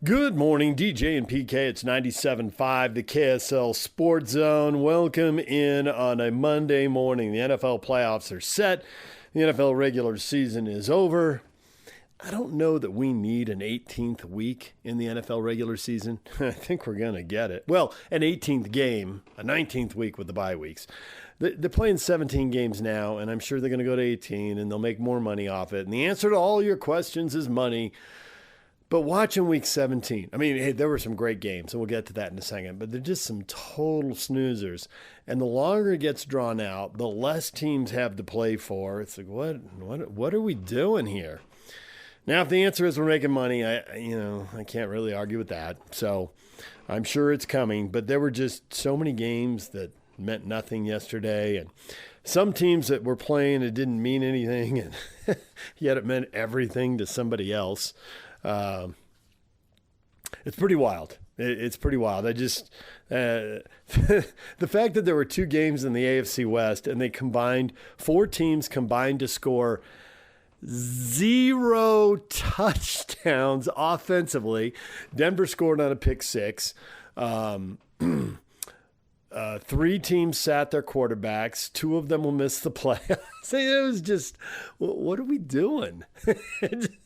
Good morning, DJ and PK. It's 97.5, the KSL Sports Zone. Welcome in on a Monday morning. The NFL playoffs are set. The NFL regular season is over. I don't know that we need an 18th week in the NFL regular season. I think we're going to get it. Well, an 18th game, a 19th week with the bye weeks. They're playing 17 games now, and I'm sure they're going to go to 18, and they'll make more money off it. And the answer to all your questions is money. But watching week 17, I mean, hey, there were some great games, and we'll get to that in a second, but they're just some total snoozers. And the longer it gets drawn out, the less teams have to play for. It's like, what are we doing here? Now, if the answer is we're making money, I can't really argue with that. So I'm sure it's coming, but there were just so many games that meant nothing yesterday, and some teams that were playing, it didn't mean anything, and yet it meant everything to somebody else. It's pretty wild. It's pretty wild. I just, the fact that there were two games in the AFC West and four teams combined to score 0 touchdowns offensively. Denver scored on a pick six. Three teams sat their quarterbacks. Two of them will miss the playoffs. It was just, what are we doing?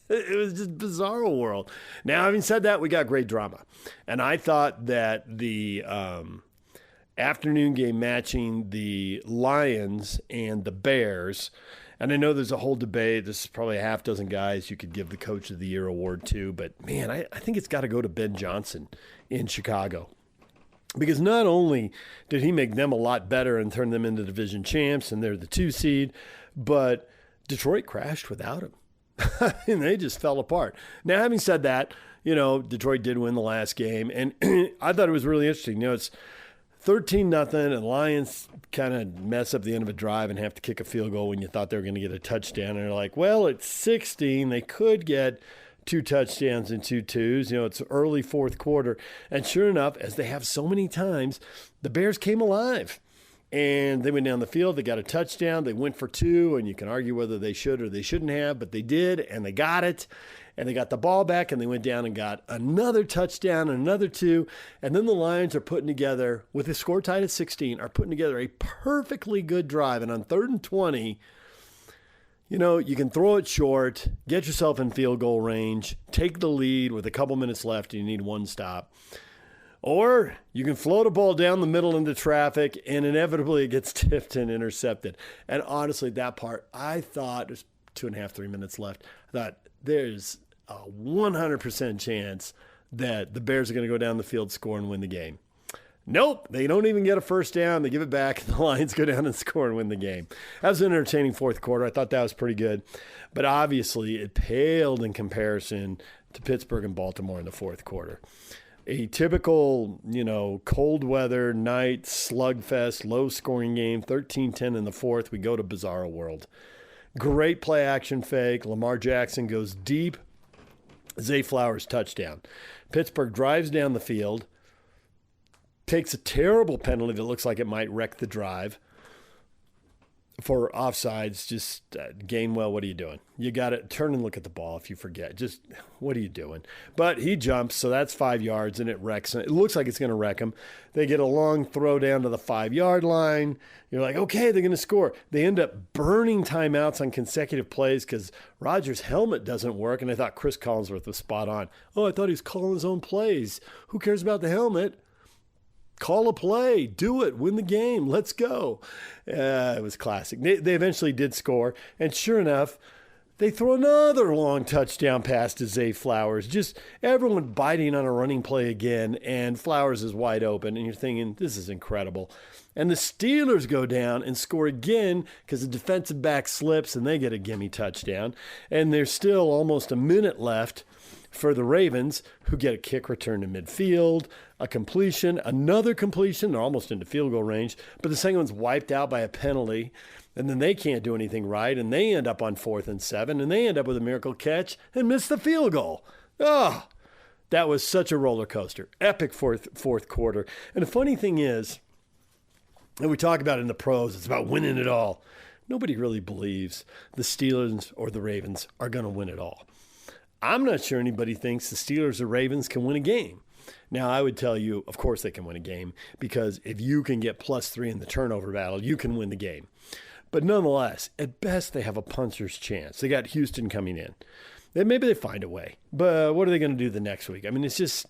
It was just bizarre world. Now, having said that, we got great drama. And I thought that the afternoon game matching the Lions and the Bears, and I know there's a whole debate. This is probably a half dozen guys you could give the Coach of the Year award to. But, man, I think it's got to go to Ben Johnson in Chicago. Because not only did he make them a lot better and turn them into division champs, and they're the 2 seed, but Detroit crashed without him. And they just fell apart. Now, having said that, Detroit did win the last game, and I thought it was really interesting. It's 13-0, and Lions kind of mess up the end of a drive and have to kick a field goal when you thought they were going to get a touchdown. And they're like, well, it's 16. They could get 2 touchdowns and 2 twos. It's early fourth quarter. And sure enough, as they have so many times, the Bears came alive. And they went down the field. They got a touchdown. They went for 2, and you can argue whether they should or they shouldn't have, but they did, and they got it. And they got the ball back, and they went down and got another touchdown and another 2. And then the Lions are putting together, with the score tied at 16, are putting together a perfectly good drive. And on 3rd and 20, you can throw it short, get yourself in field goal range, take the lead with a couple minutes left, and you need one stop. Or you can float a ball down the middle into traffic, and inevitably it gets tipped and intercepted. And honestly, that part, I thought, there's 2.5, 3 minutes left, I thought there's a 100% chance that the Bears are going to go down the field, score, and win the game. Nope, they don't even get a first down. They give it back, and the Lions go down and score and win the game. That was an entertaining fourth quarter. I thought that was pretty good. But obviously, it paled in comparison to Pittsburgh and Baltimore in the fourth quarter. A typical, cold weather night, slugfest, low-scoring game, 13-10 in the fourth. We go to Bizarro World. Great play-action fake. Lamar Jackson goes deep. Zay Flowers touchdown. Pittsburgh drives down the field, takes a terrible penalty that looks like it might wreck the drive for offsides. Just Gainwell, what are you doing? You got to turn and look at the ball if you forget. Just what are you doing? But he jumps, so that's 5 yards, and it wrecks. It looks like it's going to wreck him. They get a long throw down to the 5-yard line. You're like, okay, they're going to score. They end up burning timeouts on consecutive plays because Rodgers' helmet doesn't work, and I thought Chris Collinsworth was spot on. Oh, I thought he was calling his own plays. Who cares about the helmet? Call a play, do it, win the game, let's go. It was classic. They eventually did score, and sure enough, they throw another long touchdown pass to Zay Flowers. Just everyone biting on a running play again, and Flowers is wide open, and you're thinking, this is incredible. And the Steelers go down and score again because the defensive back slips, and they get a gimme touchdown. And there's still almost a minute left for the Ravens, who get a kick return to midfield, a completion, another completion. They're almost into field goal range, but the second one's wiped out by a penalty, and then they can't do anything right, and they end up on 4th and 7, and they end up with a miracle catch and miss the field goal. Oh, that was such a roller coaster. Epic fourth quarter. And the funny thing is, and we talk about it in the pros, it's about winning it all. Nobody really believes the Steelers or the Ravens are going to win it all. I'm not sure anybody thinks the Steelers or Ravens can win a game. Now, I would tell you, of course they can win a game, because if you can get +3 in the turnover battle, you can win the game. But nonetheless, at best, they have a puncher's chance. They got Houston coming in. Then maybe they find a way. But what are they going to do the next week? I mean, it's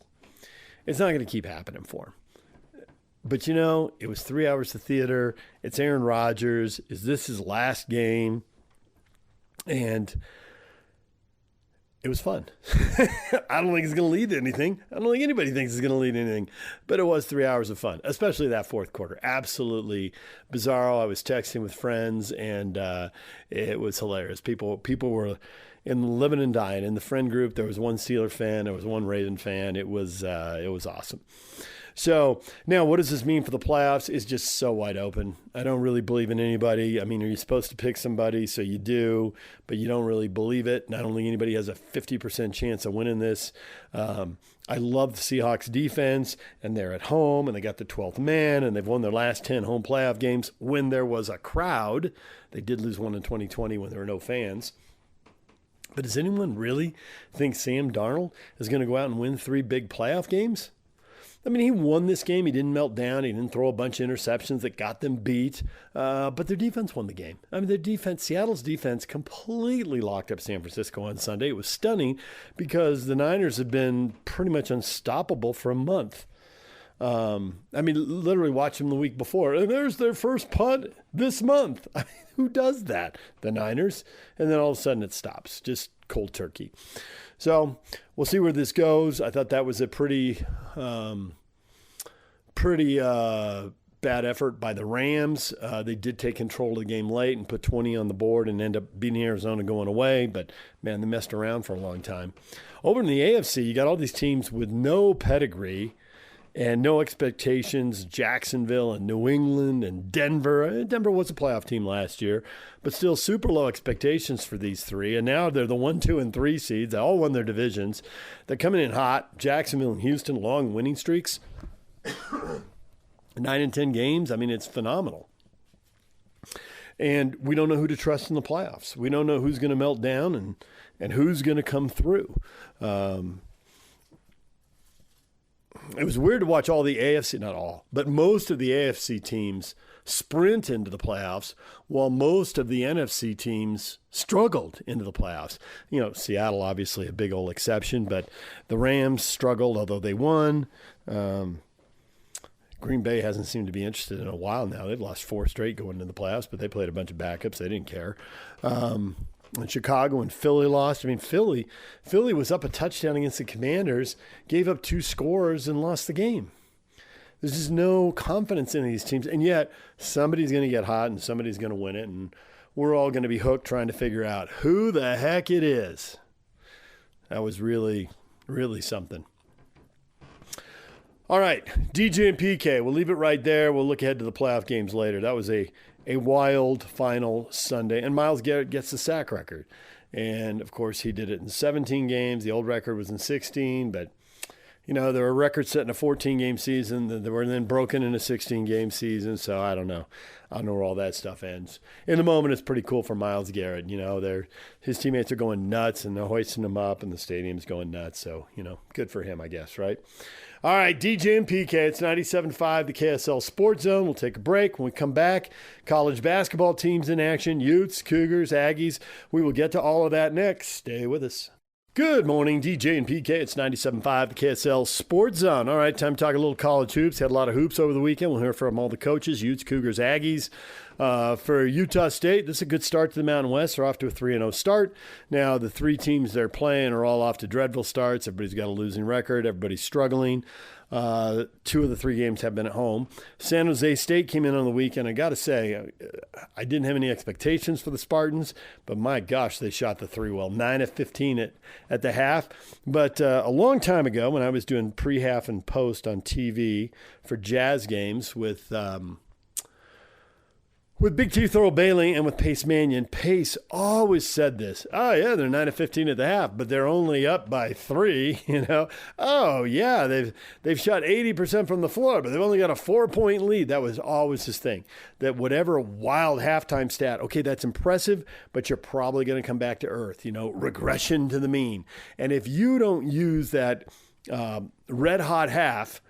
not going to keep happening for them. But, it was 3 hours of theater. It's Aaron Rodgers. Is this his last game? And it was fun. I don't think it's going to lead to anything. I don't think anybody thinks it's going to lead to anything. But it was 3 hours of fun, especially that fourth quarter. Absolutely bizarro. I was texting with friends, and it was hilarious. People were living and dying. In the friend group, there was one Steeler fan. There was one Raven fan. It was awesome. So now what does this mean for the playoffs? It's just so wide open. I don't really believe in anybody. I mean, are you supposed to pick somebody? So you do, but you don't really believe it. And I don't think anybody has a 50% chance of winning this. I love the Seahawks defense, and they're at home, and they got the 12th man, and they've won their last 10 home playoff games when there was a crowd. They did lose one in 2020 when there were no fans. But does anyone really think Sam Darnold is going to go out and win 3 big playoff games? I mean, he won this game. He didn't melt down. He didn't throw a bunch of interceptions that got them beat. But their defense won the game. I mean, Seattle's defense completely locked up San Francisco on Sunday. It was stunning because the Niners have been pretty much unstoppable for a month. I mean, literally watch them the week before. And there's their first punt this month. I mean, who does that? The Niners. And then all of a sudden it stops. Just cold turkey. So we'll see where this goes. I thought that was a pretty bad effort by the Rams. They did take control of the game late and put 20 on the board and end up beating Arizona going away. But, man, they messed around for a long time. Over in the AFC, you got all these teams with no pedigree and no expectations. Jacksonville and New England and Denver. Denver was a playoff team last year, but still super low expectations for these three. And now they're the 1, 2, and 3 seeds. They all won their divisions. They're coming in hot. Jacksonville and Houston, long winning streaks. 9 and 10 games. I mean, it's phenomenal. And we don't know who to trust in the playoffs. We don't know who's going to melt down and who's going to come through. It was weird to watch all the AFC, not all, but most of the AFC teams sprint into the playoffs while most of the NFC teams struggled into the playoffs. Seattle, obviously a big old exception, but the Rams struggled, although they won. Green Bay hasn't seemed to be interested in a while now. They've lost 4 straight going into the playoffs, but they played a bunch of backups. They didn't care. And Chicago and Philly lost. I mean, Philly was up a touchdown against the Commanders, gave up 2 scores, and lost the game. There's just no confidence in these teams. And yet, somebody's going to get hot and somebody's going to win it. And we're all going to be hooked trying to figure out who the heck it is. That was really, really something. All right, DJ and PK. We'll leave it right there. We'll look ahead to the playoff games later. That was a wild final Sunday. And Myles Garrett gets the sack record. And, of course, he did it in 17 games. The old record was in 16. But, there were records set in a 14-game season that were then broken in a 16-game season. So I don't know. I don't know where all that stuff ends. In the moment, it's pretty cool for Myles Garrett. His teammates are going nuts, and they're hoisting him up, and the stadium's going nuts. So, good for him, I guess, right? All right, DJ and PK, it's 97.5, the KSL Sports Zone. We'll take a break. When we come back, college basketball teams in action, Utes, Cougars, Aggies. We will get to all of that next. Stay with us. Good morning, DJ and PK. It's 97.5, the KSL Sports Zone. All right, time to talk a little college hoops. Had a lot of hoops over the weekend. We'll hear from all the coaches, Utes, Cougars, Aggies. For Utah State, this is a good start to the Mountain West. They're off to a 3-0 start. Now, the 3 teams they're playing are all off to dreadful starts. Everybody's got a losing record. Everybody's struggling. 2 of the 3 games have been at home. San Jose State came in on the weekend. I got to say, I didn't have any expectations for the Spartans, but my gosh, they shot the 3 well. 9 of 15 at the half. But a long time ago, when I was doing pre-half and post on TV for Jazz games with With Big T Thurl Bailey and with Pace Mannion, Pace always said this. Oh, yeah, they're 9 of 15 at the half, but they're only up by 3, Oh, yeah, they've shot 80% from the floor, but they've only got a 4-point lead. That was always his thing, that whatever wild halftime stat, okay, that's impressive, but you're probably going to come back to earth, regression to the mean. And if you don't use that red-hot half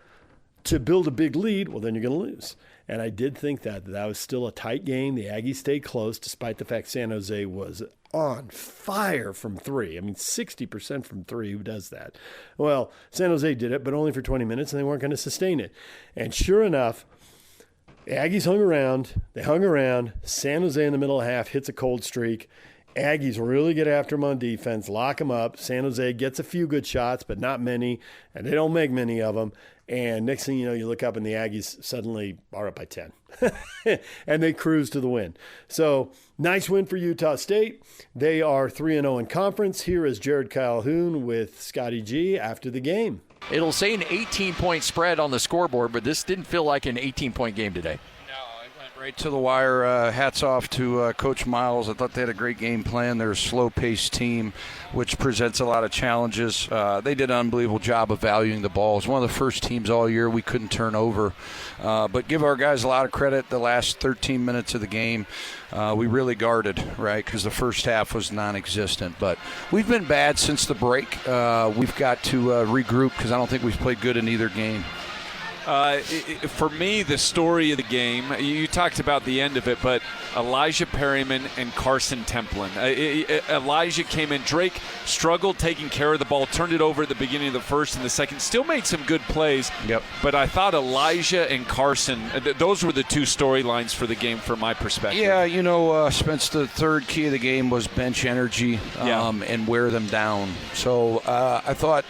to build a big lead, well, then you're going to lose. And I did think that was still a tight game. The Aggies stayed close, despite the fact San Jose was on fire from 3. I mean, 60% from 3. Who does that? Well, San Jose did it, but only for 20 minutes, and they weren't going to sustain it. And sure enough, the Aggies hung around. They hung around. San Jose in the middle of the half hits a cold streak. Aggies really get after them on defense, lock them up. San Jose gets a few good shots, but not many, and they don't make many of them. And next thing you know, you look up and the Aggies suddenly are up by 10. And they cruise to the win. So nice win for Utah State. They are 3-0 in conference. Here is Jerrod Calhoun with Scotty G after the game. It'll say an 18-point spread on the scoreboard, but this didn't feel like an 18-point game today. Right to the wire. Hats off to Coach Miles. I thought they had a great game plan. They're a slow-paced team, which presents a lot of challenges. They did an unbelievable job of valuing the ball. It's one of the first teams all year we couldn't turn over. But give our guys a lot of credit. The last 13 minutes of the game, we really guarded, right, because the first half was non-existent. But we've been bad since the break. We've got to regroup because I don't think we've played good in either game. For me, the story of the game, you talked about the end of it, but Elijah Perryman and Carson Templin. Elijah came in. Drake struggled taking care of the ball, turned it over at the beginning of the first and the second. Still made some good plays. Yep. But I thought Elijah and Carson, those were the two storylines for the game from my perspective. Yeah, Spence, the third key of the game was bench energy and wear them down. So I thought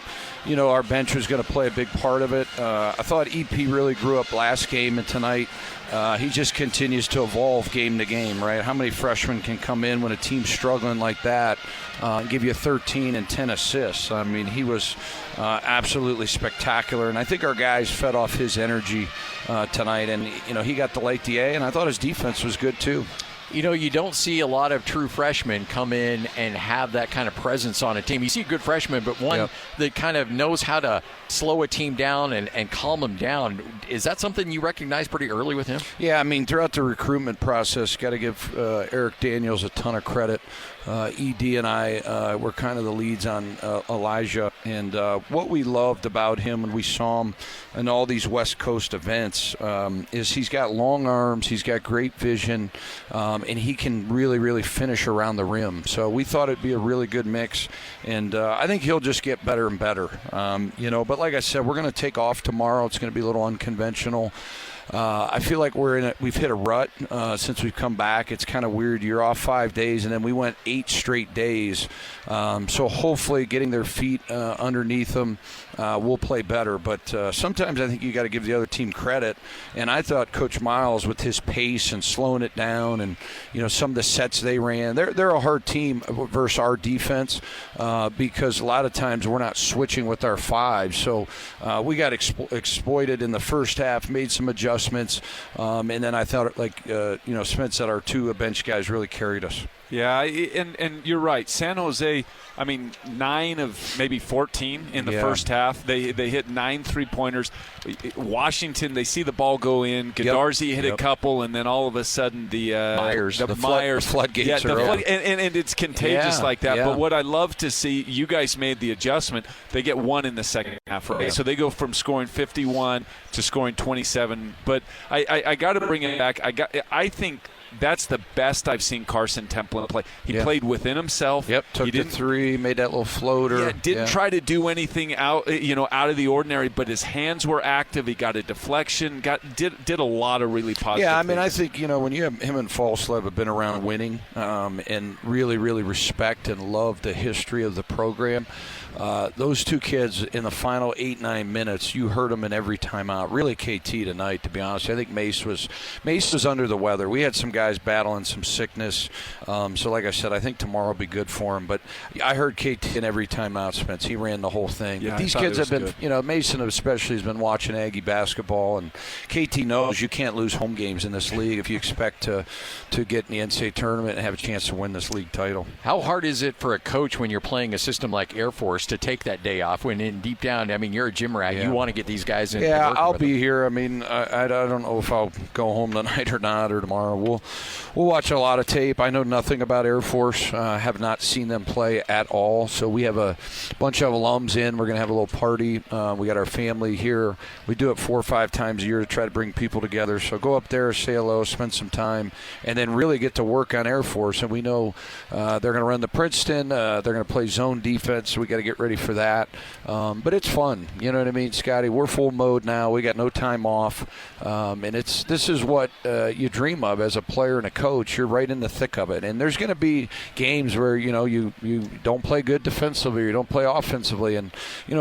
our bench was going to play a big part of it. I thought EP really grew up last game, and tonight he just continues to evolve game to game, right? How many freshmen can come in when a team's struggling like that and give you 13 and 10 assists? I mean, he was absolutely spectacular, and I think our guys fed off his energy tonight, and, he got the late DA, and I thought his defense was good too. You don't see a lot of true freshmen come in and have that kind of presence on a team. You see a good freshman, but one that kind of knows how to slow a team down and calm them down. Is that something you recognize pretty early with him? Yeah, I mean, throughout the recruitment process, got to give Eric Daniels a ton of credit. ED and I were kind of the leads on Elijah, and what we loved about him when we saw him in all these West Coast events is he's got long arms, he's got great vision, and he can really, really finish around the rim. So we thought it'd be a really good mix, and I think he'll just get better and better. But like I said, we're going to take off tomorrow. It's going to be a little unconventional. I feel like we've hit a rut since we've come back. It's kind of weird. You're off 5 days, and then we went 8 straight days. So hopefully getting their feet underneath them, we'll play better. But sometimes I think you got to give the other team credit. And I thought Coach Miles, with his pace and slowing it down and, some of the sets they ran, they're a hard team versus our defense because a lot of times we're not switching with our fives. So we got exploited in the first half, made some adjustments. And then I thought, Spence said, our two bench guys really carried us. Yeah, and you're right. San Jose, 9 of maybe 14 in the first half. They hit 9 3-pointers. Washington, they see the ball go in. Godarzi hit a couple, and then all of a sudden the floodgates are open. And it's contagious like that. Yeah. But what I love to see, you guys made the adjustment. They get 1 in the second half, right? So they go from scoring 51 to scoring 27. But I got to bring it back. I think that's the best I've seen Carson Templin play. He played within himself. Yep, took the 3, made that little floater. Yeah, didn't try to do anything out of the ordinary, but his hands were active. He got a deflection, did a lot of really positive things. I think, when you have him and Falslev have been around winning and really, really respect and love the history of the program, those two kids in the final 8-9 minutes, you heard them in every timeout. Really, KT tonight, to be honest. I think Mace was under the weather. We had some guys battling some sickness. So like I said, I think tomorrow will be good for him. But I heard KT in every timeout, Spence. He ran the whole thing. Yeah, but these kids have been, Mason especially has been watching Aggie basketball, and KT knows you can't lose home games in this league if you expect to get in the NCAA tournament and have a chance to win this league title. How hard is it for a coach when you're playing a system like Air Force to take that day off when in deep down, I mean, you're a gym rat. You want to get these guys in. Yeah, I'll be here. I mean, I don't know if I'll go home tonight or not or tomorrow. We'll watch a lot of tape. I know nothing about Air Force. Have not seen them play at all. So we have a bunch of alums in. We're going to have a little party. We got our family here. We do it 4 or 5 times a year to try to bring people together. So go up there, say hello, spend some time, and then really get to work on Air Force. And we know they're going to run the Princeton. They're going to play zone defense. So we got to get ready for that. But it's fun. You know what I mean, Scotty? We're full mode now. We got no time off. And this is what you dream of as a player and a coach. You're right in the thick of it. And there's going to be games where, you don't play good defensively or you don't play offensively. And,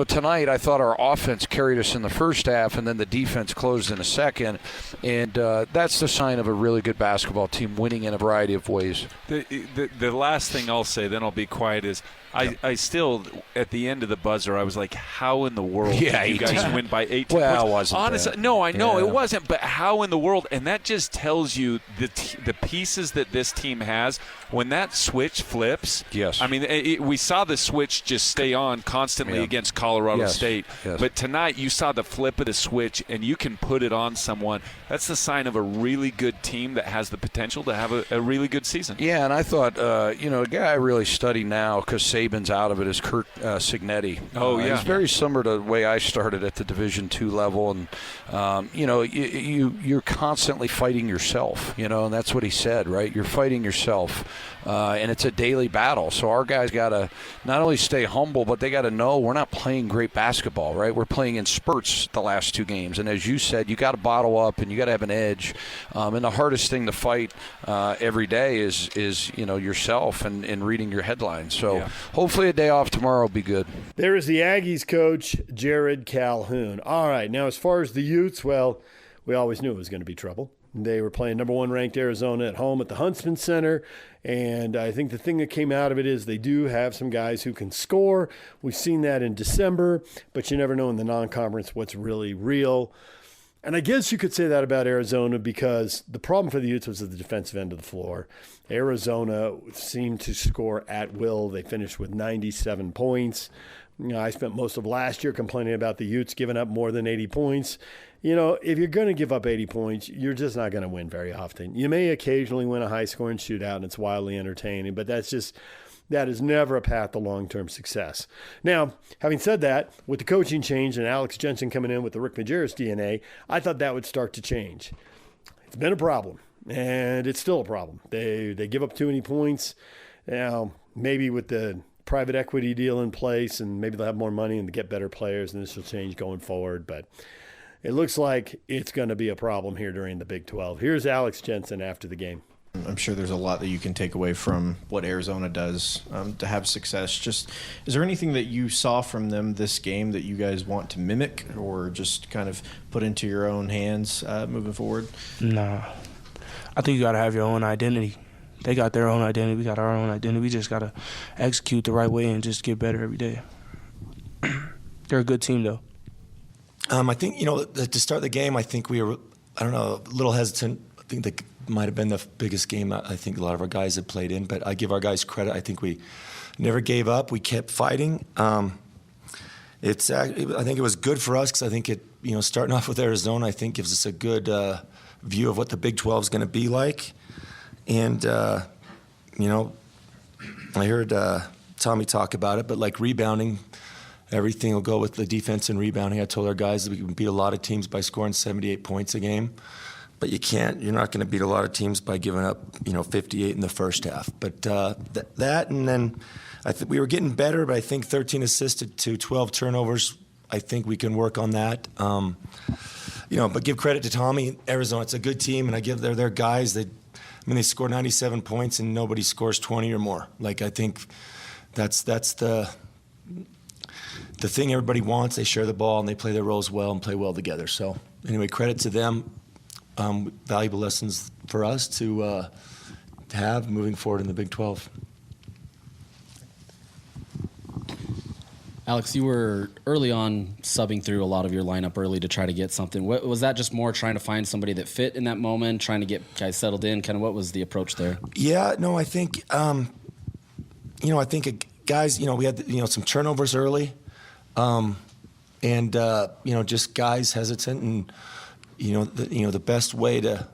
tonight I thought our offense carried us in the first half and then the defense closed in the second. And that's the sign of a really good basketball team winning in a variety of ways. The last thing I'll say, then I'll be quiet, is I still, at the end of the buzzer, I was like, how in the world did you guys win by 18 well, points? It wasn't honestly, that. No, I know it wasn't, but how in the world? And that just tells you the pieces that this team has. When that switch flips, yes. I mean, we saw the switch just stay on constantly against Colorado State. Yes. But tonight you saw the flip of the switch, and you can put it on someone. That's the sign of a really good team that has the potential to have a really good season. Yeah, and I thought, a guy I really study now because Saban's out of it is Kurt Signetti. Oh, yeah. He's very similar to the way I started at the Division II level. And, you're constantly fighting yourself, and that's what he said, right? You're fighting yourself. And it's a daily battle. So our guys got to not only stay humble, but they got to know we're not playing great basketball, right? We're playing in spurts the last 2 games. And as you said, you got to bottle up and you got to have an edge. And the hardest thing to fight every day is yourself and reading your headlines. So hopefully a day off tomorrow will be good. There is the Aggies coach, Jerrod Calhoun. All right, now as far as the Utes, well, we always knew it was going to be trouble. They were playing number 1 ranked Arizona at home at the Huntsman Center, and I think the thing that came out of it is they do have some guys who can score. We've seen that in December, but you never know in the non-conference what's really real. And I guess you could say that about Arizona because the problem for the Utes was at the defensive end of the floor. Arizona seemed to score at will. They finished with 97 points. I spent most of last year complaining about the Utes giving up more than 80 points. If you're going to give up 80 points, you're just not going to win very often. You may occasionally win a high-scoring shootout, and it's wildly entertaining, but that is never a path to long-term success. Now, having said that, with the coaching change and Alex Jensen coming in with the Rick Majerus DNA, I thought that would start to change. It's been a problem, and it's still a problem. They give up too many points. Now, maybe with the private equity deal in place, and maybe they'll have more money and get better players, and this will change going forward, but it looks like it's going to be a problem here during the Big 12. Here's Alex Jensen after the game. I'm sure there's a lot that you can take away from what Arizona does to have success. Just, is there anything that you saw from them this game that you guys want to mimic or just kind of put into your own hands moving forward? Nah. I think you got to have your own identity. They got their own identity. We got our own identity. We just got to execute the right way and just get better every day. They're a good team, though. I think, to start the game, I think we were, a little hesitant. I think that might have been the biggest game I think a lot of our guys had played in, but I give our guys credit. I think we never gave up. We kept fighting. I think it was good for us because I think it, starting off with Arizona, I think gives us a good view of what the Big 12 is going to be like. And, I heard Tommy talk about it, but like rebounding, everything will go with the defense and rebounding. I told our guys that we can beat a lot of teams by scoring 78 points a game, but you're not going to beat a lot of teams by giving up, 58 in the first half. But that, and then I think we were getting better, but I think 13 assists to 12 turnovers. I think we can work on that. But give credit to Tommy. Arizona, it's a good team, and I give their guys, they score 97 points and nobody scores 20 or more. Like, I think that's the the thing everybody wants. They share the ball and they play their roles well and play well together. So anyway, credit to them. Valuable lessons for us to have moving forward in the Big 12. Alex, you were early on subbing through a lot of your lineup early to try to get something. Was that just more trying to find somebody that fit in that moment, trying to get guys settled in? Kind of what was the approach there? Yeah, no, I think, I think guys, we had, some turnovers early, just guys hesitant, and, the best way to,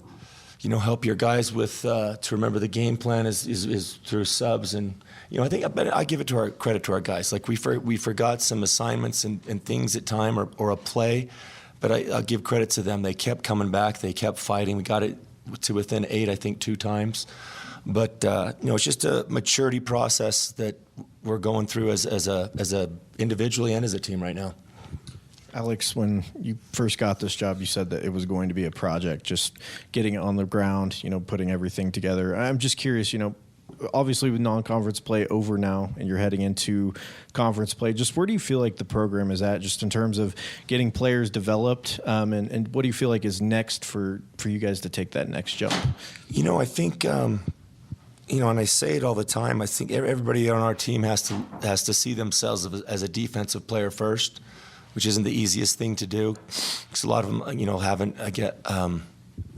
help your guys with, to remember the game plan is through subs. And, I give it to our credit to our guys. Like we forgot some assignments and things at time or a play, but I'll give credit to them. They kept coming back. They kept fighting. We got it to within 8, I think, 2 times. But it's just a maturity process that we're going through as a individually and as a team right now. Alex, when you first got this job, you said that it was going to be a project, just getting it on the ground, putting everything together. I'm just curious, obviously with non-conference play over now and you're heading into conference play, just where do you feel like the program is at just in terms of getting players developed, and what do you feel like is next for you guys to take that next jump? I think, and I say it all the time, I think everybody on our team has to see themselves as a defensive player first, which isn't the easiest thing to do because a lot of them, haven't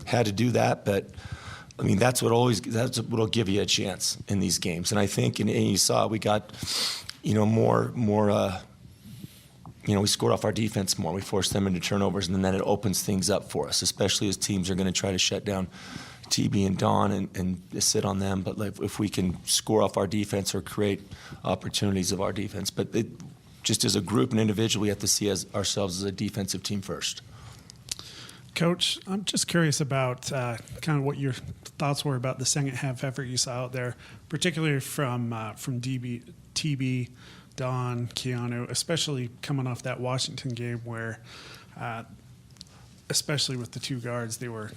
had to do that, but that's what'll give you a chance in these games. And I think, and you saw, we got, more, we scored off our defense more. We forced them into turnovers, and then it opens things up for us, especially as teams are going to try to shut down TB and Don and sit on them. But if we can score off our defense or create opportunities of our defense. But just as a group and individually, we have to see ourselves as a defensive team first. Coach, I'm just curious about kind of what your thoughts were about the second half effort you saw out there, particularly from DB, TB, Don, Keanu, especially coming off that Washington game where, especially with the 2 guards, they were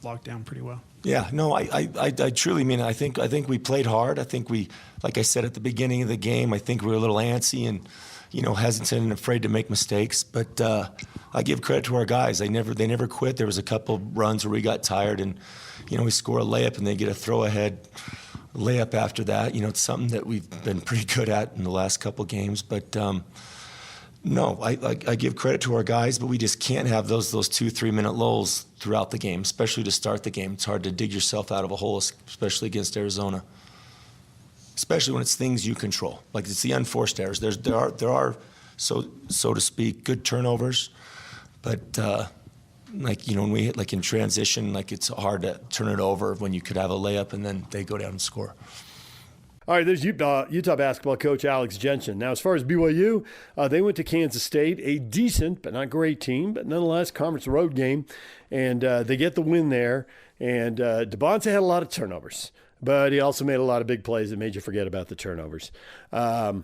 locked down pretty well. Yeah, no, I truly mean it. I think we played hard. I think we, like I said at the beginning of the game, I think we were a little antsy and hesitant and afraid to make mistakes. But I give credit to our guys. They never quit. There was a couple runs where we got tired, and we score a layup and they get a throw ahead layup after that. It's something that we've been pretty good at in the last couple games. But no, I give credit to our guys, but we just can't have those 2-3 minute lulls throughout the game, especially to start the game. It's hard to dig yourself out of a hole, especially against Arizona. Especially when it's things you control, like it's the unforced errors. There are so to speak good turnovers, but when we hit in transition, it's hard to turn it over when you could have a layup and then they go down and score. All right, there's Utah basketball coach Alex Jensen. Now, as far as BYU, they went to Kansas State, a decent but not great team, but nonetheless conference road game, and they get the win there. And DeBonce had a lot of turnovers, but he also made a lot of big plays that made you forget about the turnovers. I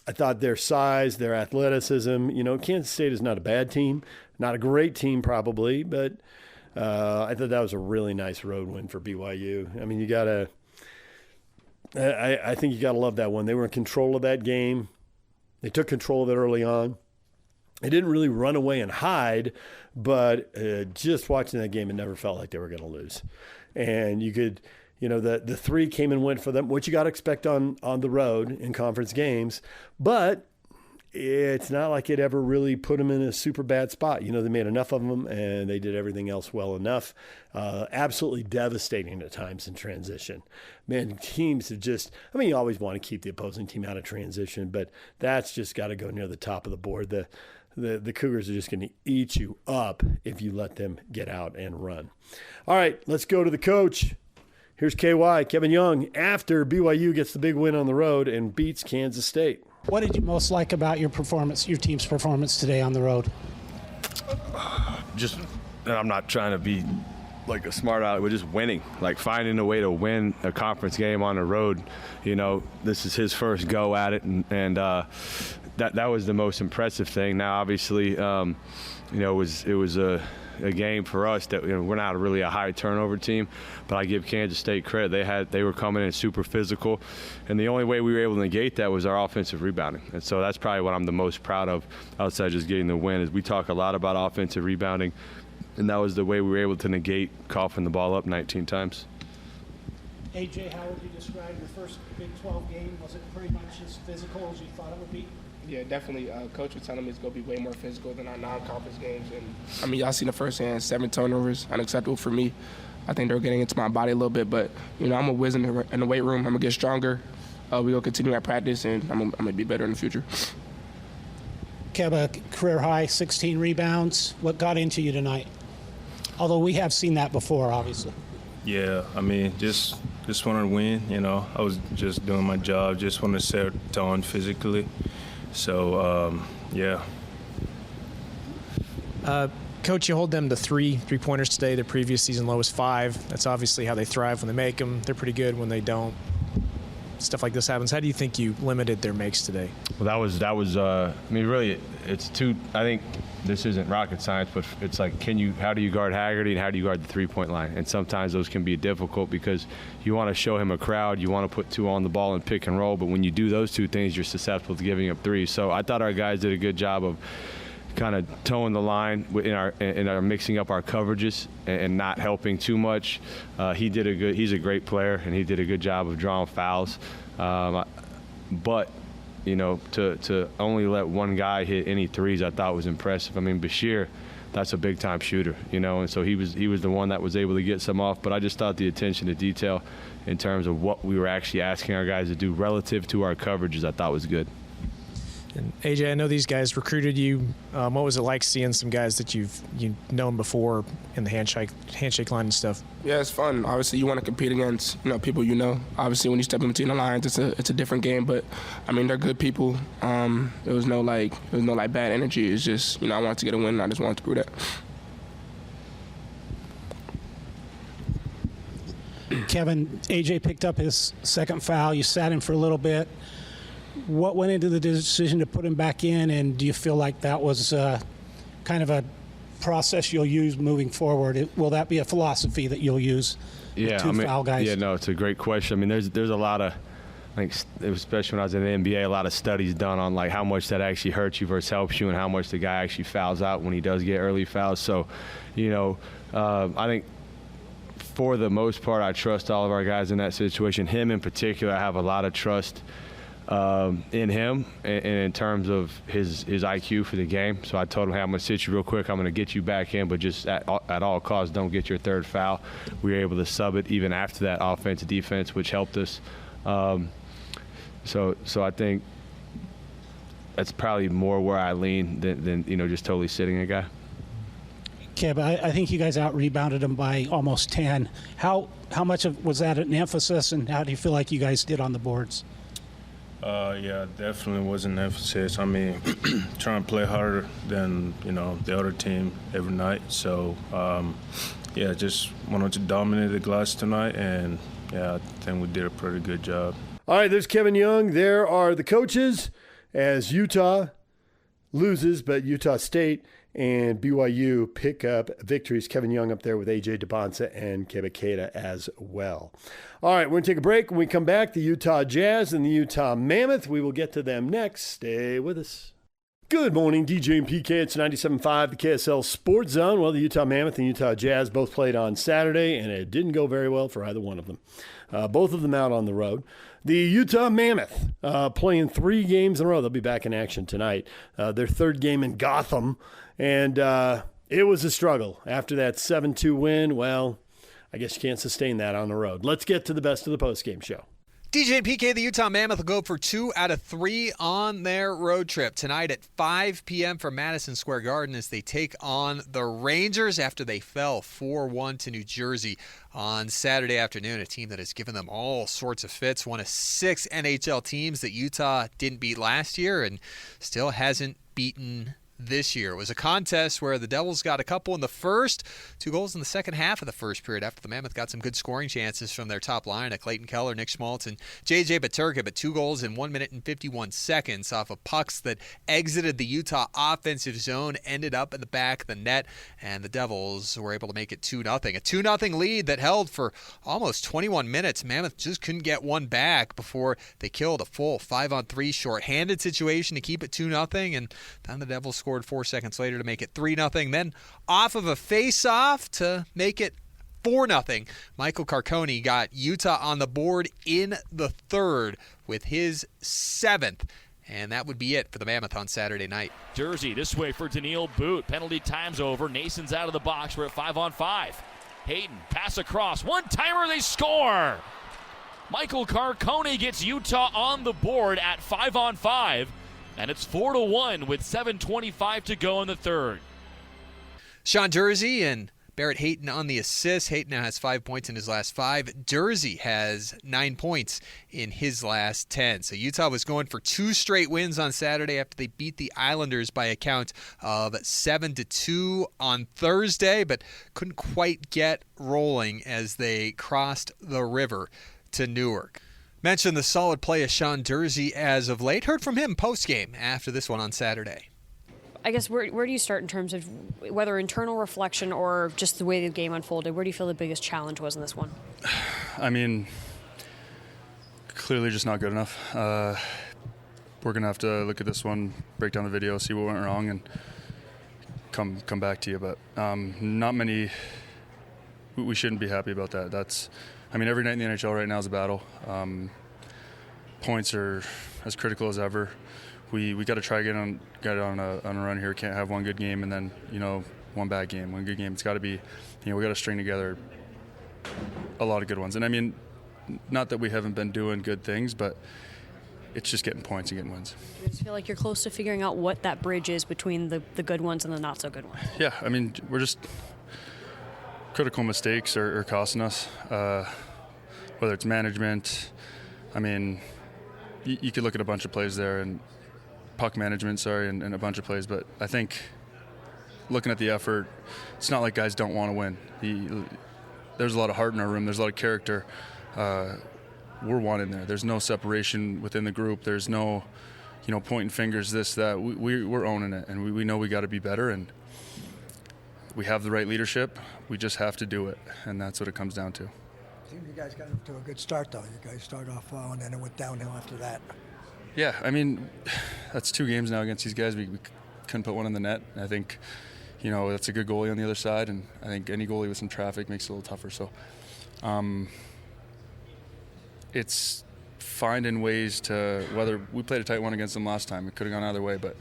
thought their size, their athleticism, Kansas State is not a bad team, not a great team probably, but I thought that was a really nice road win for BYU. I think you got to love that one. They were in control of that game. They took control of it early on. They didn't really run away and hide, but just watching that game, it never felt like they were going to lose. And you could, the 3 came and went for them, which you got to expect on the road in conference games. But it's not like it ever really put them in a super bad spot. They made enough of them, and they did everything else well enough. Absolutely devastating at times in transition. Man, teams have just – you always want to keep the opposing team out of transition, but that's just got to go near the top of the board. The Cougars are just going to eat you up if you let them get out and run. All right, let's go to the coach. Here's KY, Kevin Young, after BYU gets the big win on the road and beats Kansas State. What did you most like about your performance, your team's performance today on the road? I'm not trying to be like a smart aleck, we're just winning, like finding a way to win a conference game on the road. This is his first go at it, and that was the most impressive thing. Now, obviously, it was a game for us that we're not really a high turnover team, but I give Kansas State credit. They were coming in super physical, and the only way we were able to negate that was our offensive rebounding. And so that's probably what I'm the most proud of outside just getting the win. Is we talk a lot about offensive rebounding, and that was the way we were able to negate coughing the ball up 19 times. AJ, how would you describe your first Big 12 game? Was it pretty much as physical as you thought it would be? Yeah, definitely. Coach was telling me it's going to be way more physical than our non-conference games. And y'all seen the first hand, 7 turnovers, unacceptable for me. I think they're getting into my body a little bit, but, I'm a whiz in the weight room. I'm going to get stronger. We're going to continue at practice, and I'm going to be better in the future. Kev, a career high, 16 rebounds. What got into you tonight? Although we have seen that before, obviously. Yeah, just wanted to win, I was just doing my job, just wanted to set the tone physically. So, yeah. Coach, you hold them to three-pointers today. Their previous season low was 5. That's obviously how they thrive when they make them. They're pretty good when they don't. Stuff like this happens. How do you think you limited their makes today? Well, that was. Really, it's two. I think this isn't rocket science, but it's like, how do you guard Haggerty and how do you guard the 3-point line? And sometimes those can be difficult because you want to show him a crowd, you want to put 2 on the ball and pick and roll, but when you do those 2 things, you're susceptible to giving up 3. So I thought our guys did a good job of kind of towing the line in our mixing up our coverages and not helping too much. He's a great player, and he did a good job of drawing fouls. But to only let one guy hit any threes, I thought was impressive. Bashir, that's a big time shooter, and so he was the one that was able to get some off. But I just thought the attention to detail in terms of what we were actually asking our guys to do relative to our coverages, I thought was good. And AJ, I know these guys recruited you. What was it like seeing some guys that you've known before in the handshake line and stuff? Yeah, it's fun. Obviously, you want to compete against people you know. Obviously, when you step in between the lines, it's a different game. But they're good people. There was no bad energy. It's just I wanted to get a win, and I just wanted to prove that. Kevin, AJ picked up his second foul. You sat him for a little bit. What went into the decision to put him back in, and do you feel like that was kind of a process you'll use moving forward? Will that be a philosophy that you'll use? Yeah, foul guys? Yeah, no, it's a great question. There's a lot of, especially when I was in the NBA, a lot of studies done on how much that actually hurts you versus helps you, and how much the guy actually fouls out when he does get early fouls. So, I think for the most part, I trust all of our guys in that situation. Him in particular, I have a lot of trust in him and in terms of his IQ for the game. So I told him, hey, I'm going to sit you real quick. I'm going to get you back in, but just at all costs, don't get your third foul. We were able to sub it even after that offense defense, which helped us. So I think that's probably more where I lean than just totally sitting a guy. Kev, I think you guys out-rebounded him by almost 10. How much was that an emphasis, and how do you feel like you guys did on the boards? Yeah, definitely was an emphasis. Trying to play harder than, the other team every night. So, just wanted to dominate the glass tonight, and, I think we did a pretty good job. All right, there's Kevin Young. There are the coaches as Utah loses, but Utah State and BYU pick up victories. Kevin Young up there with A.J. DeBonsa and Keba Keita as well. All right, we're going to take a break. When we come back, the Utah Jazz and the Utah Mammoth. We will get to them next. Stay with us. Good morning, DJ and PK. It's 97.5, the KSL Sports Zone. Well, the Utah Mammoth and Utah Jazz both played on Saturday, and it didn't go very well for either one of them. Both of them out on the road. The Utah Mammoth playing 3 games in a row. They'll be back in action tonight. Their third game in Gotham. And it was a struggle. After that 7-2 win, well, I guess you can't sustain that on the road. Let's get to the best of the postgame show. DJ and PK, the Utah Mammoth will go for 2 out of 3 on their road trip tonight at 5 p.m. from Madison Square Garden as they take on the Rangers after they fell 4-1 to New Jersey on Saturday afternoon, a team that has given them all sorts of fits, one of 6 NHL teams that Utah didn't beat last year and still hasn't beaten this year. It was a contest where the Devils got a couple in the first, 2 goals in the second half of the first period after the Mammoth got some good scoring chances from their top line at Clayton Keller, Nick Schmaltz, and J.J. Paterka, but 2 goals in 1 minute and 51 seconds off of pucks that exited the Utah offensive zone, ended up in the back of the net, and the Devils were able to make it 2-0. A 2-0 lead that held for almost 21 minutes. Mammoth just couldn't get one back before they killed a full 5-on-3 shorthanded situation to keep it 2-0, and then the Devils scored 4 seconds later to make it 3-0. Then off of a face-off to make it 4-0. Michael Carcone got Utah on the board in the third with his 7th. And that would be it for the Mammoth on Saturday night. Jersey this way for Daniil Boot. Penalty time's over. Nason's out of the box. We're at 5-on-5. Hayden, pass across. One-timer, they score! Michael Carcone gets Utah on the board at 5-on-5. And it's 4-1 with 7:25 to go in the third. Sean Jersey and Barrett Hayton on the assist. Hayton now has 5 points in his last 5. Jersey has 9 points in his last 10. So Utah was going for 2 straight wins on Saturday after they beat the Islanders by a count of 7-2 on Thursday, but couldn't quite get rolling as they crossed the river to Newark. Mentioned the solid play of Sean Jersey as of late. Heard from him post-game after this one on Saturday. I guess where do you start in terms of whether internal reflection or just the way the game unfolded? Where do you feel the biggest challenge was in this one? I mean, clearly just not good enough. We're going to have to look at this one, break down the video, see what went wrong, and come back to you. But not many – we shouldn't be happy about that. Every night in the NHL right now is a battle. Points are as critical as ever. We got to try get on a run here. Can't have one good game and then one bad game, one good game. It's got to be, we got to string together a lot of good ones. And not that we haven't been doing good things, but it's just getting points and getting wins. Do you just feel like you're close to figuring out what that bridge is between the good ones and the not so good ones? Yeah, we're just critical mistakes are costing us. Whether it's management, you could look at a bunch of plays there and puck management, and a bunch of plays, but I think looking at the effort, it's not like guys don't want to win. There's a lot of heart in our room. There's a lot of character. We're one in there. There's no separation within the group. There's no, pointing fingers, this, that. We're owning it, and we know we got to be better, and we have the right leadership. We just have to do it, and that's what it comes down to. You guys got up to a good start, though. You guys started off well, and then it went downhill after that. Yeah, that's 2 games now against these guys. We couldn't put one in the net. I think, that's a good goalie on the other side, and I think any goalie with some traffic makes it a little tougher. So it's finding ways to, whether we played a tight one against them last time. It could have gone either way, but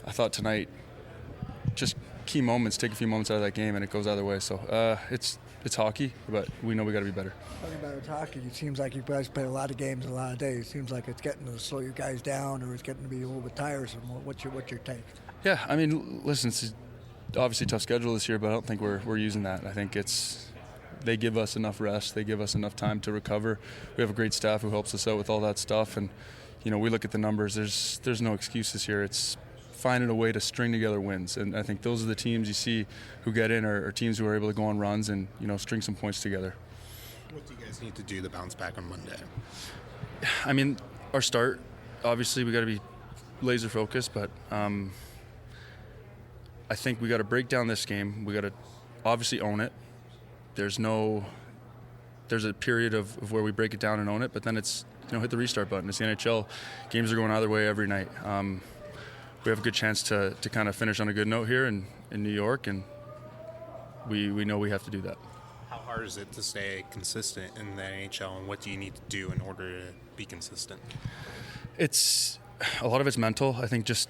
I thought tonight, just key moments, take a few moments out of that game, and it goes either way. So it's hockey, but we know we got to be better. Talking about hockey, it seems like you guys play a lot of games in a lot of days. It seems like it's getting to slow you guys down, or it's getting to be a little bit tiresome. What's your take? Yeah, listen, it's obviously a tough schedule this year, but I don't think we're using that. I think they give us enough rest. They give us enough time to recover. We have a great staff who helps us out with all that stuff, and we look at the numbers. There's no excuses here. It's finding a way to string together wins, and I think those are the teams you see who get in are teams who are able to go on runs and string some points together. What do you guys need to do to bounce back on Monday? Our start, obviously we got to be laser focused, but I think we got to break down this game. We got to obviously own it. There's a period of where we break it down and own it, but then it's hit the restart button. It's the NHL. Games are going either way every night. We have a good chance to kind of finish on a good note here in New York, and we know we have to do that. How hard is it to stay consistent in the NHL, and what do you need to do in order to be consistent? It's a lot of it's mental. I think just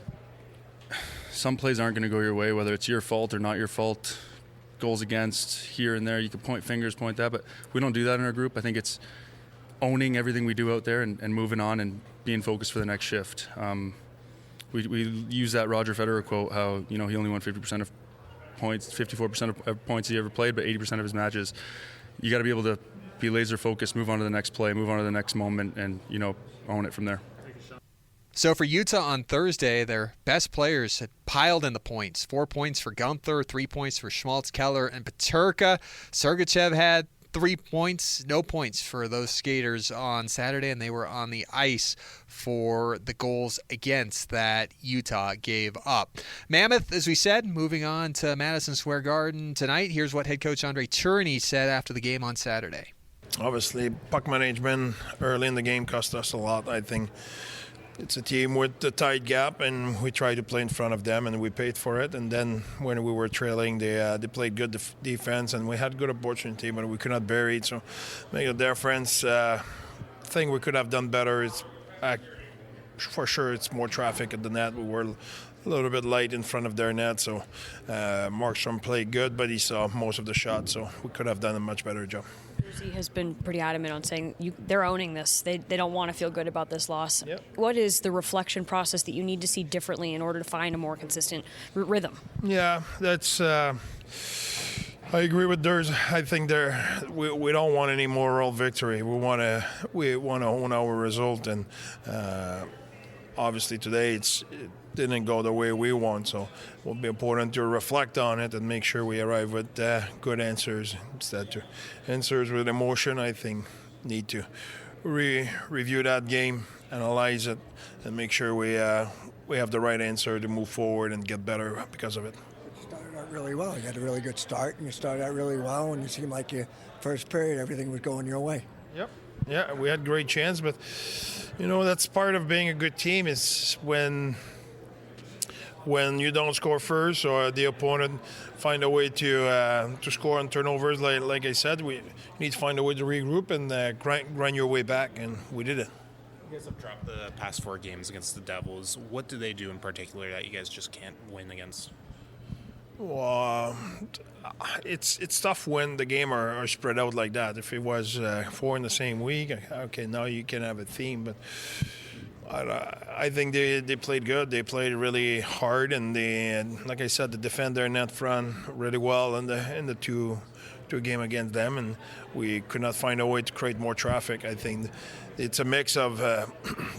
some plays aren't going to go your way, whether it's your fault or not your fault. Goals against here and there, you can point fingers, point that, but we don't do that in our group. I think it's owning everything we do out there and moving on and being focused for the next shift. We use that Roger Federer quote, how he only won 50% of points, 54% of points he ever played, but 80% of his matches. You got to be able to be laser focused, move on to the next play, move on to the next moment, and own it from there. So for Utah on Thursday, their best players had piled in the points. 4 points for Gunther, 3 points for Schmaltz, Keller, and Peterka. Sergachev had 3 points, no points for those skaters on Saturday, and they were on the ice for the goals against that Utah gave up. Mammoth, as we said, moving on to Madison Square Garden tonight. Here's what head coach Andre Cherney said after the game on Saturday. Obviously, puck management early in the game cost us a lot. I think it's a team with a tight gap, and we tried to play in front of them, and we paid for it. And then when we were trailing, they played good defense, and we had good opportunity, but we could not bury it. So, make a difference. Thing we could have done better is, for sure, it's more traffic at the net. We were a little bit light in front of their net, so Markstrom played good, but he saw most of the shots, so we could have done a much better job. He has been pretty adamant on saying they're owning this. They don't want to feel good about this loss. Yep. What is the reflection process that you need to see differently in order to find a more consistent rhythm? Yeah, that's. I agree with theirs. I think we don't want any moral victory. We want to own our result, and obviously today it didn't go the way we want. So it will be important to reflect on it and make sure we arrive with good answers instead of answers with emotion. I think need to review that game, analyze it, and make sure we have the right answer to move forward and get better because of it. You started out really well. You had a really good start, and you started out really well, and you seemed like your first period, everything was going your way. Yep. Yeah, we had great chance, but that's part of being a good team is when you don't score first or the opponent find a way to score on turnovers. Like I said, we need to find a way to regroup and grind your way back, and we did it. You guys have dropped the past 4 games against the Devils. What do they do in particular that you guys just can't win against? Well, it's tough when the game are spread out like that. If it was 4 in the same week, okay, now you can have a theme, but I think they played good. They played really hard, and like I said, they defend their net front really well in the two game against them, and we could not find a way to create more traffic. I think it's a mix of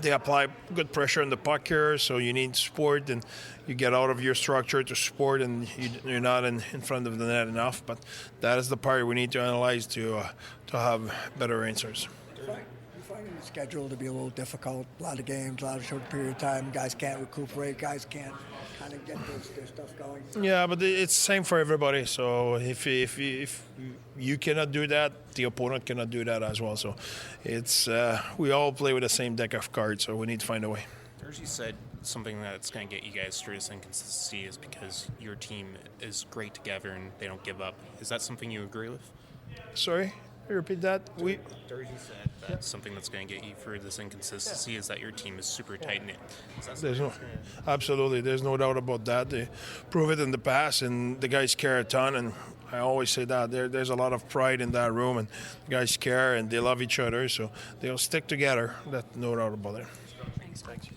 they apply good pressure on the puck here, so you need support, and you get out of your structure to support, and you're not in front of the net enough. But that is the part we need to analyze to have better answers. Finding the schedule to be a little difficult. A lot of games, a lot of short period of time. Guys can't recuperate. Guys can't kind of get their stuff going. Yeah, but it's the same for everybody. So if you cannot do that, the opponent cannot do that as well. So it's we all play with the same deck of cards. So we need to find a way. As you said, something that's going to get you guys through this inconsistency is because your team is great together and they don't give up. Is that something you agree with? Sorry? Repeat that. Durgy said that something that's going to get you through this inconsistency is that your team is super tight-knit. Absolutely. There's no doubt about that. They prove it in the past, and the guys care a ton. And I always say that there's a lot of pride in that room, and the guys care and they love each other, so they'll stick together. That's no doubt about it. Thanks.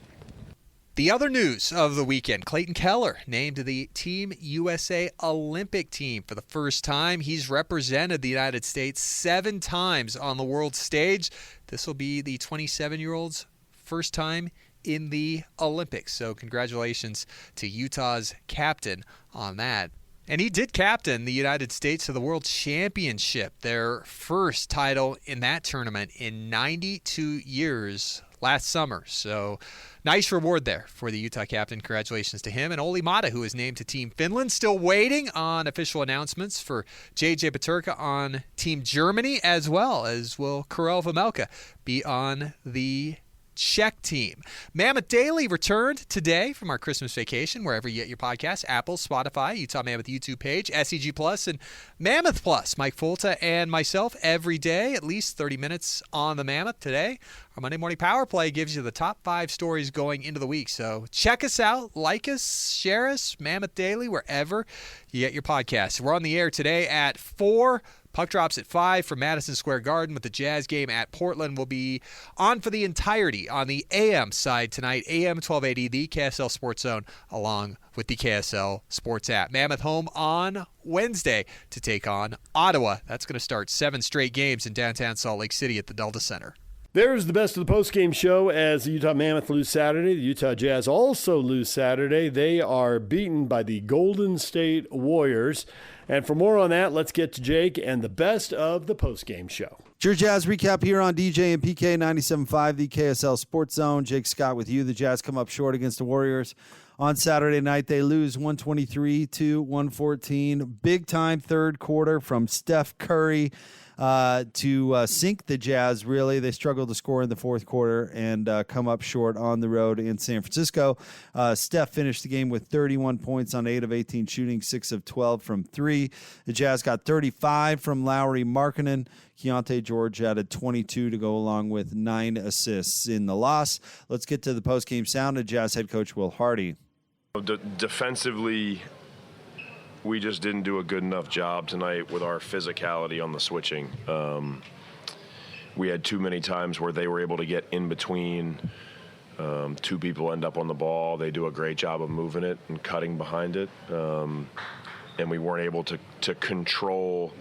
The other news of the weekend, Clayton Keller named to the Team USA Olympic team for the first time. He's represented the United States 7 times on the world stage. This will be the 27-year-old's first time in the Olympics. So congratulations to Utah's captain on that. And he did captain the United States to the World Championship, their first title in that tournament in 92 years last summer. So nice reward there for the Utah captain. Congratulations to him. And Olli Mata, who is named to Team Finland, still waiting on official announcements for J.J. Peterka on Team Germany, as well as will Karel Vejmelka be on the Czech team. Mammoth Daily returned today from our Christmas vacation, wherever you get your podcasts, Apple, Spotify, Utah Mammoth YouTube page, SEG Plus, and Mammoth Plus. Mike Fulta and myself every day, at least 30 minutes on the Mammoth. Today, our Monday Morning Power Play gives you the top 5 stories going into the week. So check us out, like us, share us, Mammoth Daily, wherever you get your podcasts. We're on the air today at 4. Puck drops at 5 from Madison Square Garden with the Jazz game at Portland. Will be on for the entirety on the AM side tonight, AM 1280, the KSL Sports Zone, along with the KSL Sports app. Mammoth home on Wednesday to take on Ottawa. That's going to start 7 straight games in downtown Salt Lake City at the Delta Center. There's the best of the postgame show as the Utah Mammoth lose Saturday. The Utah Jazz also lose Saturday. They are beaten by the Golden State Warriors. And for more on that, let's get to Jake and the best of the postgame show. It's your Jazz recap here on DJ and PK 97.5, the KSL Sports Zone. Jake Scott with you. The Jazz come up short against the Warriors on Saturday night. They lose 123-114. Big-time third quarter from Steph Curry to sink the Jazz, really. They struggled to score in the fourth quarter and come up short on the road in San Francisco. Steph finished the game with 31 points on 8 of 18 shooting, 6 of 12 from 3. The Jazz got 35 from Lauri Markkanen. Keontae George added 22 to go along with 9 assists in the loss. Let's get to the postgame sound of Jazz head coach Will Hardy. Defensively, we just didn't do a good enough job tonight with our physicality on the switching. We had too many times where they were able to get in between. Two people end up on the ball. They do a great job of moving it and cutting behind it. And we weren't able to control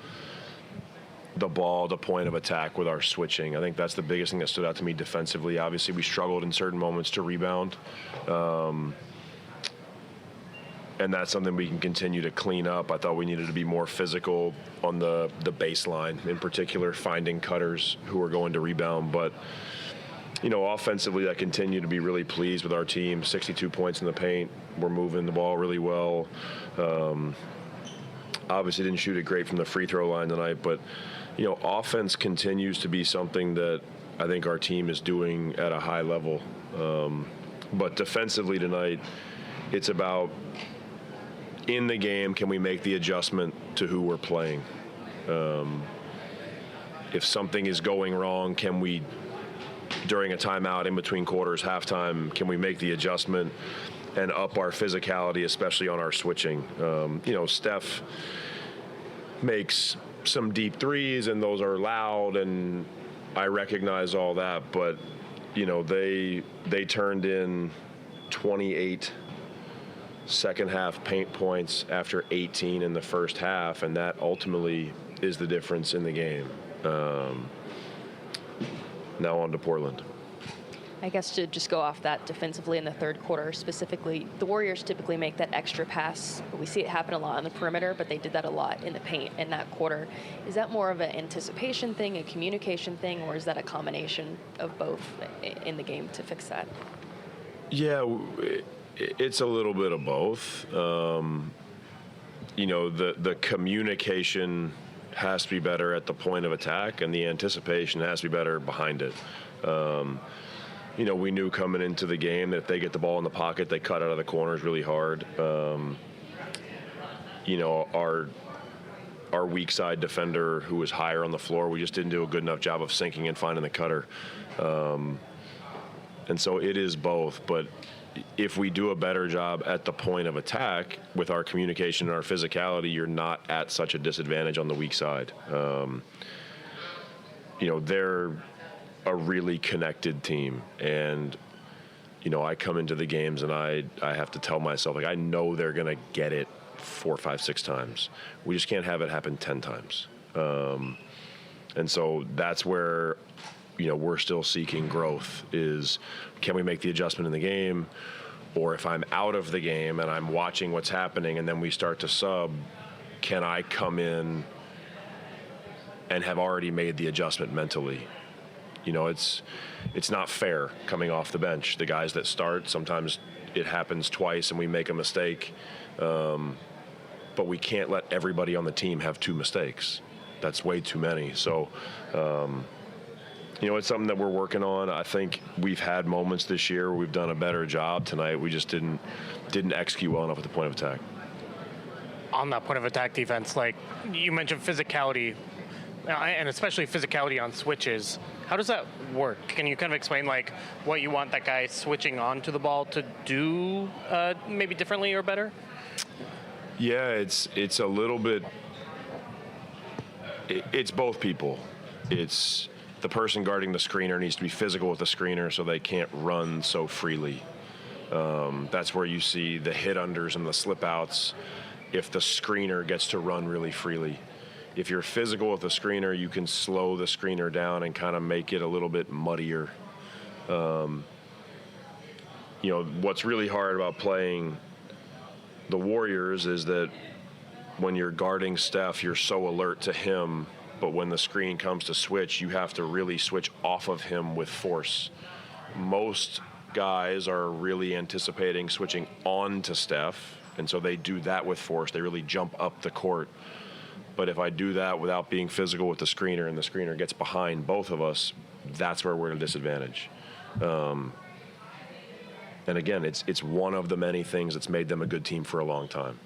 the ball to point of attack with our switching. I think that's the biggest thing that stood out to me defensively. Obviously, we struggled in certain moments to rebound. And that's something we can continue to clean up. I thought we needed to be more physical on the baseline, in particular, finding cutters who are going to rebound. But, you know, offensively, I continue to be really pleased with our team. 62 points in the paint. We're moving the ball really well. Obviously didn't shoot it great from the free throw line tonight, but, you know, offense continues to be something that I think our team is doing at a high level. But defensively tonight, it's about, in the game, can we make the adjustment to who we're playing? If something is going wrong, can we, during a timeout, in between quarters, halftime, can we make the adjustment and up our physicality, especially on our switching? You know, Steph makes some deep threes, and those are loud, and I recognize all that, but, you know, they turned in 28 second half paint points after 18 in the first half, and that ultimately is the difference in the game. Now on to Portland. I guess to just go off that defensively in the third quarter specifically, the Warriors typically make that extra pass. We see it happen a lot on the perimeter, but they did that a lot in the paint in that quarter. Is that more of an anticipation thing, a communication thing, or is that a combination of both in the game to fix that? Yeah, it's a little bit of both. You know, the communication has to be better at the point of attack, and the anticipation has to be better behind it. You know, we knew coming into the game that if they get the ball in the pocket, they cut out of the corners really hard. You know, our weak side defender, who was higher on the floor, we just didn't do a good enough job of sinking and finding the cutter. And so it is both, but if we do a better job at the point of attack with our communication and our physicality, you're not at such a disadvantage on the weak side. You know, they're a really connected team, and, you know, I come into the games and I have to tell myself, like, I know they're going to get it 4, 5, 6 times. We just can't have it happen 10 times. And so that's where, you know, we're still seeking growth, is can we make the adjustment in the game? Or if I'm out of the game and I'm watching what's happening and then we start to sub, can I come in and have already made the adjustment mentally? You know, it's not fair coming off the bench. The guys that start, sometimes it happens twice and we make a mistake, but we can't let everybody on the team have 2 mistakes. That's way too many. So, you know, it's something that we're working on. I think we've had moments this year where we've done a better job. Tonight we just didn't execute well enough at the point of attack. On that point of attack defense, like you mentioned physicality, and especially physicality on switches. How does that work? Can you kind of explain, like, what you want that guy switching onto the ball to do maybe differently or better? Yeah, it's a little bit. It's both people. It's the person guarding the screener needs to be physical with the screener so they can't run so freely. That's where you see the hit unders and the slip outs if the screener gets to run really freely. if you're physical with the screener, you can slow the screener down and kind of make it a little bit muddier. What's really hard about playing the Warriors is that when you're guarding Steph, you're so alert to him, but when the screen comes to switch, you have to really switch off of him with force. Most guys are really anticipating switching on to Steph, and so they do that with force. They really jump up the court. But if I do that without being physical with the screener and the screener gets behind both of us, that's where we're at a disadvantage. And again, it's one of the many things that's made them a good team for a long time.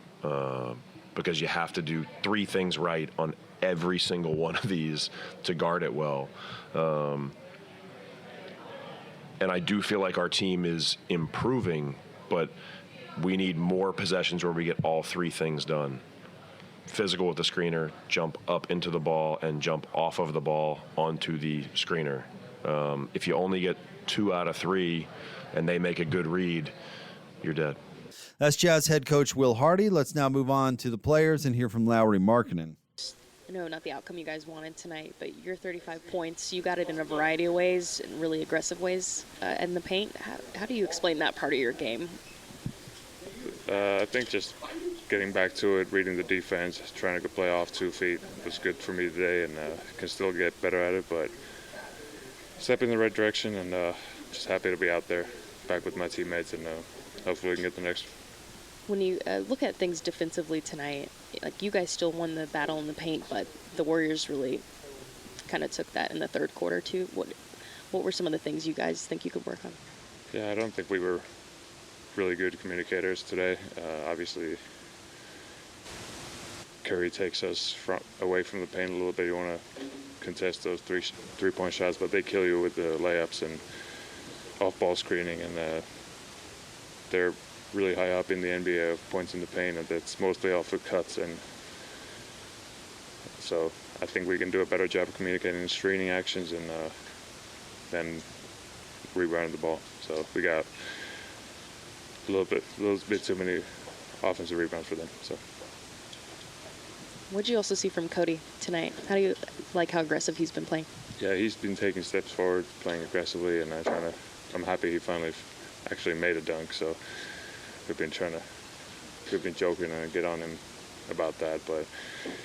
Because you have to do 3 things right on every single one of these to guard it well. And I do feel like our team is improving, but we need more possessions where we get all 3 things done. Physical with the screener, jump up into the ball, and jump off of the ball onto the screener. If you only get 2 out of 3 and they make a good read, you're dead. That's Jazz head coach Will Hardy. Let's now move on to the players and hear from Lauri Markkanen. I know not the outcome you guys wanted tonight, but your 35 points, you got it in a variety of ways, in really aggressive ways in the paint. How do you explain that part of your game? I think just getting back to it, reading the defense, trying to play off 2 feet was good for me today, and can still get better at it, but step in the right direction, and just happy to be out there, back with my teammates, and hopefully we can get the next. When you look at things defensively tonight, like you guys still won the battle in the paint, but the Warriors really kind of took that in the third quarter too. What were some of the things you guys think you could work on? Yeah, I don't think we were really good communicators today. Obviously, Curry takes us away from the paint a little bit. You want to contest those three-point shots, but they kill you with the layups and off-ball screening, and they're really high up in the NBA of points in the paint, and that's mostly off of cuts. And so I think we can do a better job of communicating the screening actions and then rebounding the ball. So we got a little bit too many offensive rebounds for them. So. What did you also see from Cody tonight? How do you like how aggressive he's been playing? Yeah, he's been taking steps forward, playing aggressively, and I'm happy he finally actually made a dunk. So we've been joking and get on him about that, but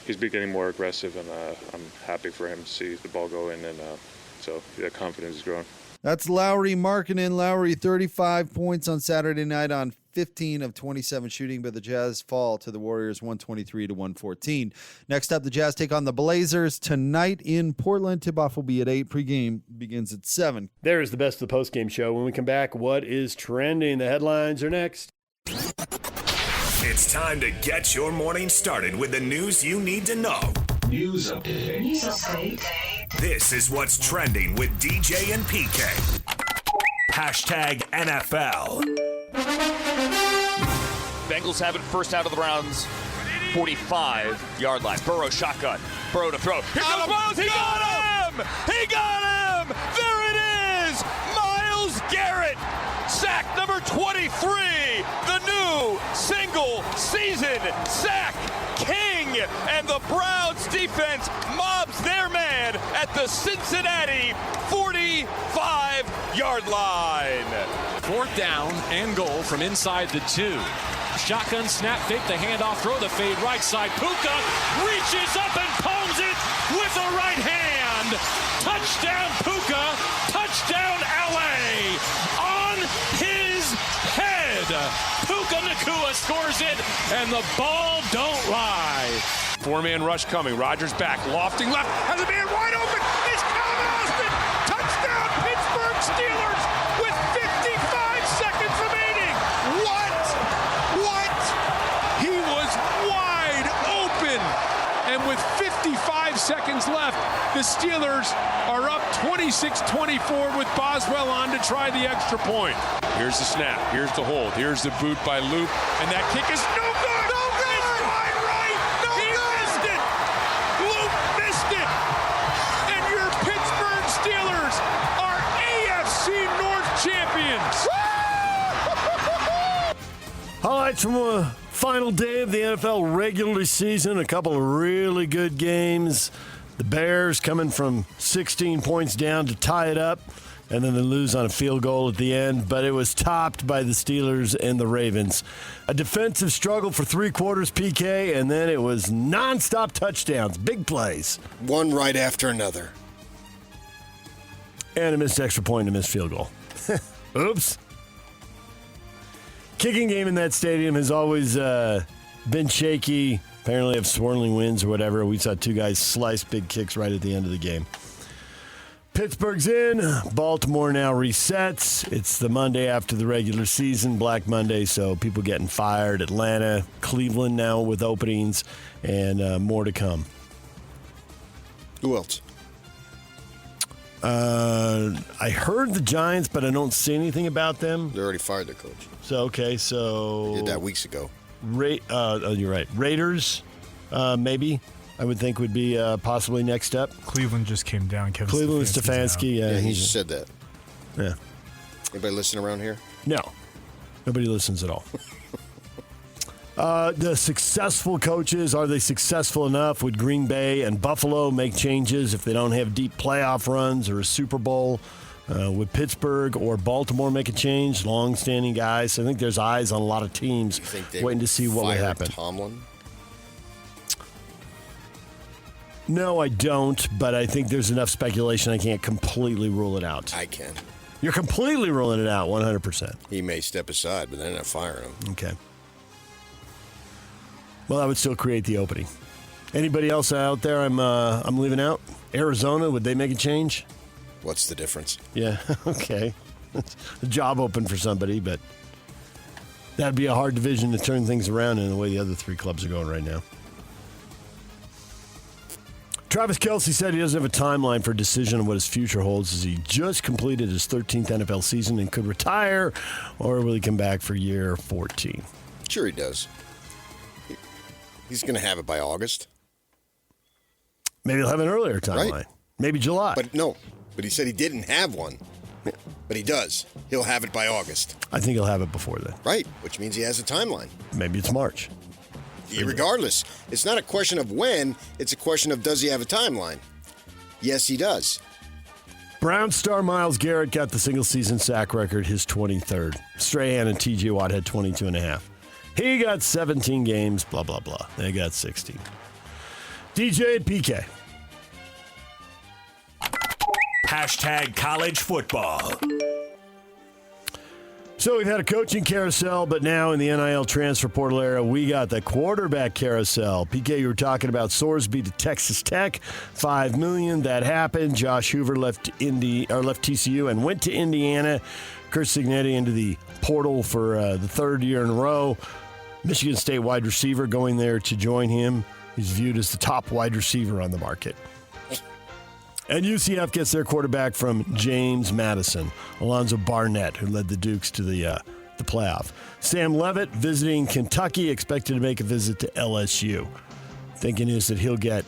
he's been getting more aggressive, and I'm happy for him to see the ball go in, and so the confidence is growing. That's Lauri Markkanen. Lauri, 35 points on Saturday night on 15 of 27 shooting, but the Jazz fall to the Warriors 123-114. Next up, the Jazz take on the Blazers tonight in Portland. Tip-off will be at 8. Pregame begins at 7. There's the best of the postgame show. When we come back, what is trending? The headlines are next. It's time to get your morning started with the news you need to know. News update. News update. This is what's trending with DJ and PK. Hashtag NFL. Bengals have it first out of the rounds. 45-yard line. Burrow shotgun. Burrow to throw. Here comes Miles. He got him! He got him! There it is! Myles Garrett. Sack number 23. The new single-season sack king. And the Browns defense mobs their man at the Cincinnati 45-yard line. 4th down and goal from inside the 2. Shotgun snap, fake the handoff, throw the fade right side. Puka reaches up and palms it with the right hand. Touchdown Puka, touchdown LA on his head. Puka Nacua scores it, and the ball don't lie. 4-man rush coming. Rodgers back, lofting left, has a man wide open. It's Calvin Austin. Touchdown Pittsburgh Steelers with 55 seconds remaining. What? He was wide open. And with 55 seconds left, the Steelers are up 26-24 with Boswell on to try the extra point. Here's the snap. Here's the hold. Here's the boot by Luke. And that kick is no good. No good. It's wide right. No he good. Missed it. Luke missed it. And your Pittsburgh Steelers are AFC North champions. Highlights Final day of the NFL regular season. A couple of really good games. The Bears coming from 16 points down to tie it up, and then they lose on a field goal at the end. But it was topped by the Steelers and the Ravens. A defensive struggle for 3 quarters, PK, and then it was nonstop touchdowns, big plays. One right after another. And a missed extra point and a missed field goal. Oops. Kicking game in that stadium has always been shaky. Apparently have swirling winds or whatever. We saw 2 guys slice big kicks right at the end of the game. Pittsburgh's in. Baltimore now resets. It's the Monday after the regular season, Black Monday, so people getting fired. Atlanta, Cleveland now with openings, and more to come. Who else? I heard the Giants, but I don't see anything about them. They already fired their coach. So, okay, so... They did that weeks ago. You're right. Raiders, maybe, I would think would be possibly next up. Cleveland just came down. Cleveland Stefanski. Yeah, he just said that. Yeah. Anybody listening around here? No. Nobody listens at all. The successful coaches, are they successful enough? Would Green Bay and Buffalo make changes if they don't have deep playoff runs or a Super Bowl? Would Pittsburgh or Baltimore make a change? Long-standing guys. I think there's eyes on a lot of teams waiting to see what would happen. Tomlin? No, I don't, but I think there's enough speculation I can't completely rule it out. I can. You're completely ruling it out, 100%. He may step aside, but they're not firing him. Okay. Well, that would still create the opening. Anybody else out there I'm leaving out? Arizona, would they make a change? What's the difference? Yeah, okay. A job open for somebody, but that'd be a hard division to turn things around in the way the other 3 clubs are going right now. Travis Kelce said he doesn't have a timeline for a decision on what his future holds, as he just completed his 13th NFL season and could retire, or will he come back for year 14? Sure he does. He's going to have it by August. Maybe he'll have an earlier timeline. Right? Maybe July. But he said he didn't have one. But he does. He'll have it by August. I think he'll have it before then. Right, which means he has a timeline. Maybe it's March. Regardless, it's not a question of when, it's a question of does he have a timeline? Yes, he does. Brown star Myles Garrett got the single-season sack record, his 23rd. Strahan and T.J. Watt had 22.5. He got 17 games, blah, blah, blah. They got 16. DJ and PK. Hashtag college football. So we've had a coaching carousel, but now in the NIL transfer portal era, we got the quarterback carousel. PK, you were talking about Sorsby to Texas Tech, $5 million. That happened. Josh Hoover left TCU and went to Indiana. Kurt Signetti into the portal for the 3rd year in a row. Michigan State wide receiver going there to join him. He's viewed as the top wide receiver on the market. And UCF gets their quarterback from James Madison, Alonzo Barnett, who led the Dukes to the playoff. Sam Levitt visiting Kentucky, expected to make a visit to LSU. Thinking is that he'll get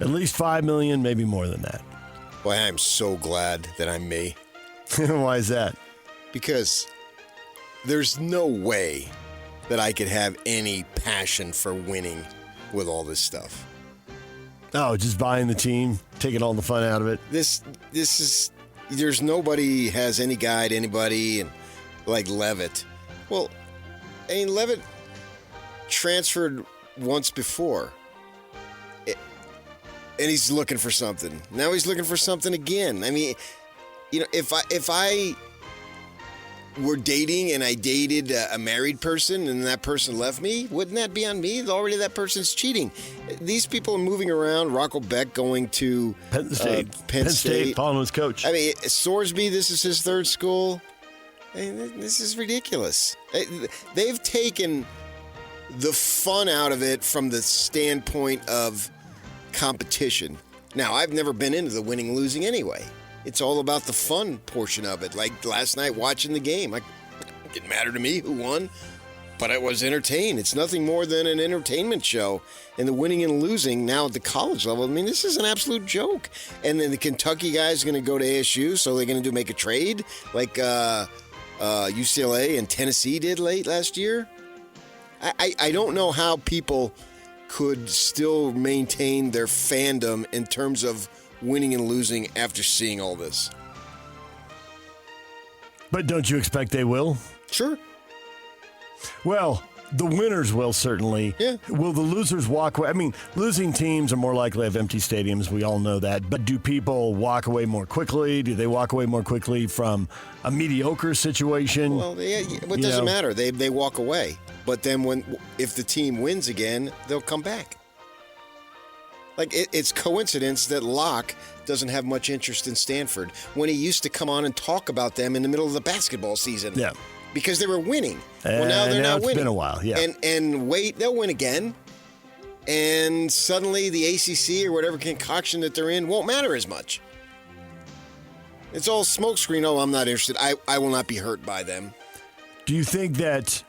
at least $5 million, maybe more than that. Boy, I'm so glad that I'm me. Why is that? Because there's no way that I could have any passion for winning with all this stuff. Oh, just buying the team, taking all the fun out of it. This is, there's nobody has any guide, anybody, and like Levitt. Well, I mean, Levitt transferred once before, and he's looking for something. Now he's looking for something again. I mean, you know, if I were dating and I dated a married person and that person left me, wouldn't that be on me? Already that person's cheating. These people are moving around. Rocco Beck going to Penn State. Penn State, following his coach. I mean, Sorsby, this is his 3rd school. I mean, this is ridiculous. They've taken the fun out of it from the standpoint of competition. Now, I've never been into the winning-losing anyway. It's all about the fun portion of it. Like last night watching the game. It didn't matter to me who won, but I was entertained. It's nothing more than an entertainment show. And the winning and losing now at the college level, I mean, this is an absolute joke. And then the Kentucky guy's going to go to ASU, so they're going to make a trade like UCLA and Tennessee did late last year. I don't know how people could still maintain their fandom in terms of winning and losing after seeing all this. But don't you expect they will? Sure. Well, the winners will certainly. Yeah. Will the losers walk away? I mean, losing teams are more likely to have empty stadiums. We all know that. But do people walk away more quickly? Do they walk away more quickly from a mediocre situation? Well, it doesn't matter. They walk away. But then if the team wins again, they'll come back. Like, it's coincidence that Locke doesn't have much interest in Stanford when he used to come on and talk about them in the middle of the basketball season. Yeah. Because they were winning. Well, now they're not winning. It's been a while, yeah. And wait, they'll win again. And suddenly the ACC or whatever concoction that they're in won't matter as much. It's all smokescreen. Oh, I'm not interested. I will not be hurt by them. Do you think that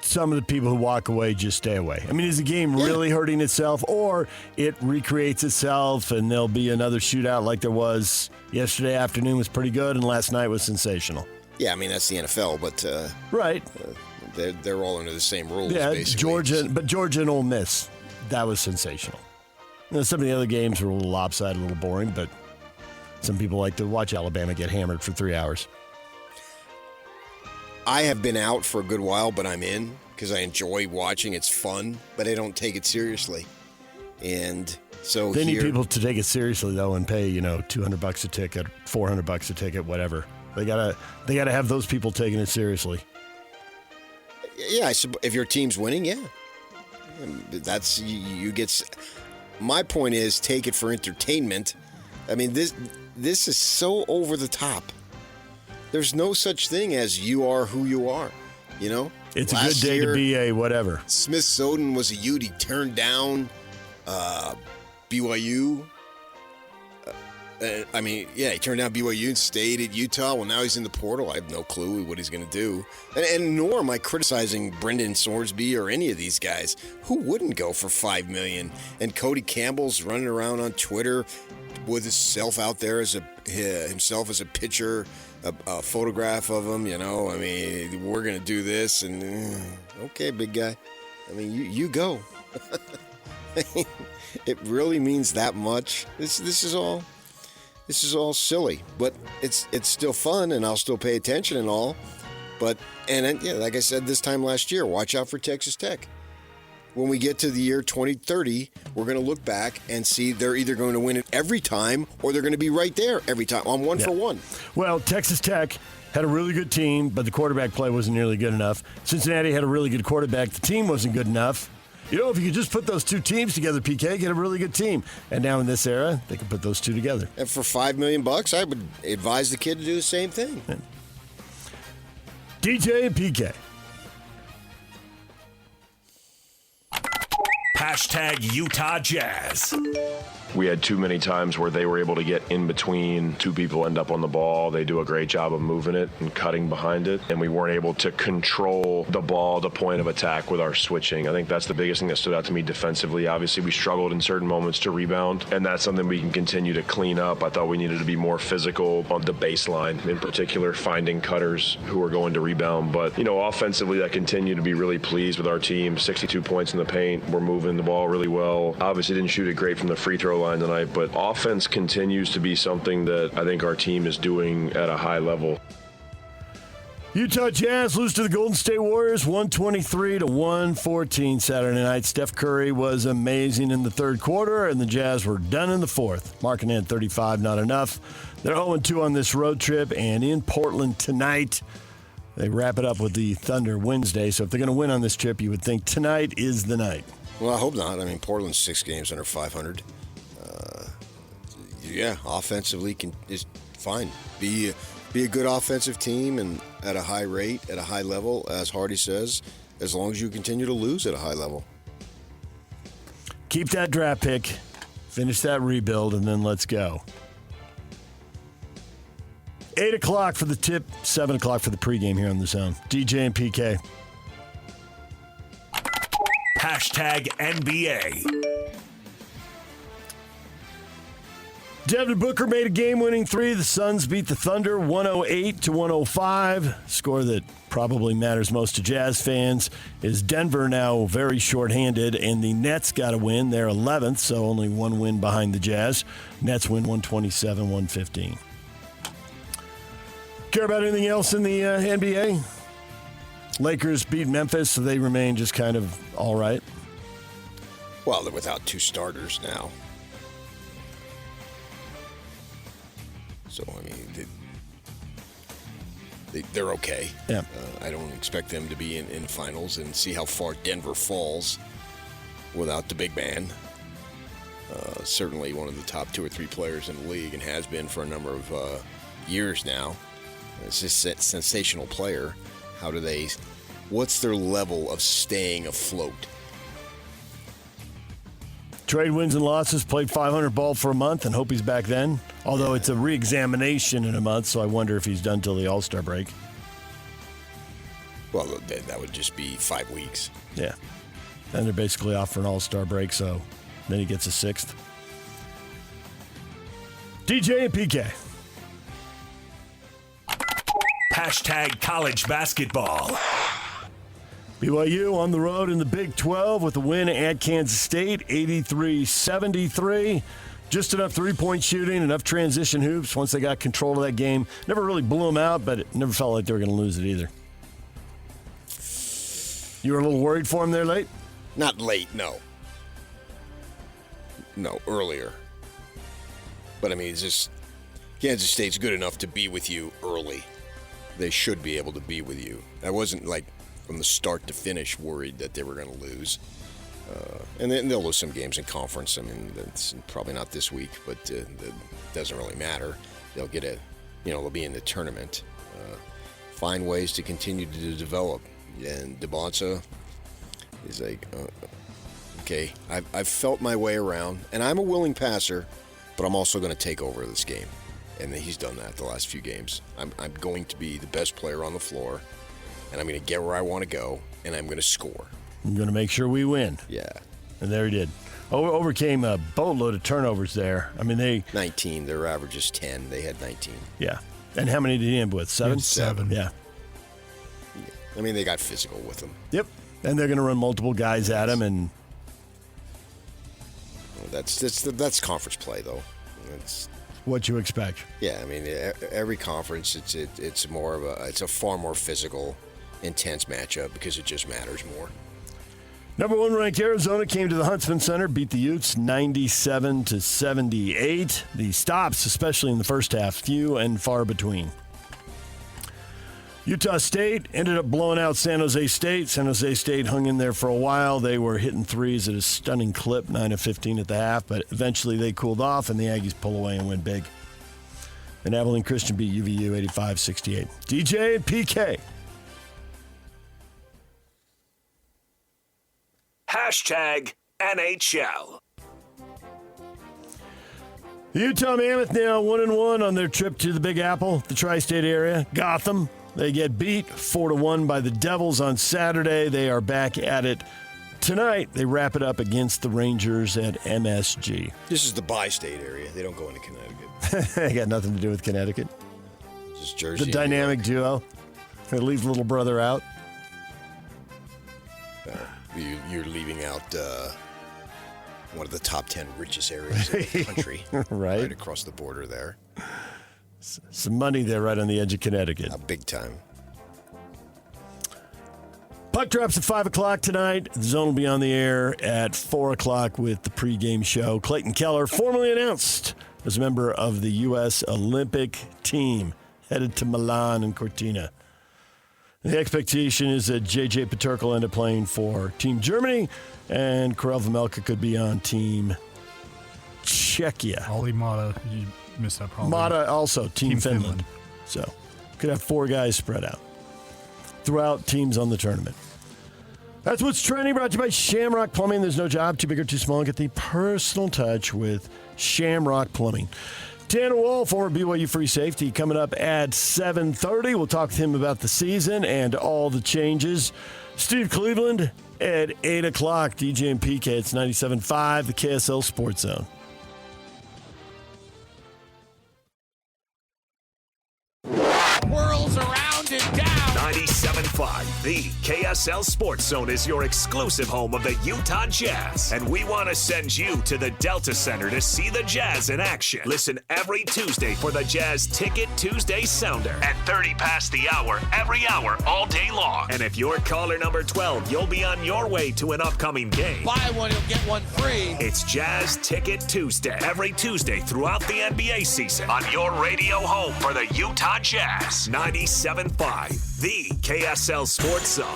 some of the people who walk away just stay away? I mean, is the game really hurting itself, or it recreates itself and there'll be another shootout like there was yesterday afternoon was pretty good and last night was sensational? Yeah, I mean, that's the NFL, but right. They're all under the same rules, yeah, basically. Georgia and Ole Miss, that was sensational. You know, some of the other games were a little lopsided, a little boring, but some people like to watch Alabama get hammered for 3 hours. I have been out for a good while, but I'm in because I enjoy watching. It's fun, but I don't take it seriously. And so they need people to take it seriously, though, and pay, $200 a ticket, $400 a ticket, whatever. They gotta have those people taking it seriously. Yeah, if your team's winning, yeah. That's you get. My point is, take it for entertainment. I mean, this is so over the top. There's no such thing as you are who you are, It's a good day to be a whatever. Smith Soden was a Ute. He turned down BYU. He turned down BYU and stayed at Utah. Well, now he's in the portal. I have no clue what he's going to do. And nor am I criticizing Brendan Sorsby or any of these guys. Who wouldn't go for $5 million? And Cody Campbell's running around on Twitter with himself out there as himself as a pitcher, a photograph of him. I mean, we're going to do this. And okay, big guy. I mean, you go. It really means that much. This is all silly, but it's still fun, and I'll still pay attention and all. But like I said this time last year, watch out for Texas Tech. When we get to the year 2030, we're going to look back and see they're either going to win it every time or they're going to be right there every time on one for one. Well, Texas Tech had a really good team, but the quarterback play wasn't nearly good enough. Cincinnati had a really good quarterback. The team wasn't good enough. If you could just put those two teams together, PK, get a really good team. And now in this era, they can put those two together. And for $5 million, I would advise the kid to do the same thing. Yeah. DJ and PK. Hashtag Utah Jazz. We had too many times where they were able to get in between two people, end up on the ball. They do a great job of moving it and cutting behind it. And we weren't able to control the ball, the point of attack with our switching. I think that's the biggest thing that stood out to me defensively. Obviously, we struggled in certain moments to rebound, and that's something we can continue to clean up. I thought we needed to be more physical on the baseline, in particular, finding cutters who are going to rebound. But, offensively, I continue to be really pleased with our team. 62 points in the paint. We're moving the ball really well. Obviously, didn't shoot it great from the free throw line tonight, but offense continues to be something that I think our team is doing at a high level. Utah Jazz lose to the Golden State Warriors 123-114 Saturday night. Steph Curry was amazing in the third quarter, and the Jazz were done in the fourth. Marking in 35, not enough. They're 0-2 on this road trip, and in Portland tonight. They wrap it up with the Thunder Wednesday, so if they're going to win on this trip, you would think tonight is the night. Well, I hope not. I mean, Portland's 6 games under 500. Offensively is fine. Be a good offensive team and at a high rate, at a high level, as Hardy says, as long as you continue to lose at a high level. Keep that draft pick, finish that rebuild, and then let's go. 8 o'clock for the tip, 7 o'clock for the pregame here on the Zone. DJ and PK. Hashtag NBA. Devin Booker made a game-winning three. The Suns beat the Thunder 108-105. Score that probably matters most to Jazz fans is Denver now very shorthanded, and the Nets got a win. They're 11th, so only one win behind the Jazz. Nets win 127-115. Care about anything else in the NBA? Lakers beat Memphis, so they remain just kind of all right. Well, they're without two starters now. So, I mean, they're okay. Yeah. I don't expect them to be in finals, and see how far Denver falls without the big man. Certainly one of the top 2 or 3 players in the league, and has been for a number of years now. It's just a sensational player. What's their level of staying afloat? Trade wins and losses, played 500 ball for a month, and hope he's back then. Although it's a re-examination in a month, so I wonder if he's done till the All-Star break. Well, that would just be 5 weeks. Yeah. Then they're basically off for an All-Star break, so then he gets a 6th. DJ and PK. Hashtag college basketball. BYU on the road in the Big 12 with a win at Kansas State, 83-73. Just enough three-point shooting, enough transition hoops once they got control of that game. Never really blew them out, but it never felt like they were going to lose it either. You were a little worried for them there late? Not late, no. No, earlier. But, I mean, it's just Kansas State's good enough to be with you early. They should be able to be with you. I wasn't, like, from the start to finish worried that they were going to lose. And then they'll lose some games in conference. I mean, that's probably not this week, but it doesn't really matter. They'll get they'll be in the tournament. Find ways to continue to develop. And DeBonsa is like, okay, I've felt my way around, and I'm a willing passer, but I'm also going to take over this game. And he's done that the last few games. I'm going to be the best player on the floor, and I'm going to get where I want to go, and I'm going to score. I'm going to make sure we win. Yeah. And there he did. Overcame a boatload of turnovers there. I mean, 19. Their average is 10. They had 19. Yeah. And how many did he end with? 7? 7. Yeah. I mean, they got physical with them. Yep. And they're going to run multiple guys at him, and that's conference play, though. That's what you expect. Yeah, I mean, every conference, it's a far more physical, intense matchup because it just matters more. Number 1 ranked Arizona came to the Huntsman Center, beat the Utes 97-78. The stops, especially in the first half, few and far between. Utah State ended up blowing out San Jose State. San Jose State hung in there for a while. They were hitting threes at a stunning clip, 9 of 15 at the half, but eventually they cooled off, and the Aggies pull away and win big. And Abilene Christian beat UVU 85-68. DJ and PK. Hashtag NHL. The Utah Mammoth now 1-1 on their trip to the Big Apple, the tri-state area. Gotham, they get beat 4-1 by the Devils on Saturday. They are back at it tonight. They wrap it up against the Rangers at MSG. This is the bi-state area. They don't go into Connecticut. They got nothing to do with Connecticut. Just Jersey. The dynamic duo. They leave little brother out. You're leaving out one of the top 10 richest areas in the country. Right across the border there. Some money there right on the edge of Connecticut. Big time. Puck drops at 5 o'clock tonight. The Zone will be on the air at 4 o'clock with the pregame show. Clayton Keller, formally announced as a member of the U.S. Olympic team, headed to Milan and Cortina. The expectation is that J.J. Peterka will end up playing for Team Germany, and Karel Vejmelka could be on Team Czechia. Olli Mata, you missed that problem. Mata also, Team Finland. So, could have 4 guys spread out throughout teams on the tournament. That's what's trending, brought to you by Shamrock Plumbing. There's no job too big or too small. Get the personal touch with Shamrock Plumbing. Tanner Wall, former BYU free safety, coming up at 7:30. We'll talk to him about the season and all the changes. Steve Cleveland at 8 o'clock. DJ and PK, it's 97.5, the KSL Sports Zone. KSL Sports Zone is your exclusive home of the Utah Jazz, and we want to send you to the Delta Center to see the Jazz in action. Listen every Tuesday for the Jazz Ticket Tuesday Sounder at 30 past the hour, every hour, all day long. And if you're caller number 12, you'll be on your way to an upcoming game. Buy one, you'll get one free. It's Jazz Ticket Tuesday, every Tuesday throughout the NBA season on your radio home for the Utah Jazz. 97.5, the KSL Sports Zone.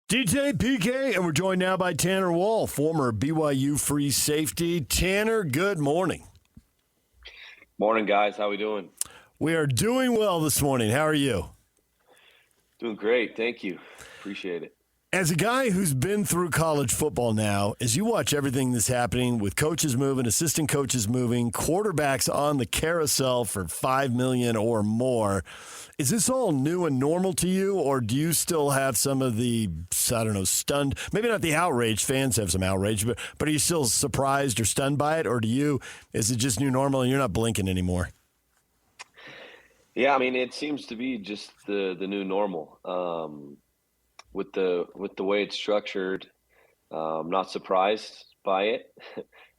DJ PK, and we're joined now by Tanner Wall, former BYU free safety. Tanner, good morning. Morning, guys. How we doing? We are doing well this morning. How are you? Doing great. Thank you. Appreciate it. As a guy who's been through college football now, as you watch everything that's happening with coaches moving, assistant coaches moving, quarterbacks on the carousel for $5 million or more, is this all new and normal to you, or do you still have some of the, I don't know, stunned, maybe not the outrage, fans have some outrage, but are you still surprised or stunned by it, or is it just new normal and you're not blinking anymore? Yeah, I mean, it seems to be just the new normal. With the way it's structured, I'm not surprised by it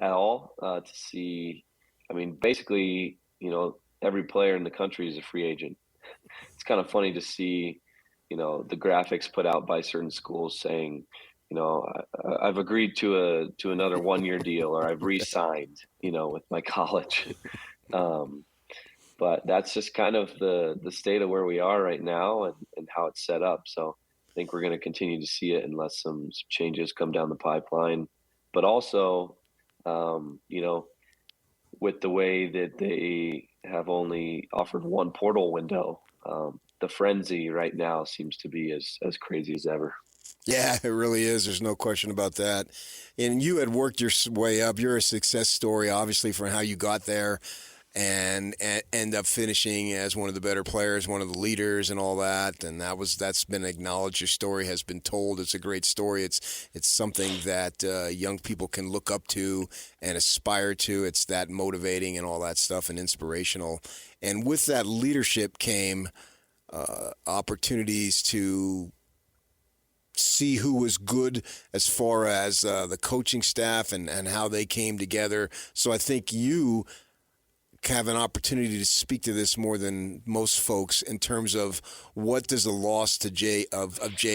at all. To see, I mean, basically, every player in the country is a free agent. It's kind of funny to see, the graphics put out by certain schools saying, I've agreed to another 1-year deal, or I've re-signed, with my college. But that's just kind of the state of where we are right now and how it's set up. So I think we're going to continue to see it unless some changes come down the pipeline. But also, with the way that they have only offered one portal window, the frenzy right now seems to be as crazy as ever. Yeah, it really is. There's no question about that. And you had worked your way up. You're a success story, obviously, for how you got there and end up finishing as one of the better players, one of the leaders and all that. And that's been acknowledged. Your story has been told. It's a great story. It's something that young people can look up to and aspire to. It's that motivating and all that stuff and inspirational. And with that leadership came opportunities to see who was good as far as the coaching staff and how they came together. So I think you have an opportunity to speak to this more than most folks in terms of what does the loss to Jay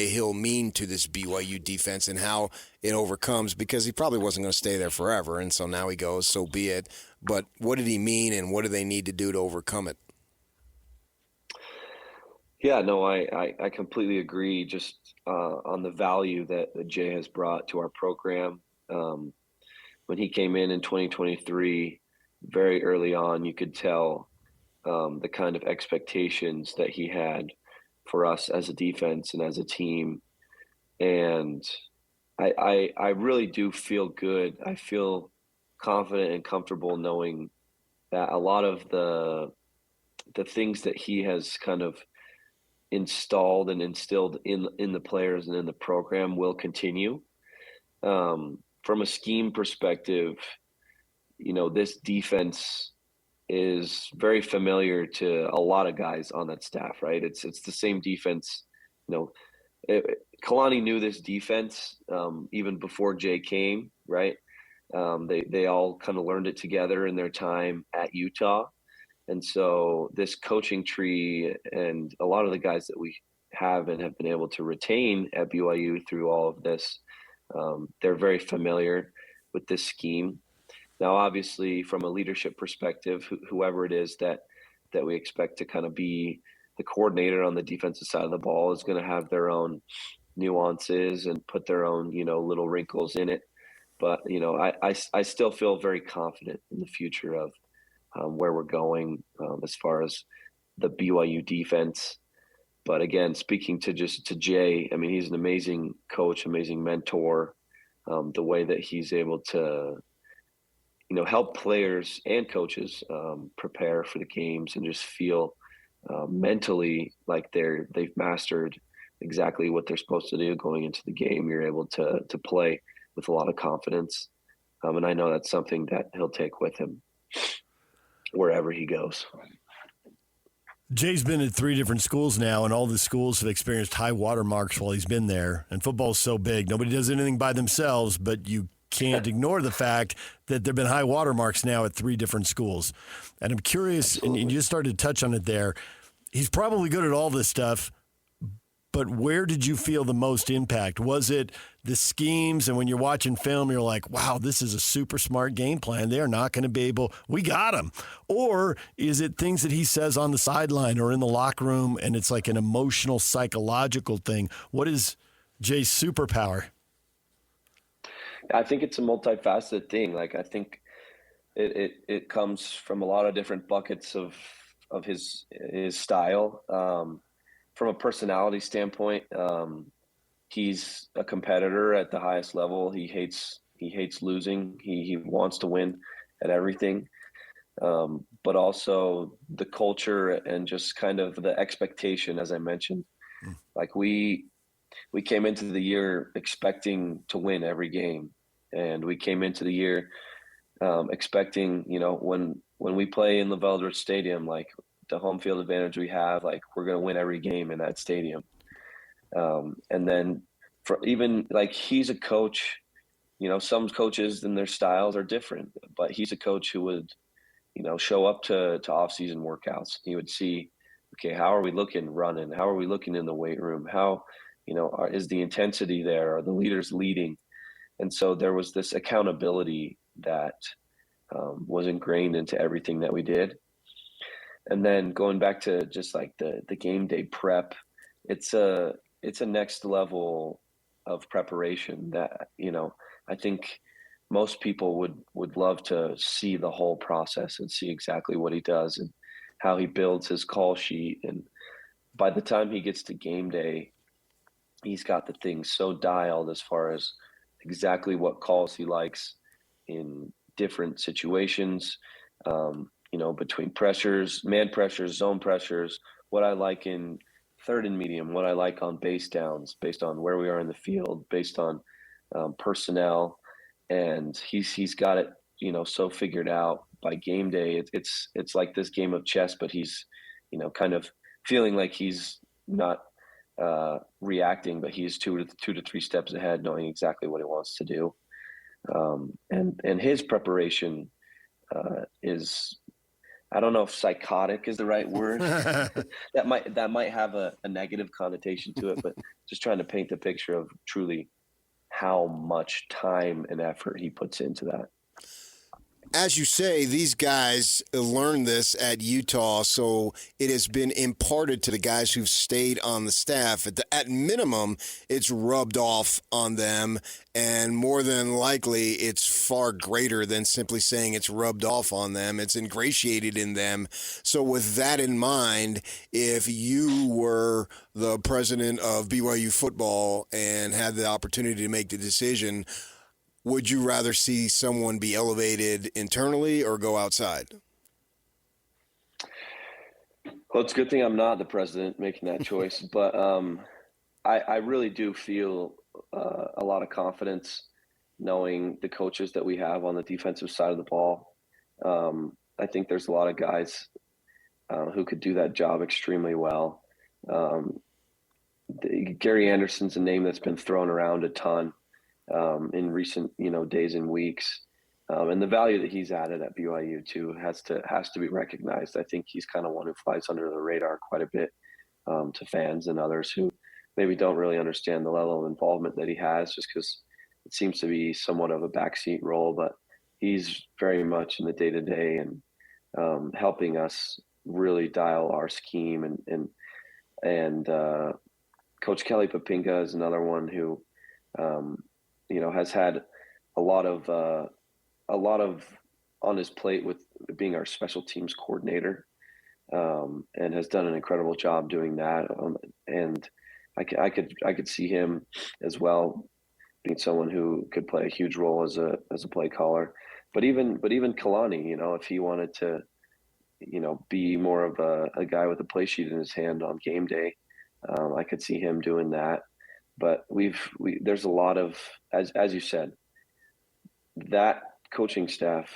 Hill mean to this BYU defense and how it overcomes, because he probably wasn't going to stay there forever, and so now he goes, so be it. But what did he mean, and what do they need to do to overcome it? Yeah, no, I completely agree just on the value that Jay has brought to our program. When he came in 2023, very early on, you could tell the kind of expectations that he had for us as a defense and as a team. And I really do feel good. I feel confident and comfortable knowing that a lot of the things that he has kind of installed and instilled in the players and in the program will continue. From a scheme perspective, this defense is very familiar to a lot of guys on that staff, right? It's the same defense. Kalani knew this defense even before Jay came, right? They all kind of learned it together in their time at Utah. And so this coaching tree and a lot of the guys that we have and have been able to retain at BYU through all of this, they're very familiar with this scheme. Now, obviously, from a leadership perspective, whoever it is that we expect to kind of be the coordinator on the defensive side of the ball is going to have their own nuances and put their own, little wrinkles in it. But, I still feel very confident in the future of where we're going as far as the BYU defense. But again, speaking to Jay, I mean, he's an amazing coach, amazing mentor. The way that he's able to, help players and coaches prepare for the games and just feel mentally like they've mastered exactly what they're supposed to do going into the game. You're able to play with a lot of confidence. And I know that's something that he'll take with him wherever he goes. Jay's been at 3 different schools now, and all the schools have experienced high water marks while he's been there. And football's so big, nobody does anything by themselves, but you can't ignore the fact that there have been high water marks now at 3 different schools. And I'm curious, and you just started to touch on it there, he's probably good at all this stuff, but where did you feel the most impact? Was it the schemes, and when you're watching film, you're like, wow, this is a super smart game plan. They're not going to be able – we got him. Or is it things that he says on the sideline or in the locker room, and it's like an emotional, psychological thing? What is Jay's superpower? I think it's a multifaceted thing. Like, I think it comes from a lot of different buckets of his style. From a personality standpoint, he's a competitor at the highest level. He hates losing. He wants to win at everything. But also the culture and just kind of the expectation, as I mentioned. Like we came into the year expecting to win every game. And we came into the year expecting, when we play in Laveldre Stadium, like the home field advantage we have, like we're going to win every game in that stadium. And then for even like he's a coach, some coaches and their styles are different, but he's a coach who would, show up to off-season workouts. He would see, okay, how are we looking running? How are we looking in the weight room? How, is the intensity there? Are the leaders leading? And so there was this accountability that was ingrained into everything that we did. And then going back to just like the game day prep, it's a next level of preparation that, I think most people would love to see the whole process and see exactly what he does and how he builds his call sheet. And by the time he gets to game day, he's got the things so dialed as far as exactly what calls he likes in different situations, between pressures, man pressures, zone pressures, what I like in third and medium, what I like on base downs, based on where we are in the field, based on personnel. And he's got it, so figured out by game day. It's like this game of chess, but he's, kind of feeling like he's not reacting, but he's two to three steps ahead, knowing exactly what he wants to do. And his preparation is, I don't know if psychotic is the right word. that might have a negative connotation to it, but just trying to paint the picture of truly how much time and effort he puts into that. As you say, these guys learned this at Utah, so it has been imparted to the guys who've stayed on the staff. At minimum, it's rubbed off on them, and more than likely, it's far greater than simply saying it's rubbed off on them. It's ingratiated in them. So with that in mind, if you were the president of BYU football and had the opportunity to make the decision, would you rather see someone be elevated internally or go outside? Well, it's a good thing I'm not the president making that choice, but I really do feel a lot of confidence knowing the coaches that we have on the defensive side of the ball. I think there's a lot of guys who could do that job extremely well. Gary Anderson's a name that's been thrown around a ton in recent, days and weeks. And the value that he's added at BYU too has to be recognized. I think he's kind of one who flies under the radar quite a bit to fans and others who maybe don't really understand the level of involvement that he has, just because it seems to be somewhat of a backseat role, but he's very much in the day-to-day and helping us really dial our scheme. And Coach Kelly Papinka is another one who, has had a lot of on his plate with being our special teams coordinator, and has done an incredible job doing that. And I could see him as well being someone who could play a huge role as a play caller. But even Kalani, if he wanted to, be more of a guy with a play sheet in his hand on game day, I could see him doing that. But there's a lot of, as you said, that coaching staff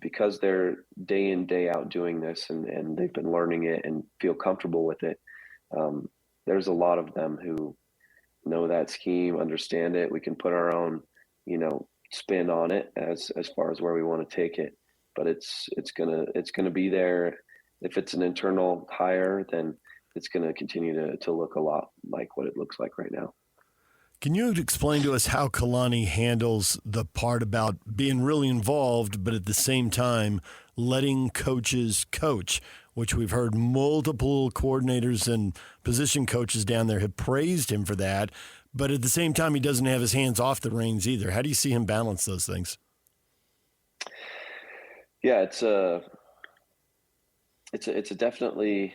because they're day in, day out doing this and they've been learning it and feel comfortable with it. There's a lot of them who know that scheme, understand it. We can put our own, spin on it as far as where we want to take it. But it's gonna be there. If it's an internal hire, then it's gonna continue to look a lot like what it looks like right now. Can you explain to us how Kalani handles the part about being really involved, but at the same time letting coaches coach, which we've heard multiple coordinators and position coaches down there have praised him for that, but at the same time he doesn't have his hands off the reins either. How do you see him balance those things? Yeah, it's a definitely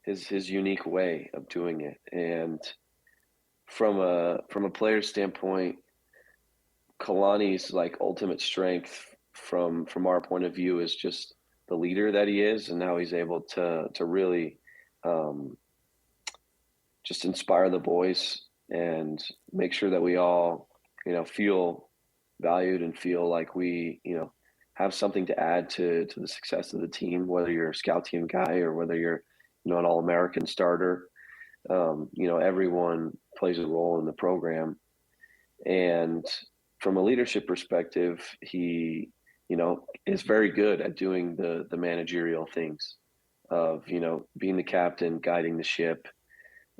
his unique way of doing it, and from a player's standpoint, Kalani's like ultimate strength from our point of view is just the leader that he is, and now he's able to really just inspire the boys and make sure that we all feel valued and feel like we have something to add to the success of the team, whether you're a scout team guy or whether you're an All-American starter. Everyone plays a role in the program. And from a leadership perspective, he, is very good at doing the managerial things of, being the captain, guiding the ship.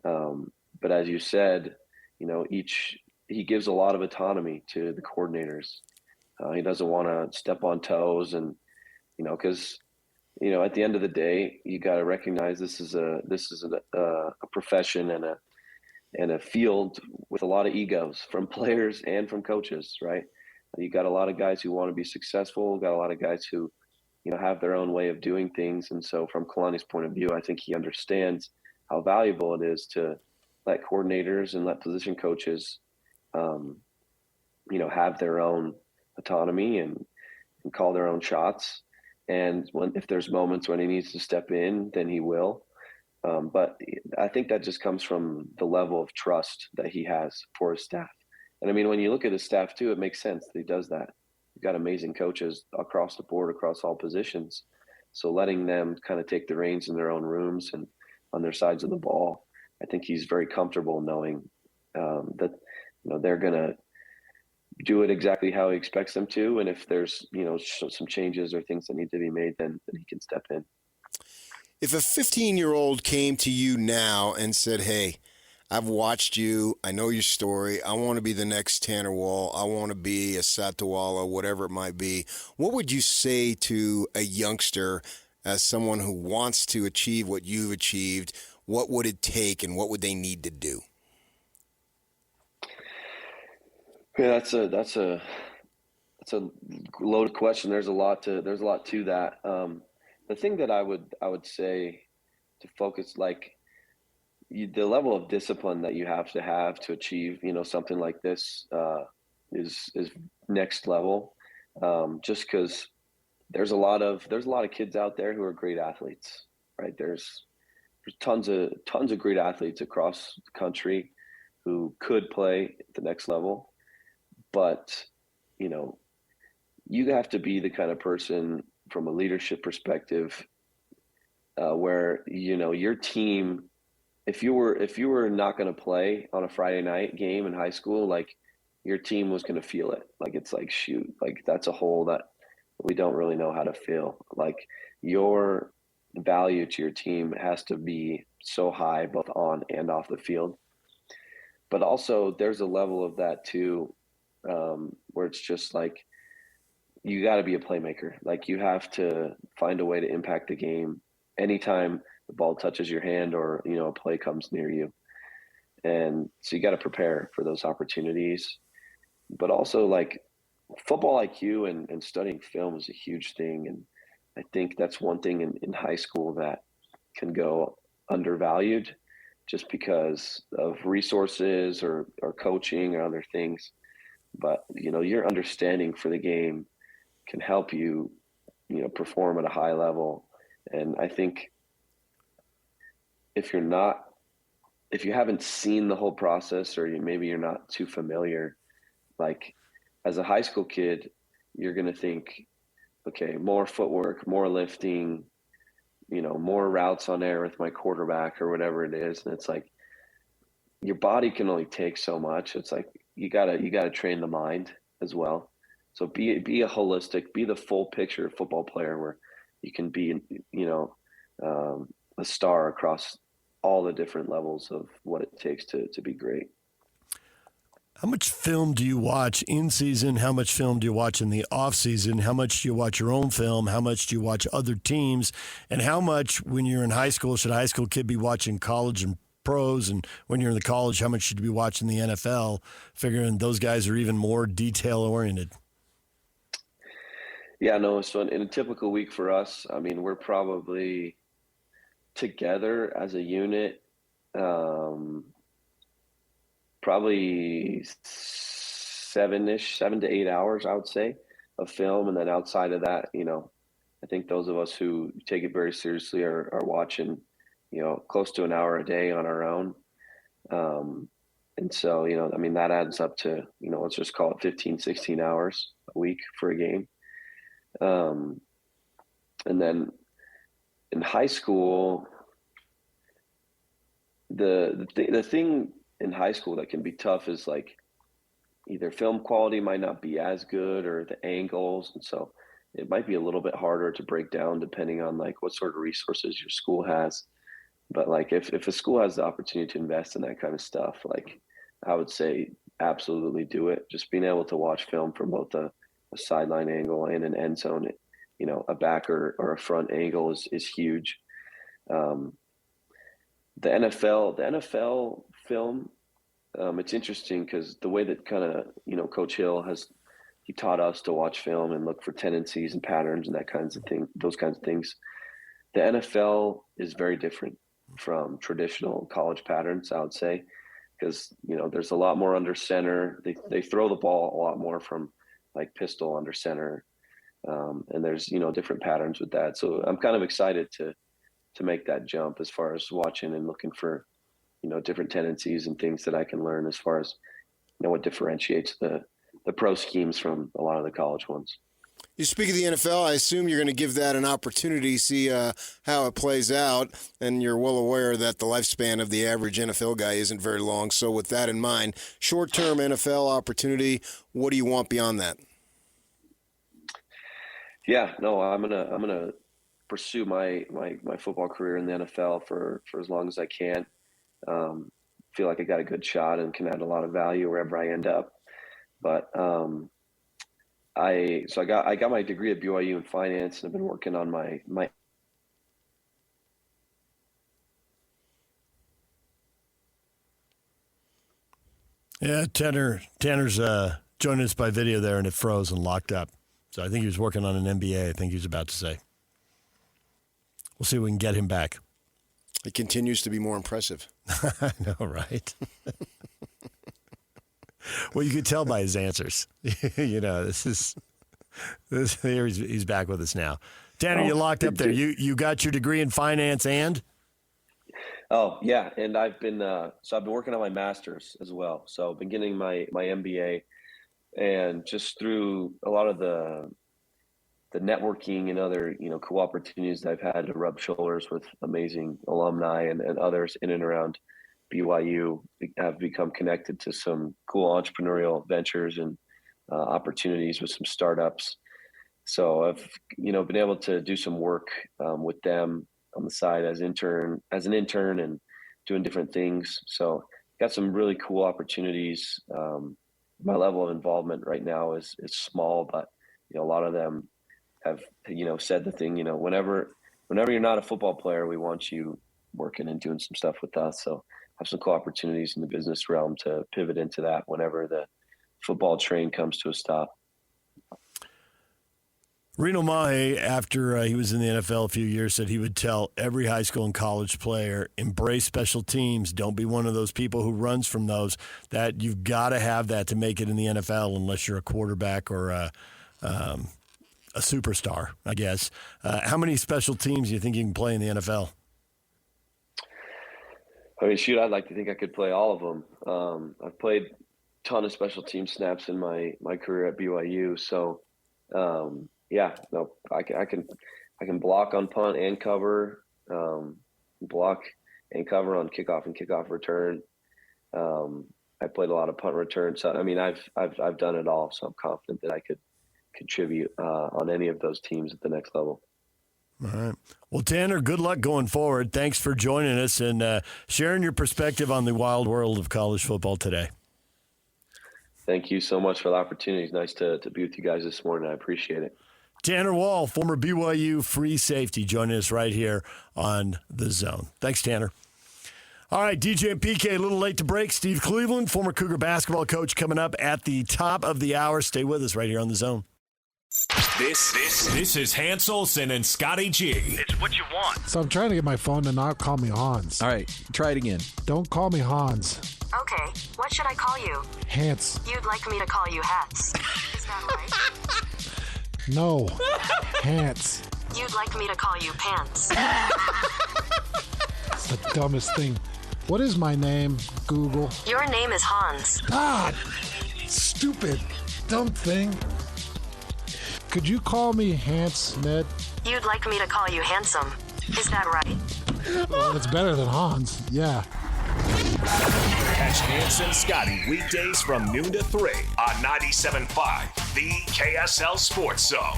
But as you said, he gives a lot of autonomy to the coordinators. He doesn't want to step on toes and, because at the end of the day, you got to recognize this is a profession and a field with a lot of egos from players and from coaches, right? You got a lot of guys who want to be successful, got a lot of guys who, have their own way of doing things. And so from Kalani's point of view, I think he understands how valuable it is to let coordinators and let position coaches, have their own autonomy and call their own shots. And if there's moments when he needs to step in, then he will. But I think that just comes from the level of trust that he has for his staff. And I mean, when you look at his staff too, it makes sense that he does that. You've got amazing coaches across the board, across all positions. So letting them kind of take the reins in their own rooms and on their sides of the ball, I think he's very comfortable knowing that they're going to do it exactly how he expects them to. And if there's, some changes or things that need to be made, then he can step in. If a 15-year-old came to you now and said, hey, I've watched you, I know your story, I want to be the next Tanner Wall, I want to be a Satawala, whatever it might be, what would you say to a youngster as someone who wants to achieve what you've achieved? What would it take and what would they need to do? Yeah, that's a loaded question. There's a lot to that. The thing that I would say to focus, the level of discipline that you have to achieve, something like this is next level. Just because there's a lot of kids out there who are great athletes, right? There's tons of great athletes across the country who could play at the next level. But, you have to be the kind of person from a leadership perspective where, your team, if you were not going to play on a Friday night game in high school, your team was going to feel it. It's shoot, that's a hole that we don't really know how to fill. Your value to your team has to be so high, both on and off the field. But also there's a level of that too, where it's just you got to be a playmaker. You have to find a way to impact the game anytime the ball touches your hand or, a play comes near you. And so you got to prepare for those opportunities. But also football IQ and studying film is a huge thing. And I think that's one thing in high school that can go undervalued just because of resources or coaching or other things. But, your understanding for the game can help you, perform at a high level. And I think if you haven't seen the whole process or maybe you're not too familiar, as a high school kid, you're going to think okay, more footwork, more lifting, more routes on air with my quarterback or whatever it is. And it's like, your body can only take so much. It's like, you gotta train the mind as well. So be a holistic, be the full picture football player where you can be, a star across all the different levels of what it takes to be great. How much film do you watch in season? How much film do you watch in the off season? How much do you watch your own film? How much do you watch other teams? And how much, when you're in high school, should a high school kid be watching college and pros? And when you're in the college, how much should you be watching the NFL? Figuring those guys are even more detail oriented. Yeah, no. So in a typical week for us, I mean, we're probably together as a unit, probably 7 to 8 hours, I would say, of film. And then outside of that, I think those of us who take it very seriously are watching, close to an hour a day on our own. And so, that adds up to, let's just call it 15, 16 hours a week for a game. And then in high school, the thing in high school that can be tough is like either film quality might not be as good or the angles. And so it might be a little bit harder to break down depending on like what sort of resources your school has. But like if a school has the opportunity to invest in that kind of stuff, like I would say absolutely do it. Just being able to watch film from both a sideline angle and an end zone, a back or a front angle is huge. The NFL film, it's interesting because the way that kind of, Coach Hill he taught us to watch film and look for tendencies and patterns and those kinds of things. The NFL is very different from traditional college patterns, I would say, because, there's a lot more under center. They throw the ball a lot more from like pistol under center. And there's, different patterns with that. So I'm kind of excited to make that jump as far as watching and looking for, different tendencies and things that I can learn as far as, what differentiates the pro schemes from a lot of the college ones. You speak of the NFL, I assume you're going to give that an opportunity, see how it plays out, and you're well aware that the lifespan of the average NFL guy isn't very long. So with that in mind, short-term NFL opportunity, what do you want beyond that? Yeah, no, I'm gonna pursue my football career in the NFL for as long as I can. Feel like I got a good shot and can add a lot of value wherever I end up. But I got my degree at BYU in finance, and I've been working on my Yeah, Tanner's joining us by video there, and it froze and locked up. So I think he was working on an MBA, I think he was about to say. We'll see if we can get him back. It continues to be more impressive. I know, right? Well, you could tell by his answers. He's back with us now. Tanner, you locked up there. You got your degree in finance and? Oh, yeah, and I've been working on my master's as well. So I've been getting my MBA, and just through a lot of the networking and other, cool opportunities that I've had to rub shoulders with amazing alumni and others in and around BYU, have become connected to some cool entrepreneurial ventures and opportunities with some startups. So I've, been able to do some work with them on the side as an intern and doing different things. So got some really cool opportunities. My level of involvement right now is small, but a lot of them have said the thing, whenever you're not a football player, we want you working and doing some stuff with us. So have some cool opportunities in the business realm to pivot into that whenever the football train comes to a stop. Reno Mahe, after he was in the NFL a few years, said he would tell every high school and college player, embrace special teams. Don't be one of those people who runs from those. That you've got to have that to make it in the NFL unless you're a quarterback or a superstar, I guess. How many special teams do you think you can play in the NFL? I mean, shoot, I'd like to think I could play all of them. I've played a ton of special team snaps in my career at BYU. So, yeah, no, I can block on punt and cover, block and cover on kickoff and kickoff return. I played a lot of punt return, so I mean, I've done it all. So I'm confident that I could contribute on any of those teams at the next level. All right. Well, Tanner, good luck going forward. Thanks for joining us and sharing your perspective on the wild world of college football today. Thank you so much for the opportunity. It's nice to be with you guys this morning. I appreciate it. Tanner Wall, former BYU free safety, joining us right here on The Zone. Thanks, Tanner. All right, DJ and PK, a little late to break. Steve Cleveland, former Cougar basketball coach, coming up at the top of the hour. Stay with us right here on The Zone. This is Hans Olsen and Scotty G. It's what you want. So I'm trying to get my phone to not call me Hans. All right, try it again. Don't call me Hans. Okay, what should I call you? Hans. You'd like me to call you Hats. Is that right? No. Hans. You'd like me to call you Pants. It's the dumbest thing. What is my name, Google? Your name is Hans. God! Stupid, dumb thing. Could you call me Hans, Ned? You'd like me to call you Handsome. Is that right? Well, it's better than Hans, yeah. Catch Hans and Scotty weekdays from noon to 3 on 97.5, the KSL Sports Zone.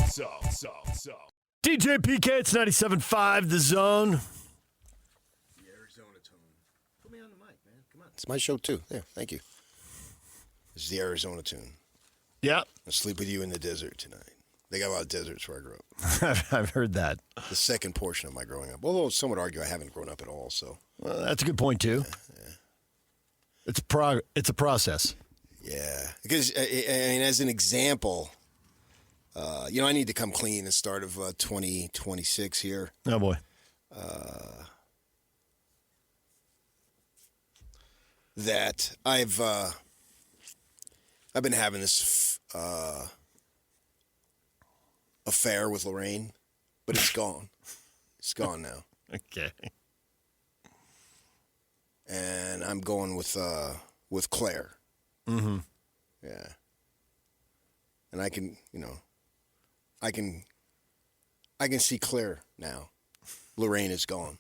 DJ PK, it's 97.5, The Zone. The Arizona tone. Put me on the mic, man. Come on. It's my show, too. There, thank you. This is the Arizona tune. Yeah. I'll sleep with you in the desert tonight. They got a lot of deserts where I grew up. I've heard that. The second portion of my growing up. Although some would argue I haven't grown up at all. So well, that's a good point, too. Yeah. It's a process. Yeah. Because, I mean, as an example, I need to come clean at the start of 2026 here. Oh, boy. That I've been having this affair with Lorraine, but it's gone. It's gone now. Okay. And I'm going with Claire. Mm-hmm. Yeah. And I can see Claire now. Lorraine is gone.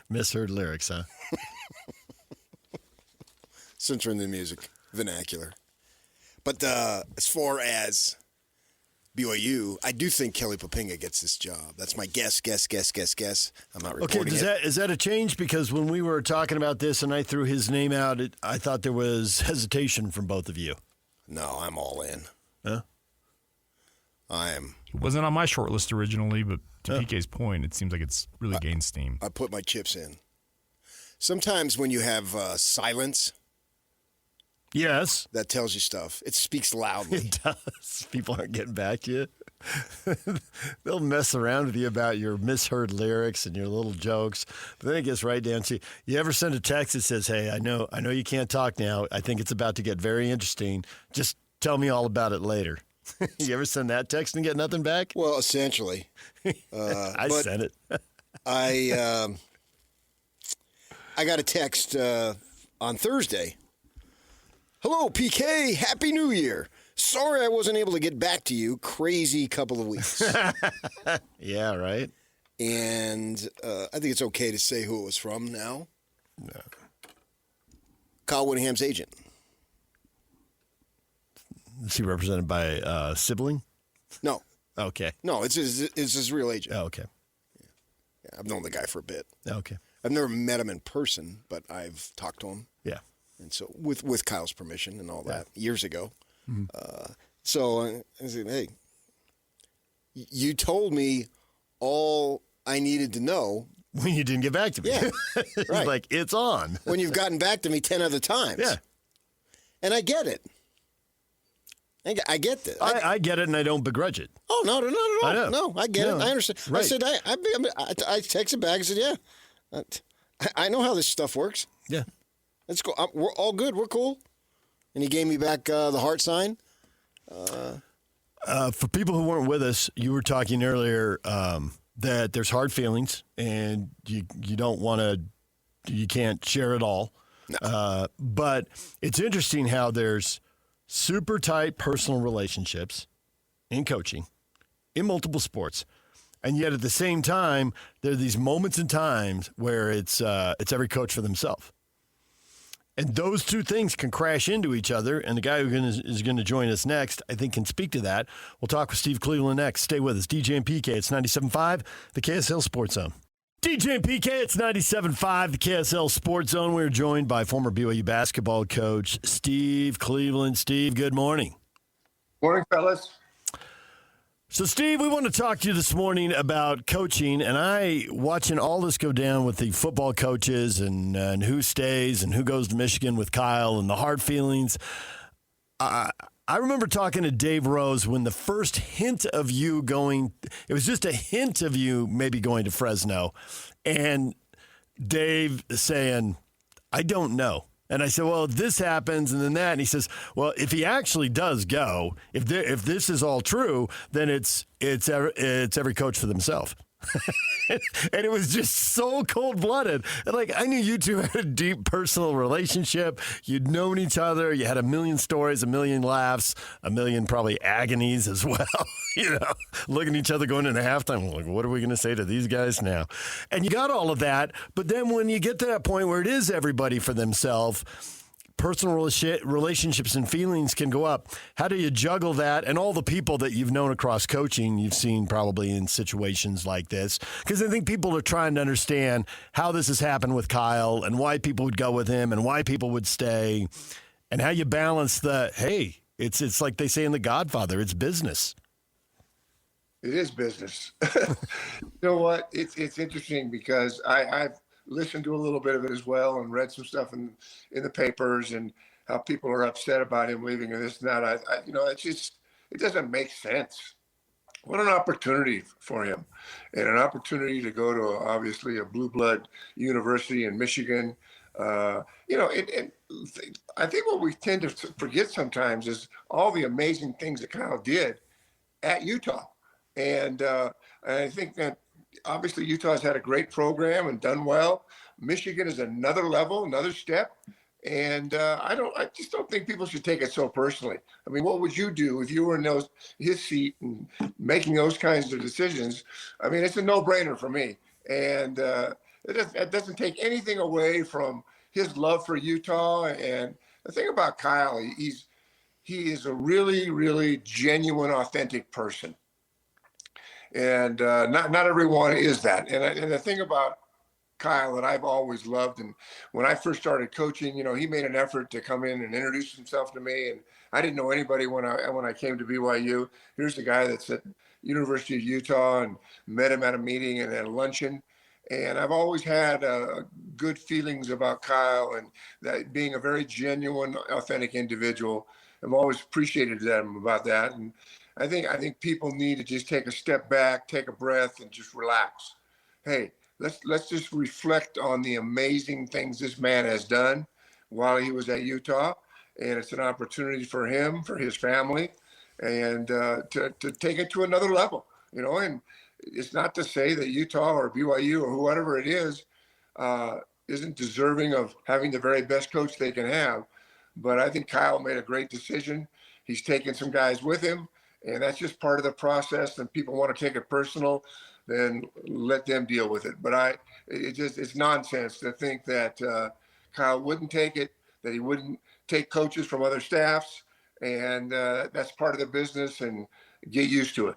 Misheard lyrics, huh? Censoring the music vernacular. But as far as BYU, I do think Kelly Poppinga gets this job. That's my guess. I'm not reporting is that a change? Because when we were talking about this and I threw his name out, I thought there was hesitation from both of you. No, I'm all in. Huh? I am. It wasn't on my short list originally, but to PK's point, it seems like it's really gained steam. I put my chips in. Sometimes when you have silence... Yes. That tells you stuff. It speaks loudly. It does. People aren't getting back to you. They'll mess around with you about your misheard lyrics and your little jokes. But then it gets right down to, you ever send a text that says, hey, I know you can't talk now. I think it's about to get very interesting. Just tell me all about it later. You ever send that text and get nothing back? Well, essentially. I sent it. I got a text on Thursday. Hello, PK. Happy New Year. Sorry I wasn't able to get back to you. Crazy couple of weeks. Yeah, right? And I think it's okay to say who it was from now. No. Kyle Whittingham's agent. Is he represented by a sibling? No. Okay. No, it's his real agent. Oh, okay. Yeah, I've known the guy for a bit. Okay. I've never met him in person, but I've talked to him. Yeah. And so with Kyle's permission and all that years ago. Mm-hmm. So I said, hey, you told me all I needed to know. When you didn't get back to me. Yeah, right. Like, it's on. When you've gotten back to me 10 other times. Yeah. And I get it. I get that. I get it, and I don't begrudge it. Oh, no, not at all. I know. No, I get it. I understand. Right. I said, I texted back and said, yeah, I know how this stuff works. Yeah. Let's go. We're all good. We're cool. And he gave me back the heart sign. For people who weren't with us, you were talking earlier that there's hard feelings, and you don't want to, you can't share it all. No. But it's interesting how there's super tight personal relationships in coaching, in multiple sports. And yet at the same time, there are these moments and times where it's every coach for themselves. And those two things can crash into each other. And the guy who is going to join us next, I think, can speak to that. We'll talk with Steve Cleveland next. Stay with us. DJ and PK, it's 97.5, the KSL Sports Zone. DJ and PK, it's 97.5, the KSL Sports Zone. We're joined by former BYU basketball coach Steve Cleveland. Steve, good morning. Morning, fellas. So, Steve, we want to talk to you this morning about coaching, and watching all this go down with the football coaches and who stays and who goes to Michigan with Kyle and the hard feelings. I remember talking to Dave Rose when the first hint of you it was just a hint of you maybe going to Fresno, and Dave saying, I don't know. And I said, well, this happens and then that. And he says, well, if he actually does go, if this is all true, then it's every coach for themselves. And it was just so cold-blooded. And I knew you two had a deep personal relationship. You'd known each other. You had a million stories, a million laughs, a million probably agonies as well. Looking at each other going into halftime, like, what are we going to say to these guys now? And you got all of that. But then when you get to that point where it is everybody for themselves, personal relationships and feelings can go up. How do you juggle that and all the people that you've known across coaching you've seen probably in situations like this? Because I think people are trying to understand how this has happened with Kyle and why people would go with him and why people would stay and how you balance it's like they say in The Godfather, it's business. It is business. You know what? It's interesting because I've listened to a little bit of it as well and read some stuff in the papers and how people are upset about him leaving and this and that. It doesn't make sense. What an opportunity for him, and an opportunity to go to obviously a blue blood university in Michigan. I think what we tend to forget sometimes is all the amazing things that Kyle did at Utah. And I think that obviously Utah's had a great program and done well. Michigan is another level, another step. And I just don't think people should take it so personally. I mean, what would you do if you were in his seat and making those kinds of decisions? I mean, it's a no-brainer for me. And it doesn't take anything away from his love for Utah. And the thing about Kyle, he is a really, really genuine, authentic person. And not everyone is that. And the thing about Kyle that I've always loved, and when I first started coaching, he made an effort to come in and introduce himself to me. And I didn't know anybody when I came to BYU. Here's the guy that's at University of Utah, and met him at a meeting and at a luncheon. And I've always had good feelings about Kyle and that being a very genuine, authentic individual. I've always appreciated him about that. And I think people need to just take a step back, take a breath, and just relax. Hey, let's just reflect on the amazing things this man has done while he was at Utah, and it's an opportunity for him, for his family, and to take it to another level. And it's not to say that Utah or BYU or whoever it is isn't deserving of having the very best coach they can have, but I think Kyle made a great decision. He's taken some guys with him. And that's just part of the process. And people want to take it personal, then let them deal with it. But it's nonsense to think that Kyle wouldn't take it, that he wouldn't take coaches from other staffs. And that's part of the business, and get used to it.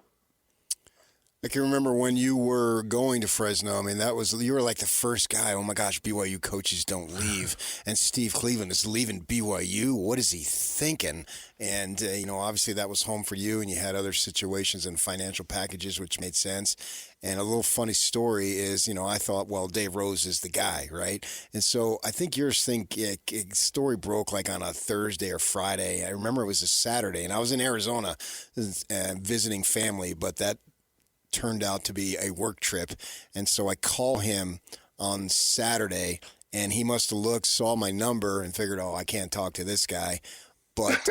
I can remember when you were going to Fresno. I mean, you were like the first guy. Oh my gosh, BYU coaches don't leave, and Steve Cleveland is leaving BYU. What is he thinking? And obviously that was home for you, and you had other situations and financial packages which made sense. And a little funny story is, I thought, well, Dave Rose is the guy, right? And so I think your story broke like on a Thursday or Friday. I remember it was a Saturday, and I was in Arizona visiting family, but that turned out to be a work trip. And so I call him on Saturday, and he must have saw my number and figured, I can't talk to this guy. But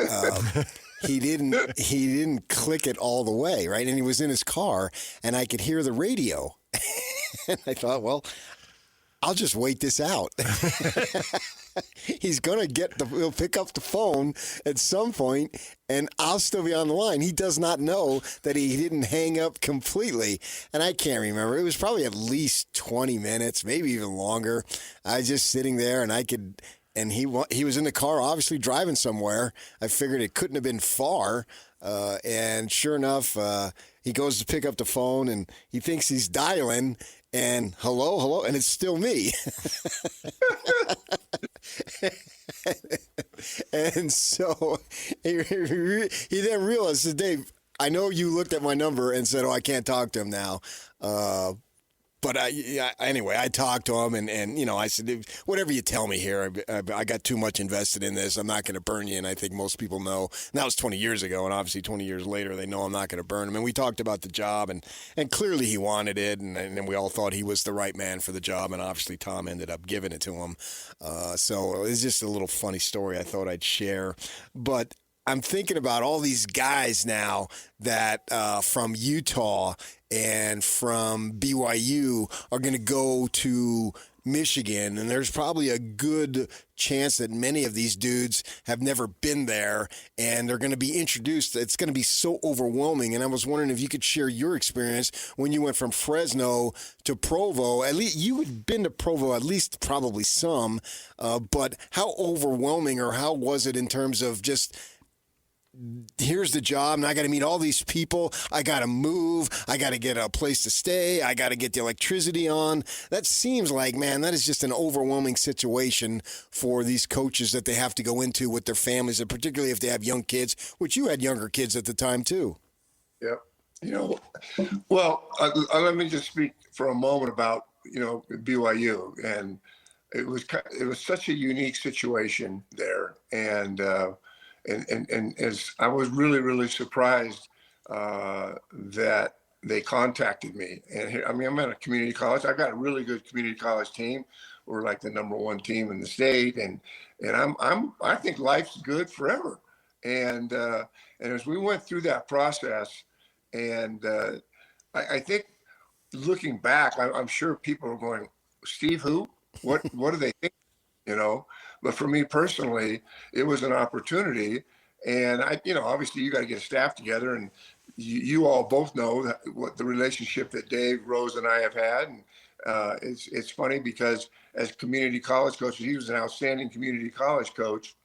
he didn't click it all the way, right? And he was in his car, and I could hear the radio. And I thought, well, I'll just wait this out. He's going to he'll pick up the phone at some point, and I'll still be on the line. He does not know that he didn't hang up completely. And I can't remember. It was probably at least 20 minutes, maybe even longer. I was just sitting there, and he was in the car, obviously driving somewhere. I figured it couldn't have been far. And sure enough, he goes to pick up the phone, and he thinks he's dialing, and hello, and it's still me. And so he then realized, Dave, I know you looked at my number and said, I can't talk to him now. But anyway, I talked to him, and I said, whatever you tell me here, I got too much invested in this. I'm not going to burn you, and I think most people know. And that was 20 years ago, and obviously 20 years later, they know I'm not going to burn him. And we talked about the job, and clearly he wanted it, and we all thought he was the right man for the job, and obviously Tom ended up giving it to him. So it's just a little funny story I thought I'd share. But I'm thinking about all these guys now that from Utah and from BYU are going to go to Michigan, and there's probably a good chance that many of these dudes have never been there, and they're going to be introduced. It's going to be so overwhelming, and I was wondering if you could share your experience when you went from Fresno to Provo. At least you had been to Provo, at least probably some, but how overwhelming, or how was it in terms of just, here's the job, and I got to meet all these people. I got to move. I got to get a place to stay. I got to get the electricity on. That seems like, man, that is just an overwhelming situation for these coaches that they have to go into with their families, and particularly if they have young kids, which you had younger kids at the time too. Yep. Well, let me just speak for a moment about, BYU. And it was such a unique situation there. And as I was really, really surprised that they contacted me. And here, I'm at a community college. I got a really good community college team. We're like the number one team in the state, and I think life's good forever. And as we went through that process, and I think looking back, I'm sure people are going, Steve, who? What do they think? But for me personally, it was an opportunity. And obviously you got to get a staff together, and you all both know what the relationship that Dave, Rose, and I have had. And it's funny because as community college coaches, he was an outstanding community college coach,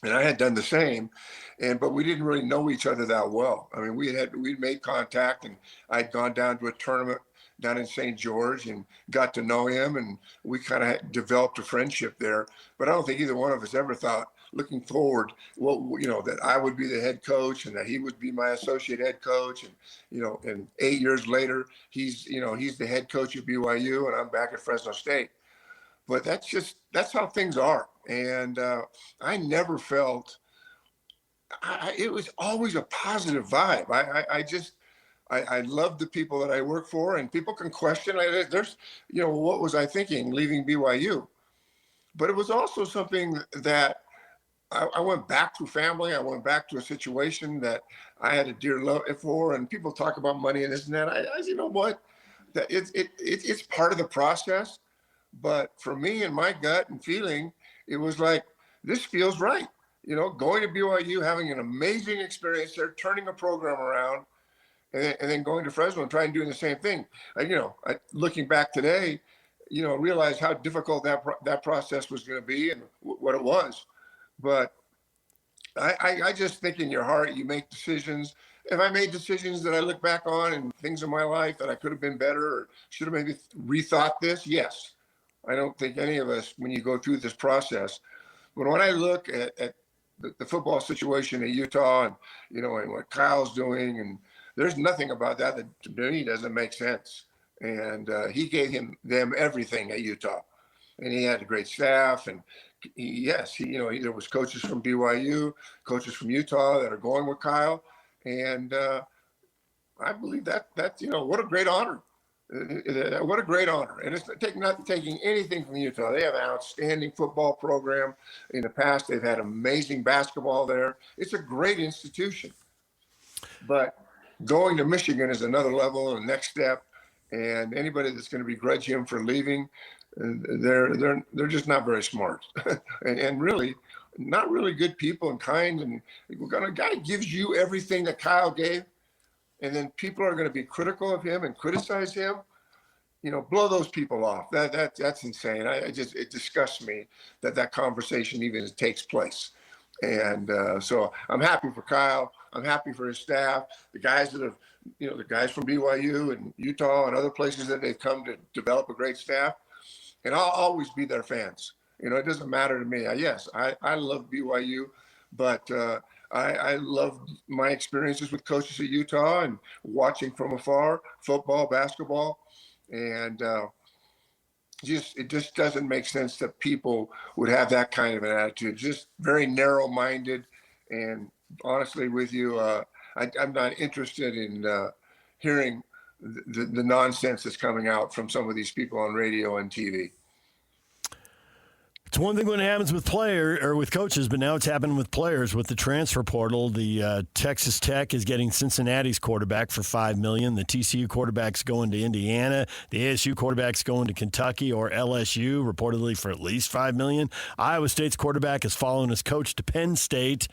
and I had done the same. But we didn't really know each other that well. I mean, we'd made contact, and I'd gone down to a tournament down in St. George and got to know him, and we kind of developed a friendship there. But I don't think either one of us ever thought, looking forward, that I would be the head coach and that he would be my associate head coach. And, and 8 years later, he's the head coach at BYU, and I'm back at Fresno State. But that's how things are. And I never felt, it was always a positive vibe. I love the people that I work for, and people can question, what was I thinking leaving BYU? But it was also something that I went back to family. I went back to a situation that I had a dear love for, and people talk about money and this and that. I you know what? That it's part of the process. But for me and my gut and feeling, it was like, this feels right. Going to BYU, having an amazing experience there, turning a program around, and then going to Fresno and trying doing the same thing. Looking back today, realize how difficult that process was going to be and what it was. But I just think in your heart, you make decisions. If I made decisions that I look back on and things in my life that I could have been better or should have maybe rethought this, yes. I don't think any of us, when you go through this process, but when I look at the football situation in Utah and, and what Kyle's doing, and there's nothing about that to me doesn't make sense. And he gave them everything at Utah, and he had a great staff. And there was coaches from BYU, coaches from Utah that are going with Kyle, and I believe that's what a great honor. What a great honor. And it's not taking anything from Utah. They have an outstanding football program. In the past, they've had amazing basketball there. It's a great institution. But going to Michigan is another level and the next step. And anybody that's going to begrudge him for leaving, they're just not very smart, and really not really good people and kind. And when a guy gives you everything that Kyle gave, and then people are going to be critical of him and criticize him, blow those people off. That's insane. It disgusts me that conversation even takes place. And so I'm happy for Kyle. I'm happy for his staff, the guys that have, the guys from BYU and Utah and other places that they've come to develop a great staff. And I'll always be their fans. It doesn't matter to me. Yes, I love BYU, but I love my experiences with coaches at Utah and watching from afar, football, basketball. And it just doesn't make sense that people would have that kind of an attitude. Just very narrow-minded. And honestly with you, I'm not interested in hearing the nonsense that's coming out from some of these people on radio and TV. It's one thing when it happens with with coaches, but now it's happening with players with the transfer portal. The Texas Tech is getting Cincinnati's quarterback for $5 million. The TCU quarterback's going to Indiana. The ASU quarterback's going to Kentucky or LSU, reportedly for at least $5 million. Iowa State's quarterback is following his coach to Penn State.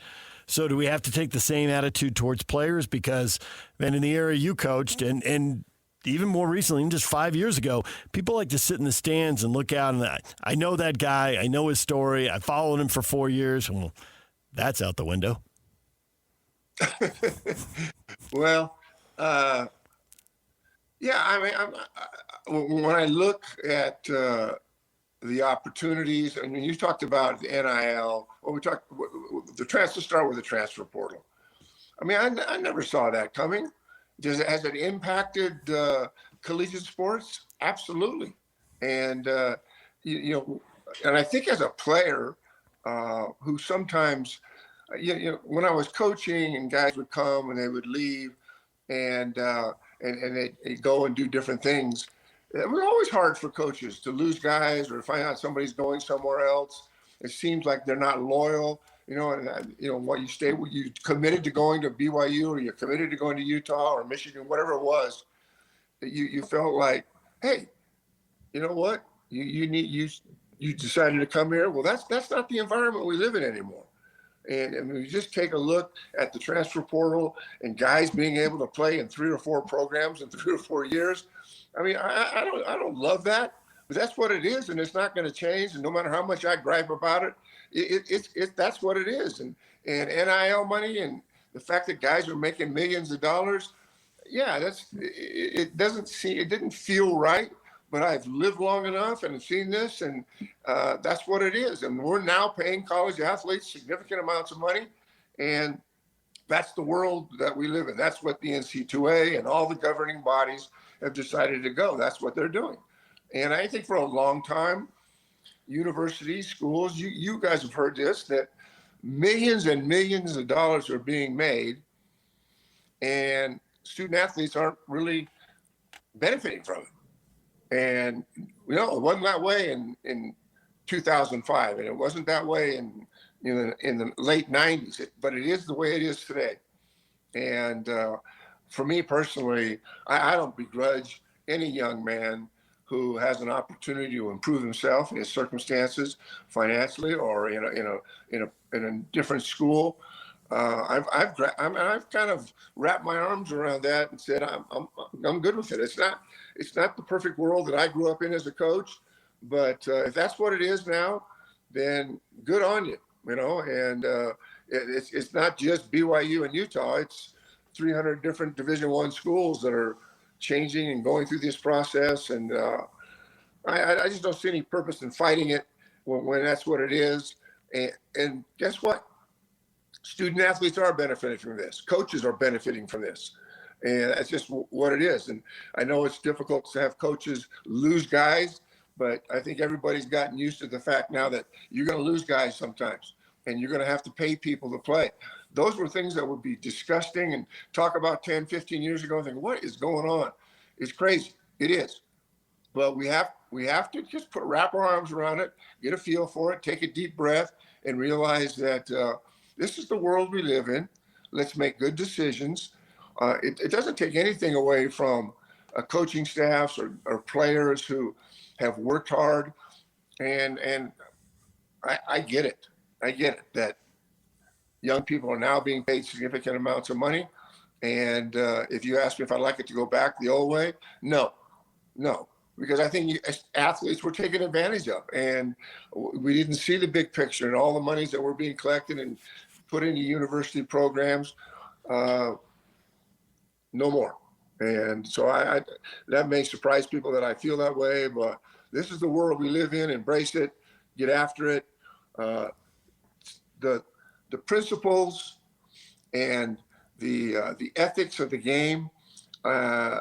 So do we have to take the same attitude towards players? Because then in the era you coached and even more recently, just 5 years ago, people like to sit in the stands and look out and I know that guy. I know his story. I followed him for 4 years. Well, that's out the window. Well, yeah, I mean, when I look at the opportunities, I mean, you talked about the NIL. Well, let's start with the transfer portal. I mean, I never saw that coming. Has it impacted collegiate sports? Absolutely. And, and I think as a player who sometimes, when I was coaching and guys would come and they would leave and they'd go and do different things, it was always hard for coaches to lose guys or find out somebody's going somewhere else. It seems like they're not loyal. What you committed to going to BYU or you're committed to going to Utah or Michigan, whatever it was, you felt like, hey, you know what? You decided to come here. Well, that's not the environment we live in anymore. And I mean, you just take a look at the transfer portal and guys being able to play in 3 or 4 programs in 3 or 4 years. I mean, I don't love that, but that's what it is, and it's not going to change. And no matter how much I gripe about it, that's what it is. And NIL money and the fact that guys are making millions of dollars, yeah, it didn't feel right, but I've lived long enough and seen this, and that's what it is. And we're now paying college athletes significant amounts of money, and that's the world that we live in. That's what the NC2A and all the governing bodies have decided to go. That's what they're doing. And I think for a long time, universities, schools, you guys have heard this, that millions and millions of dollars are being made and student athletes aren't really benefiting from it. And, it wasn't that way in 2005, and it wasn't that way in the late 90s, but it is the way it is today. And for me personally, I don't begrudge any young man who has an opportunity to improve himself in his circumstances financially or in a different school. I've kind of wrapped my arms around that and said I'm good with it. It's not the perfect world that I grew up in as a coach, but if that's what it is now, then good on you. And it's not just BYU and Utah. It's 300 different Division I schools that are changing and going through this process. And I just don't see any purpose in fighting it when that's what it is. And guess what? Student athletes are benefiting from this. Coaches are benefiting from this. And that's just what it is. And I know it's difficult to have coaches lose guys, but I think everybody's gotten used to the fact now that you're going to lose guys sometimes and you're going to have to pay people to play. Those were things that would be disgusting and talk about 10, 15 years ago and think, what is going on? It's crazy. It is. But we have to just wrap our arms around it, get a feel for it, take a deep breath, and realize that this is the world we live in. Let's make good decisions. It doesn't take anything away from coaching staffs or players who have worked hard, and I get it. I get it that young people are now being paid significant amounts of money. And if you ask me if I'd like it to go back the old way, no, because I think athletes were taken advantage of, and we didn't see the big picture and all the monies that were being collected and put into university programs. No more. And so that may surprise people that I feel that way, but this is the world we live in. Embrace it, get after it. The principles and the ethics of the game, I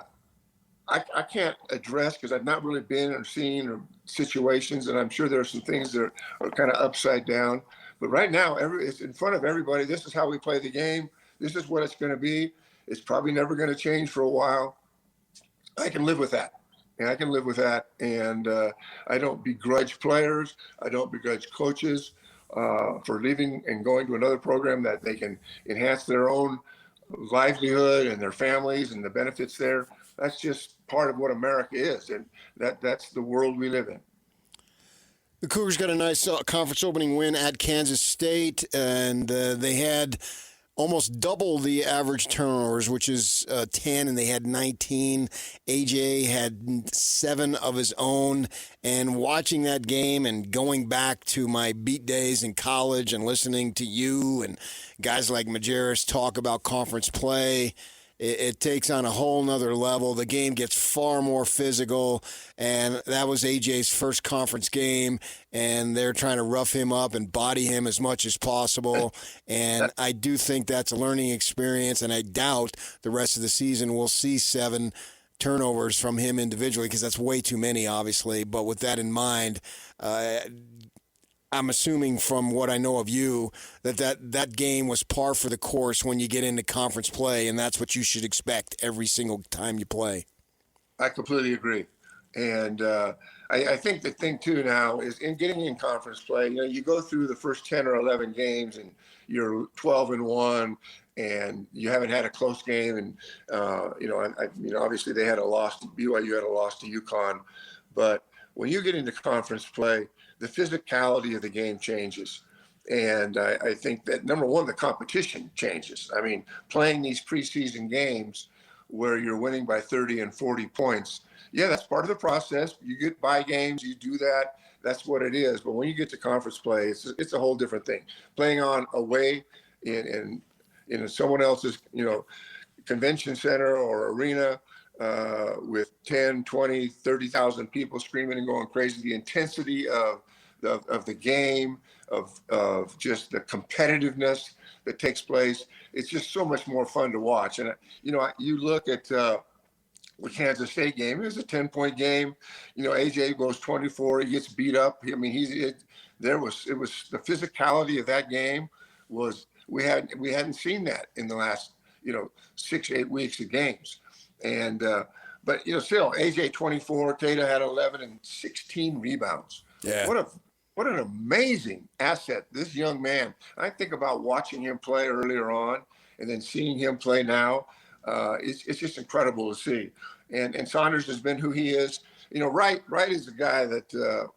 can't address because I've not really been or seen or situations, and I'm sure there are some things that are kind of upside down. But right now, it's in front of everybody. This is how we play the game. This is what it's going to be. It's probably never going to change for a while. I can live with that. And I can live with that. And I don't begrudge players. I don't begrudge coaches for leaving and going to another program that they can enhance their own livelihood and their families and the benefits there. That's just part of what America is. And that's the world we live in. The Cougars got a nice conference opening win at Kansas State, and they had almost double the average turnovers, which is 10, and they had 19. AJ had 7 of his own. And watching that game and going back to my beat days in college and listening to you and guys like Majerus talk about conference play, it takes on a whole nother level. The game gets far more physical, and that was AJ's first conference game, and they're trying to rough him up and body him as much as possible. And I do think that's a learning experience, and I doubt the rest of the season we'll see 7 turnovers from him individually, because that's way too many, obviously. But with that in mind, I'm assuming from what I know of you that game was par for the course when you get into conference play, and that's what you should expect every single time you play. I completely agree. And I think the thing, too, now is in getting in conference play, you go through the first 10 or 11 games and you're 12-1 and you haven't had a close game. And, obviously they had a loss. BYU had a loss to UConn. But when you get into conference play, the physicality of the game changes. And I think that, number one, the competition changes. I mean, playing these preseason games where you're winning by 30 and 40 points, yeah, that's part of the process. You get bye games, you do that. That's what it is. But when you get to conference play, it's a whole different thing. Playing on away in someone else's, convention center or arena, with 10, 20, 30,000 people screaming and going crazy, the intensity of the game, of just the competitiveness that takes place, it's just so much more fun to watch. And, you look at the Kansas State game, it was a 10-point game. AJ goes 24, he gets beat up. I mean, it was the physicality of that game was, we hadn't seen that in the last, 6-8 weeks of games. And but still, AJ 24, Tata had 11 and 16 rebounds. Yeah. What an amazing asset this young man. I think about watching him play earlier on and then seeing him play now. It's just incredible to see. And Saunders has been who he is. Wright is a guy that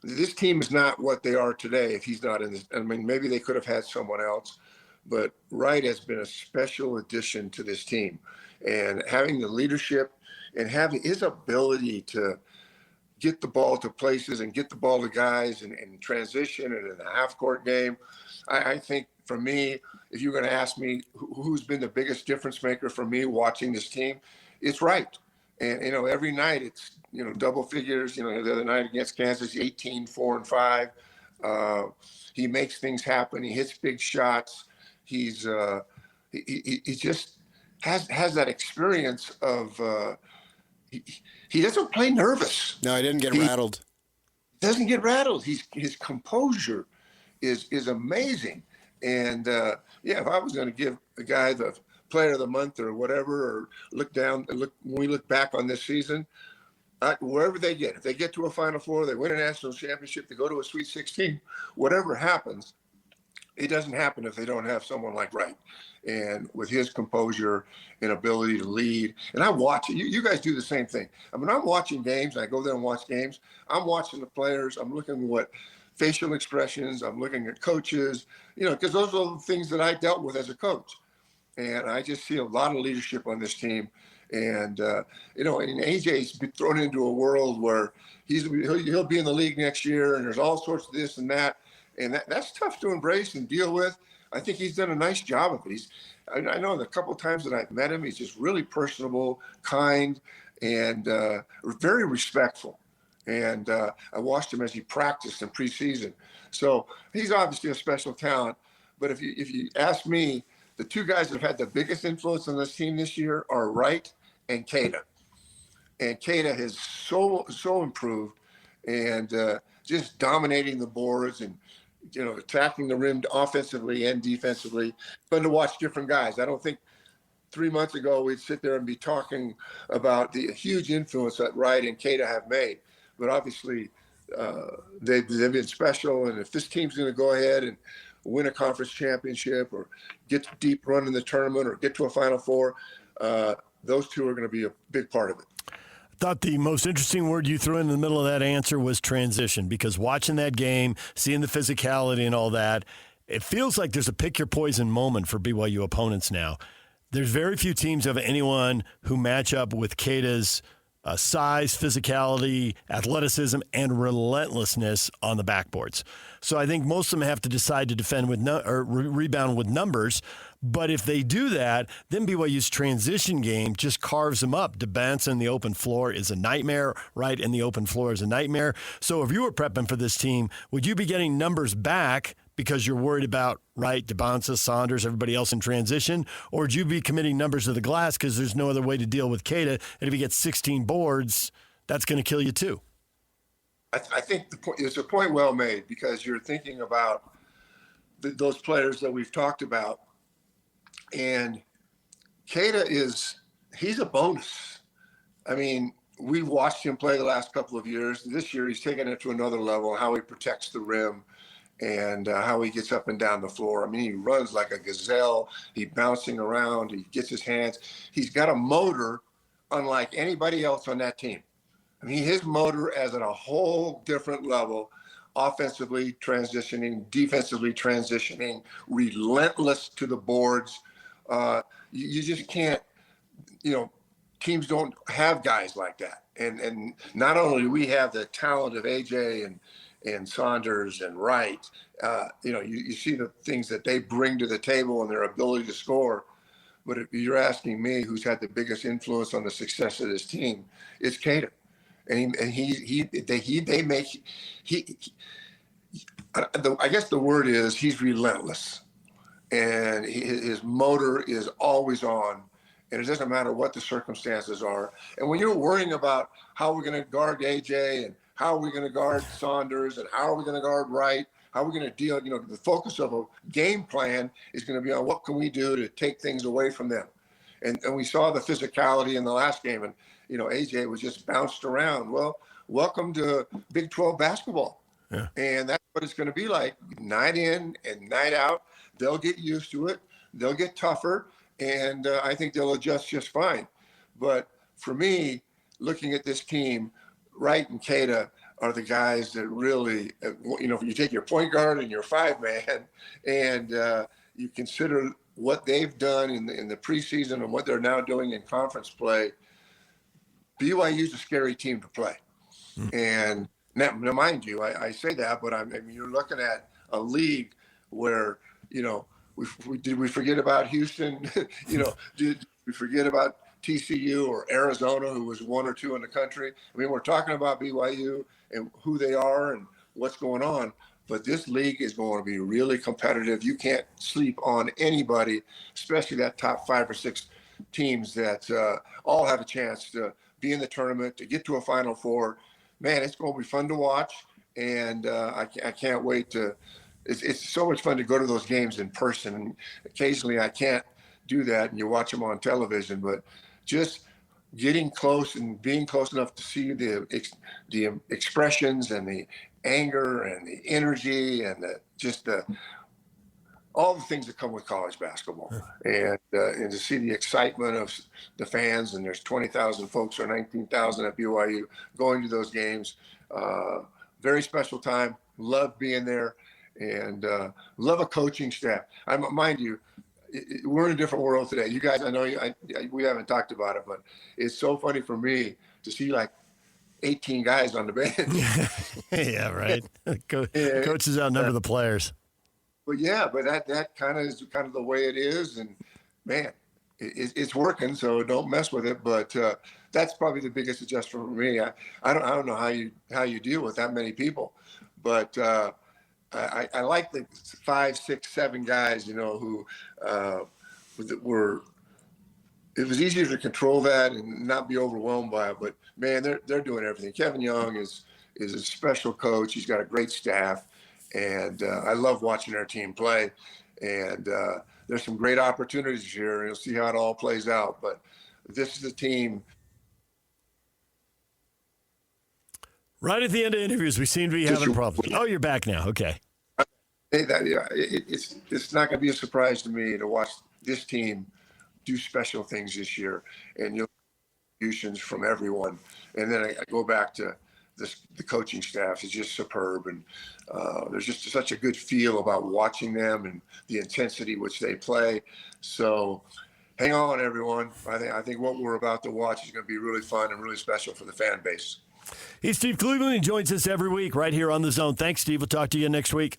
this team is not what they are today if he's not in this. I mean, maybe they could have had someone else, but Wright has been a special addition to this team. And having the leadership and having his ability to get the ball to places and get the ball to guys and transition and in a half-court game, I think for me, if you're going to ask me who's been the biggest difference maker for me watching this team, it's Wright. And, every night it's, double figures. The other night against Kansas, 18, 4, and 5. He makes things happen. He hits big shots. He's he just has that experience of he doesn't play nervous. No, he didn't get rattled. Doesn't get rattled. His composure is amazing. And if I was going to give a guy the player of the month or whatever, or when we look back on this season, wherever they get, if they get to a Final Four, they win a national championship, they go to a Sweet 16, whatever happens, it doesn't happen if they don't have someone like Wright. And with his composure and ability to lead, and I watch it. You guys do the same thing. I mean, I'm watching games. I go there and watch games. I'm watching the players. I'm looking at what facial expressions. I'm looking at coaches. Because those are the things that I dealt with as a coach. And I just see a lot of leadership on this team. And and AJ's been thrown into a world where he'll be in the league next year, and there's all sorts of this and that, and that's tough to embrace and deal with. I think he's done a nice job of it. I know the couple of times that I've met him, he's just really personable, kind, and very respectful. And I watched him as he practiced in preseason. So he's obviously a special talent. But if you ask me, the two guys that have had the biggest influence on this team this year are Wright and Keita. And Keita has so improved and just dominating the boards and attacking the rim offensively and defensively. Fun to watch different guys. I don't think 3 months ago we'd sit there and be talking about the huge influence that Wright and Keita have made. But obviously they've been special. And if this team's going to go ahead and win a conference championship or get a deep run in the tournament or get to a Final Four, those two are going to be a big part of it. I thought the most interesting word you threw in the middle of that answer was transition, because watching that game, seeing the physicality and all that, it feels like there's a pick your poison moment for BYU opponents now. There's very few teams of anyone who match up with Keita's size, physicality, athleticism, and relentlessness on the backboards. So I think most of them have to decide to defend with rebound with numbers. But if they do that, then BYU's transition game just carves them up. DeBance in the open floor is a nightmare. Right in the open floor is a nightmare. So if you were prepping for this team, would you be getting numbers back because you're worried about Wright, DeBance, Saunders, everybody else in transition? Or would you be committing numbers to the glass because there's no other way to deal with Keita? And if he gets 16 boards, that's going to kill you too. I think it's a point well made, because you're thinking about those players that we've talked about. And Keita he's a bonus. I mean, we've watched him play the last couple of years. This year, he's taken it to another level, how he protects the rim and how he gets up and down the floor. I mean, he runs like a gazelle. He's bouncing around. He gets his hands. He's got a motor unlike anybody else on that team. I mean, his motor is at a whole different level, offensively transitioning, defensively transitioning, relentless to the boards. You just can't, teams don't have guys like that. And not only do we have the talent of AJ and Saunders and Wright, you see the things that they bring to the table and their ability to score. But if you're asking me who's had the biggest influence on the success of this team, it's Keita. And I guess the word is he's relentless, and his motor is always on, and it doesn't matter what the circumstances are. And when you're worrying about how we're going to guard AJ and how are we going to guard Saunders and how are we going to guard Wright, how are we going to deal, the focus of a game plan is going to be on what can we do to take things away from them. And we saw the physicality in the last game, and AJ was just bounced around. Well, welcome to Big 12 basketball. Yeah. And that's what it's going to be like night in and night out. They'll get used to it. They'll get tougher, and I think they'll adjust just fine. But for me, looking at this team, Wright and Keita are the guys that really, if you take your point guard and your 5-man and you consider what they've done in the preseason and what they're now doing in conference play, BYU's a scary team to play. And now, mind you, I say that, but I mean, you're looking at a league where, did we forget about Houston? Did we forget about TCU or Arizona, who was 1 or 2 in the country? I mean, we're talking about BYU and who they are and what's going on. But this league is going to be really competitive. You can't sleep on anybody, especially that top 5 or 6 teams that all have a chance to be in the tournament, to get to a Final Four. Man, it's going to be fun to watch, and I can't wait to. It's so much fun to go to those games in person. And occasionally, I can't do that, and you watch them on television. But just getting close and being close enough to see the expressions and the anger and the energy and the all the things that come with college basketball, and to see the excitement of the fans, and there's 20,000 folks or 19,000 at BYU going to those games. Very special time. Love being there, and love a coaching staff. Mind you, we're in a different world today. You guys, I know we haven't talked about it, but it's so funny for me to see like 18 guys on the bench. Yeah, right. Coaches outnumber the players. But yeah, but that kind of is kind of the way it is, and man, it's working. So don't mess with it. But that's probably the biggest adjustment for me. I don't know how you deal with that many people, but I like the 5, 6, 7 guys, who were. It was easier to control that and not be overwhelmed by it. But man, they're doing everything. Kevin Young is a special coach. He's got a great staff. And I love watching our team play. And there's some great opportunities here, and you'll see how it all plays out. But this is a team. Right at the end of interviews, we seem to be having problems. Oh, you're back now. Okay. It's not going to be a surprise to me to watch this team do special things this year. And you'll contributions from everyone. And then I go back to the coaching staff is just superb, and there's just such a good feel about watching them and the intensity which they play. So hang on, everyone. I think what we're about to watch is going to be really fun and really special for the fan base. He's Steve Cleveland. He joins us every week right here on The Zone. Thanks, Steve. We'll talk to you next week.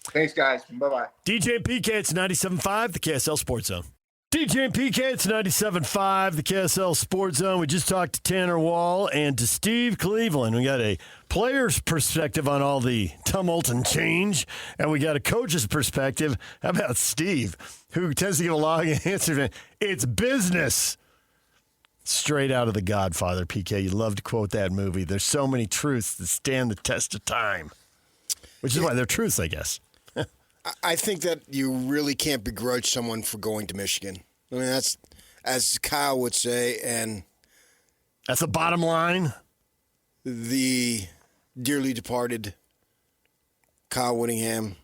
Thanks, guys. Bye-bye. DJ and PK, it's 97.5, the KSL Sports Zone. DJ and PK, it's 97.5, the KSL Sports Zone. We just talked to Tanner Wall and to Steve Cleveland. We got a player's perspective on all the tumult and change, and we got a coach's perspective. How about Steve, who tends to give a long answer? It's business. Straight out of The Godfather, PK. You love to quote that movie. There's so many truths that stand the test of time, which is why they're truths, I guess. I think that you really can't begrudge someone for going to Michigan. I mean, that's, as Kyle would say, and that's the bottom line. The dearly departed Kyle Whittingham.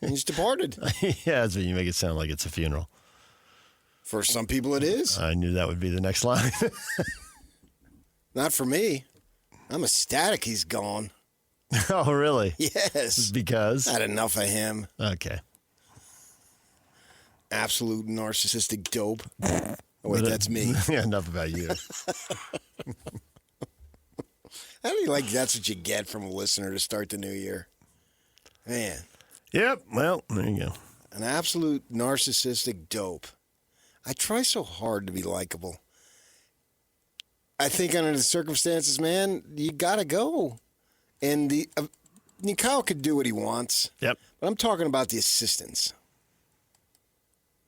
He's departed. Yeah, that's what you make it sound like it's a funeral. For some people, it is. I knew that would be the next line. Not for me. I'm ecstatic he's gone. Oh, really? Yes. Because? I had enough of him. Okay. Absolute narcissistic dope. Oh, wait, that's me. Yeah, enough about you. How do you like that's what you get from a listener to start the new year? Man. Yep. Well, there you go. An absolute narcissistic dope. I try so hard to be likable. I think under the circumstances, man, you got to go. And Kyle could do what he wants. Yep. But I'm talking about the assistants.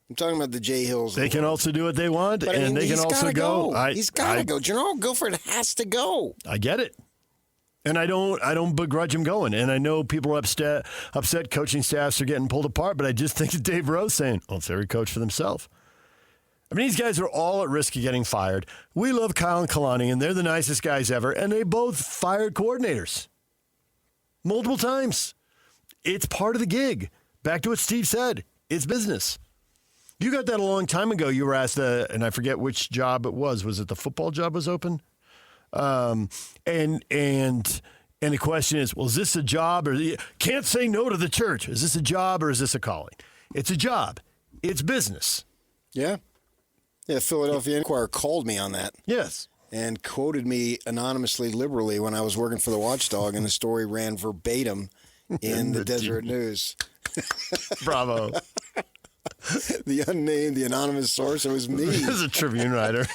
I'm talking about the Jay Hills. They can also do what they want, but, and they can also go. He's got to go. Jernaro Gilford has to go. I get it. And I don't begrudge him going. And I know people are upset coaching staffs are getting pulled apart, but I just think that Dave Rose saying, well, it's every coach for themselves. I mean, these guys are all at risk of getting fired. We love Kyle and Kalani, and they're the nicest guys ever, and they both fired coordinators. Multiple times. It's part of the gig. Back to what Steve said. It's business. You got that a long time ago. You were asked, and I forget which job it was. Was it the football job was open? And the question is, well, is this a job? Or can't say no to the church. Is this a job or is this a calling? It's a job. It's business. Yeah. Yeah, Philadelphia Inquirer called me on that. Yes. And quoted me anonymously liberally when I was working for the Watchdog, and the story ran verbatim in the Deseret News. Bravo. The unnamed, the anonymous source, it was me. This is a Tribune writer.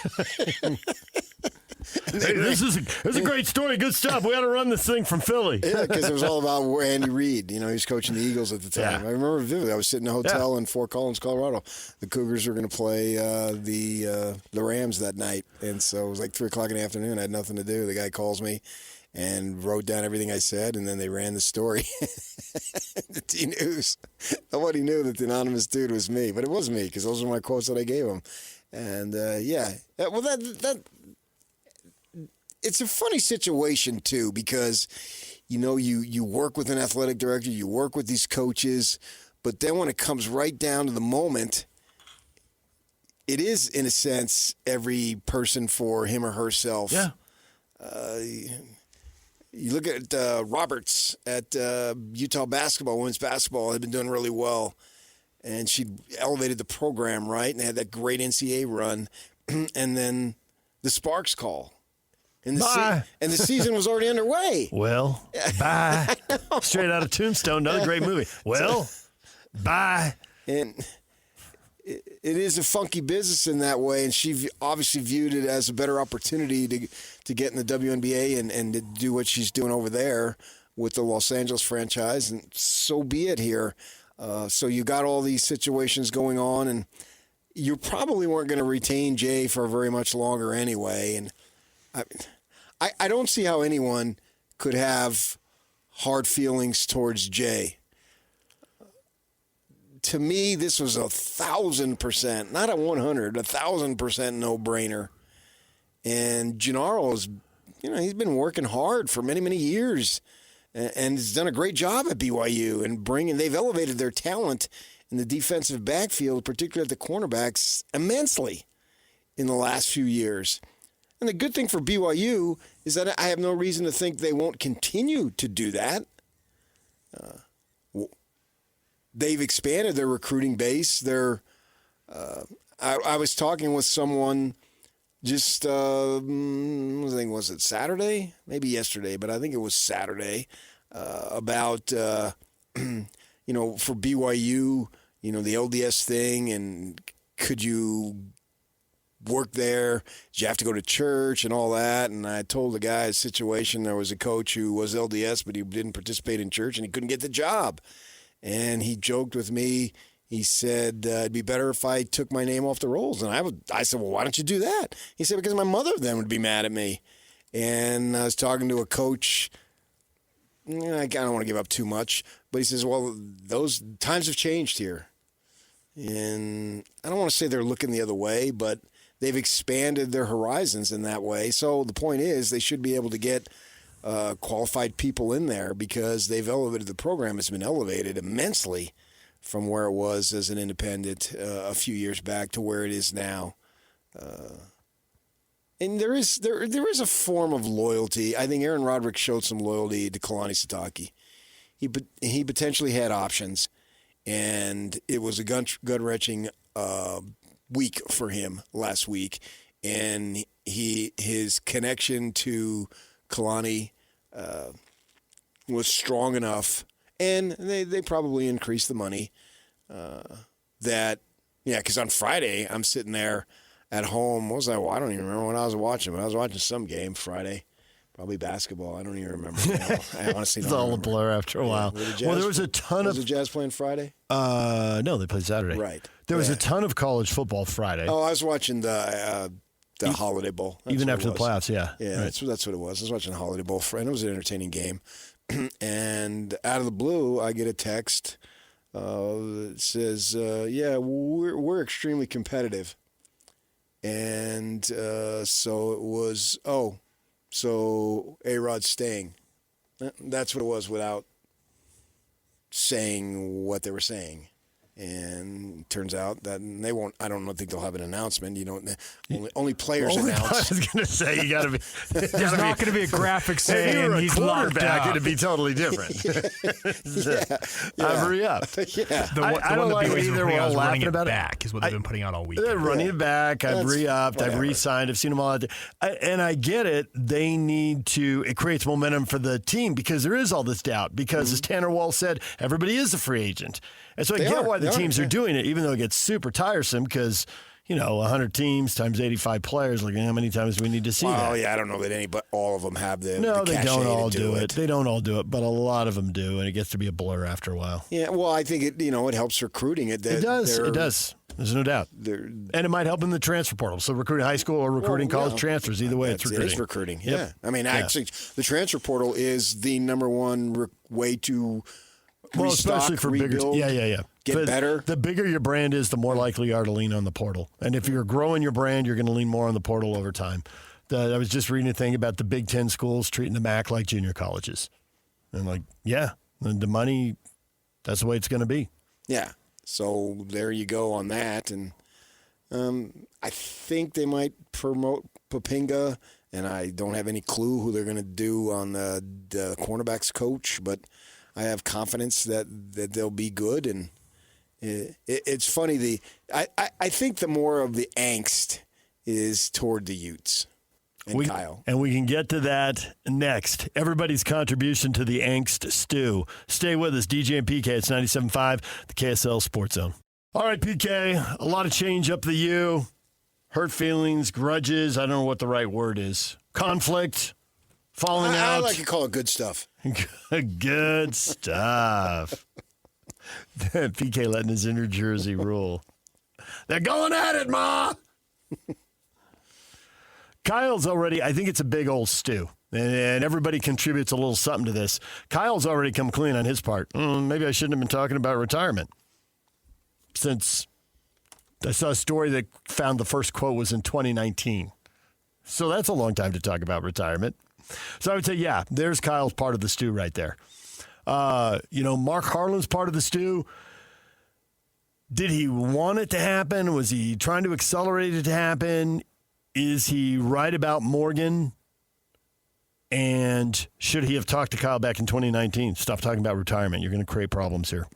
Hey, this is a great story. Good stuff. We ought to run this thing from Philly. Yeah, because it was all about Andy Reid. You know, he was coaching the Eagles at the time. Yeah. I remember vividly. I was sitting in a hotel in Fort Collins, Colorado. The Cougars were going to play the Rams that night, and so it was like 3 o'clock in the afternoon. I had nothing to do. The guy calls me and wrote down everything I said, and then they ran the story. The T News. Nobody knew that the anonymous dude was me, but it was me because those were my quotes that I gave him. And well, that it's a funny situation too, because you work with an athletic director, you work with these coaches, but then when it comes right down to the moment, it is, in a sense, every person for him or herself. Yeah. You look at Roberts at Utah basketball, women's basketball, had been doing really well. And she elevated the program, right? And they had that great NCAA run. And then the Sparks call. And the season was already underway. Well, bye. Straight out of Tombstone, another great movie. Well, bye. And it is a funky business in that way, and she obviously viewed it as a better opportunity to get in the WNBA and to do what she's doing over there with the Los Angeles franchise, and so be it here. So you got all these situations going on, and you probably weren't going to retain Jay for very much longer anyway. And I don't see how anyone could have hard feelings towards Jay. To me, this was 1,000%, not a 100, 1,000% no-brainer. And Jennaro's, he's been working hard for many, many years, and has done a great job at BYU and they've elevated their talent in the defensive backfield, particularly at the cornerbacks, immensely in the last few years. And the good thing for BYU is that I have no reason to think they won't continue to do that. They've expanded their recruiting base. I was talking with someone just, I think, was it Saturday? Maybe yesterday, but I think it was Saturday, about, for BYU, the LDS thing, and could you work there? Did you have to go to church and all that? And I told the guy a situation. There was a coach who was LDS, but he didn't participate in church, and he couldn't get the job. And he joked with me. He said, it'd be better if I took my name off the rolls. And I said, well, why don't you do that? He said, because my mother then would be mad at me. And I was talking to a coach. I don't want to give up too much. But he says, well, those times have changed here. And I don't want to say they're looking the other way, but they've expanded their horizons in that way. So the point is they should be able to get qualified people in there because they've elevated the program. It's been elevated immensely from where it was as an independent a few years back to where it is now. And there is a form of loyalty. I think Aaron Roderick showed some loyalty to Kalani Sitake. He potentially had options, and it was a gut-wrenching week for him last week. And his connection to Kalani was strong enough, and they probably increased the money because on Friday I'm sitting there at home. What was I? Well, I don't even remember what I was watching, but I was watching some game Friday, probably basketball. I don't even remember now. I honestly don't It's all remember. a blur after a while. Well, there was a ton Was the Jazz playing Friday? No, they played Saturday. Right. There was a ton of college football Friday. Oh, I was watching the Holiday Bowl. That's Even what after it the was. playoffs, yeah. Yeah, Right. that's what it was. I was watching the Holiday Bowl, and it was an entertaining game. And out of the blue, I get a text that says, we're extremely competitive. And so it was, so A-Rod's staying. That's what it was without saying what they were saying. And it turns out that they won't. I don't think they'll have an announcement. Only players announce. I was going to say you got to be. There's not going to be a graphic If saying you were a he's locked quarterback, up. it'd be totally different. Hurry up. Yeah. I don't like it either. We're all laughing running it about back is what they've been putting out all week. They're running it back. I've re-upped. I've re-signed. I've seen them all out there. And I get it. They need to. It creates momentum for the team because there is all this doubt. Because as Tanner Wall said, everybody is a free agent. And so I get why the teams are doing it, even though it gets super tiresome because, 100 teams times 85 players. Like, how many times do we need to see that? Oh, yeah, I don't know that all of them have the No, the they cachet don't to all do it. it. They don't all do it, but a lot of them do, and it gets to be a blur after a while. Yeah, well, I think it helps recruiting. It does. It does. There's no doubt. And it might help in the transfer portal. So recruiting high school or recruiting college transfers, either way, it's recruiting. It is recruiting, Yep. yeah. I mean, actually, the transfer portal is the number one way to restock, especially for rebuild, bigger, get better. The bigger your brand is, the more likely you are to lean on the portal. And if you're growing your brand, you're going to lean more on the portal over time. I was just reading a thing about the Big Ten schools treating the MAC like junior colleges. And like, yeah, the money, that's the way it's going to be. Yeah. So there you go on that. And I think they might promote Popinga, and I don't have any clue who they're going to do on the cornerbacks coach, but I have confidence that they'll be good. And it's funny. I think the more of the angst is toward the Utes and Kyle. And we can get to that next. Everybody's contribution to the angst stew. Stay with us. DJ and PK. It's 97.5, the KSL Sports Zone. All right, PK, a lot of change up the U. Hurt feelings, grudges. I don't know what the right word is. Conflict, falling out. I like to call it good stuff. Good stuff. PK letting his inner Jersey rule. They're going at it, Ma! Kyle's already, I think it's a big old stew, and everybody contributes a little something to this. Kyle's already come clean on his part. Maybe I shouldn't have been talking about retirement, since I saw a story that found the first quote was in 2019. So that's a long time to talk about retirement. So I would say, yeah, there's Kyle's part of the stew right there. Mark Harlan's part of the stew. Did he want it to happen? Was he trying to accelerate it to happen? Is he right about Morgan? And should he have talked to Kyle back in 2019? Stop talking about retirement. You're going to create problems here.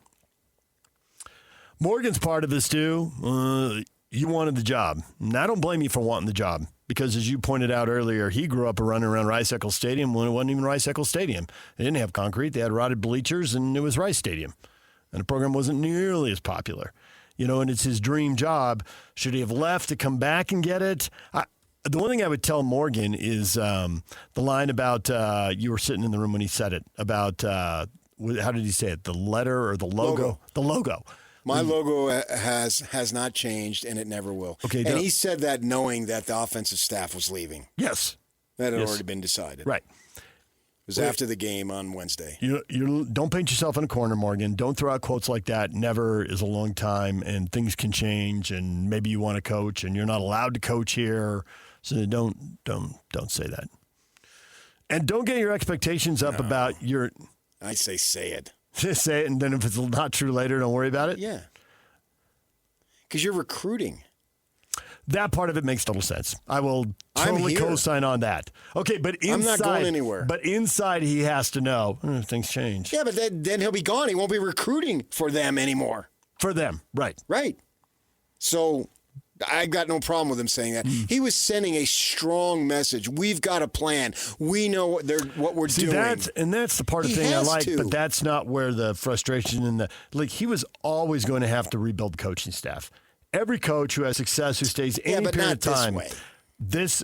Morgan's part of this too. You wanted the job. And I don't blame you for wanting the job because, as you pointed out earlier, he grew up running around Rice-Eccles Stadium when it wasn't even Rice-Eccles Stadium. They didn't have concrete. They had rotted bleachers, and it was Rice Stadium. And the program wasn't nearly as popular. And it's his dream job. Should he have left to come back and get it? The one thing I would tell Morgan is the line about you were sitting in the room when he said it, about how did he say it? The letter or the logo? The logo. My logo has not changed, and it never will. Okay, and he said that knowing that the offensive staff was leaving. Yes. That had already been decided. Right. It was after the game on Wednesday. You don't paint yourself in a corner, Morgan. Don't throw out quotes like that. Never is a long time, and things can change, and maybe you want to coach, and you're not allowed to coach here. So don't say that. And don't get your expectations up about your... I say it. Just say it, and then if it's not true later, don't worry about it? Yeah. Because you're recruiting. That part of it makes total sense. I will totally co-sign on that. Okay, but inside... I'm not going anywhere. But inside, he has to know things change. Yeah, but then he'll be gone. He won't be recruiting for them anymore. For them, right. Right. So... I got no problem with him saying that. He was sending a strong message. We've got a plan. We know what we're doing. That's the part of the thing I like, but that's not where the frustration and he was always going to have to rebuild the coaching staff. Every coach who has success, who stays any period of time, this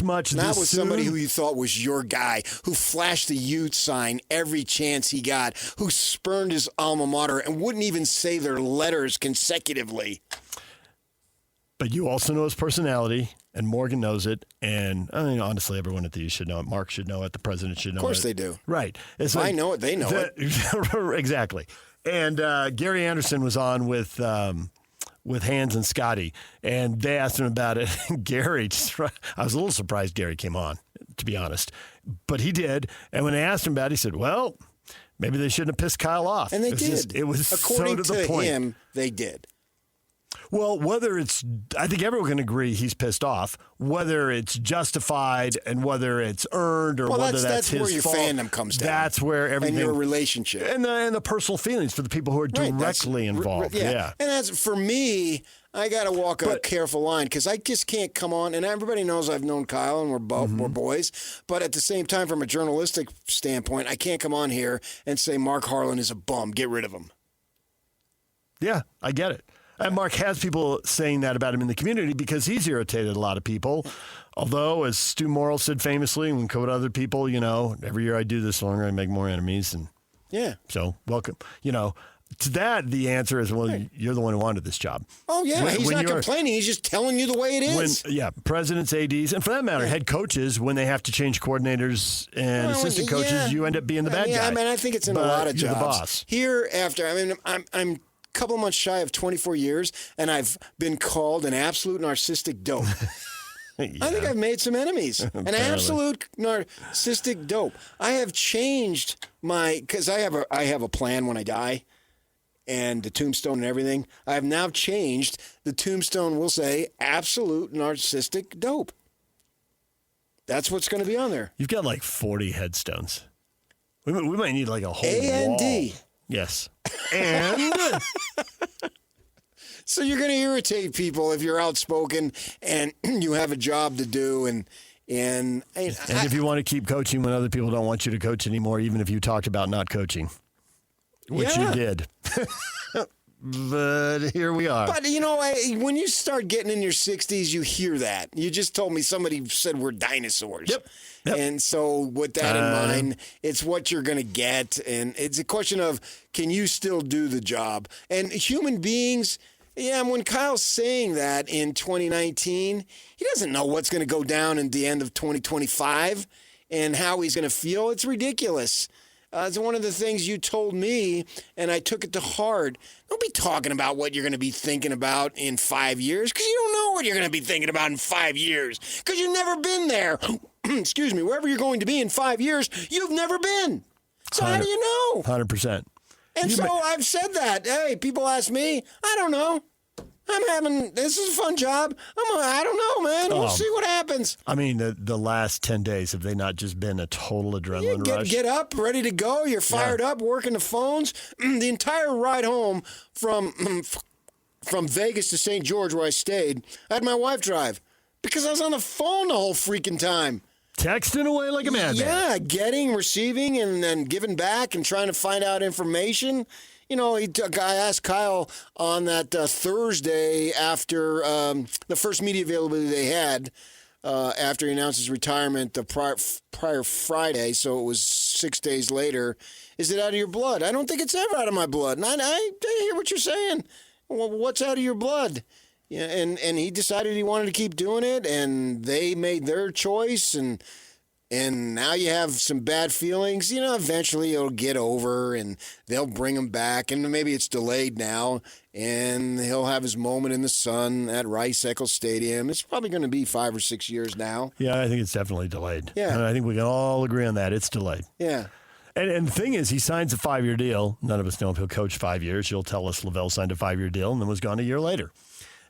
much. Not with somebody who you thought was your guy, who flashed the Ute sign every chance he got, who spurned his alma mater and wouldn't even say their letters consecutively. But you also know his personality, and Morgan knows it. And I mean, honestly, everyone at the U should know it. Mark should know it. The president should know it. Of course they do. Right. If I know it, they know it. Exactly. And Gary Anderson was on with Hans and Scotty, and they asked him about it. Gary, I was a little surprised Gary came on, to be honest. But he did. And when they asked him about it, he said, well, maybe they shouldn't have pissed Kyle off. And they did. It was according so to the point. Him, they did. Well, I think everyone can agree he's pissed off. Whether it's justified and whether it's earned or whether that's his where your fault, fandom comes down. That's where everything and your relationship and the personal feelings for the people who are directly involved. Yeah, and that's for me. I got to walk a careful line because I just can't come on. And everybody knows I've known Kyle and we're boys. But at the same time, from a journalistic standpoint, I can't come on here and say Mark Harlan is a bum. Get rid of him. Yeah, I get it. And Mark has people saying that about him in the community because he's irritated a lot of people. Although, as Stu Morrill said famously, when quote other people, every year I do this longer, I make more enemies. And so welcome. To that, the answer is, well, you're the one who wanted this job. Oh, yeah. He's not complaining. He's just telling you the way it is. Presidents, ADs, and for that matter, head coaches, when they have to change coordinators and assistant coaches, you end up being the bad guy. I mean, I think it's in a lot of jobs. You're the boss. Here, I'm couple months shy of 24 years, and I've been called an absolute narcissistic dope. I think I've made some enemies. An absolute narcissistic dope. I have changed because I have a plan when I die, and the tombstone and everything. I have now changed. The tombstone will say absolute narcissistic dope. That's what's going to be on there. You've got like 40 headstones. We might need like a whole A-N-D. wall. Yes. And so you're going to irritate people if you're outspoken and you have a job to do. And if you want to keep coaching when other people don't want you to coach anymore, even if you talked about not coaching, which you did. But here we are. But, when you start getting in your 60s, you hear that. You just told me somebody said we're dinosaurs. Yep. And so with that in mind, it's what you're going to get. And it's a question of, can you still do the job? And human beings, when Kyle's saying that in 2019, he doesn't know what's going to go down in the end of 2025 and how he's going to feel. It's ridiculous. It's one of the things you told me, and I took it to heart. Don't be talking about what you're going to be thinking about in 5 years, because you don't know what you're going to be thinking about in 5 years, because you've never been there. Excuse me, wherever you're going to be in 5 years, you've never been. So how do you know? 100%. And I've said that. Hey, people ask me, I don't know. This is a fun job. I don't know, man. We'll see what happens. I mean, the last 10 days, have they not just been a total adrenaline rush? Get up, ready to go. You're fired up, working the phones. The entire ride home from Vegas to St. George, where I stayed, I had my wife drive because I was on the phone the whole freaking time. Texting away like a madman. Yeah, getting, receiving, and then giving back and trying to find out information. I asked Kyle on that Thursday after the first media availability they had after he announced his retirement the prior Friday, so it was 6 days later, is it out of your blood? I don't think it's ever out of my blood. And I hear what you're saying. Well, what's out of your blood? Yeah, and he decided he wanted to keep doing it, and they made their choice, and now you have some bad feelings. Eventually it'll get over, and they'll bring him back, and maybe it's delayed now, and he'll have his moment in the sun at Rice-Eccles Stadium. It's probably going to be 5 or 6 years now. Yeah, I think it's definitely delayed. Yeah. And I think we can all agree on that. It's delayed. Yeah. And the thing is, he signs a 5-year deal. None of us know if he'll coach 5 years. You'll tell us Lavelle signed a 5-year deal and then was gone a year later.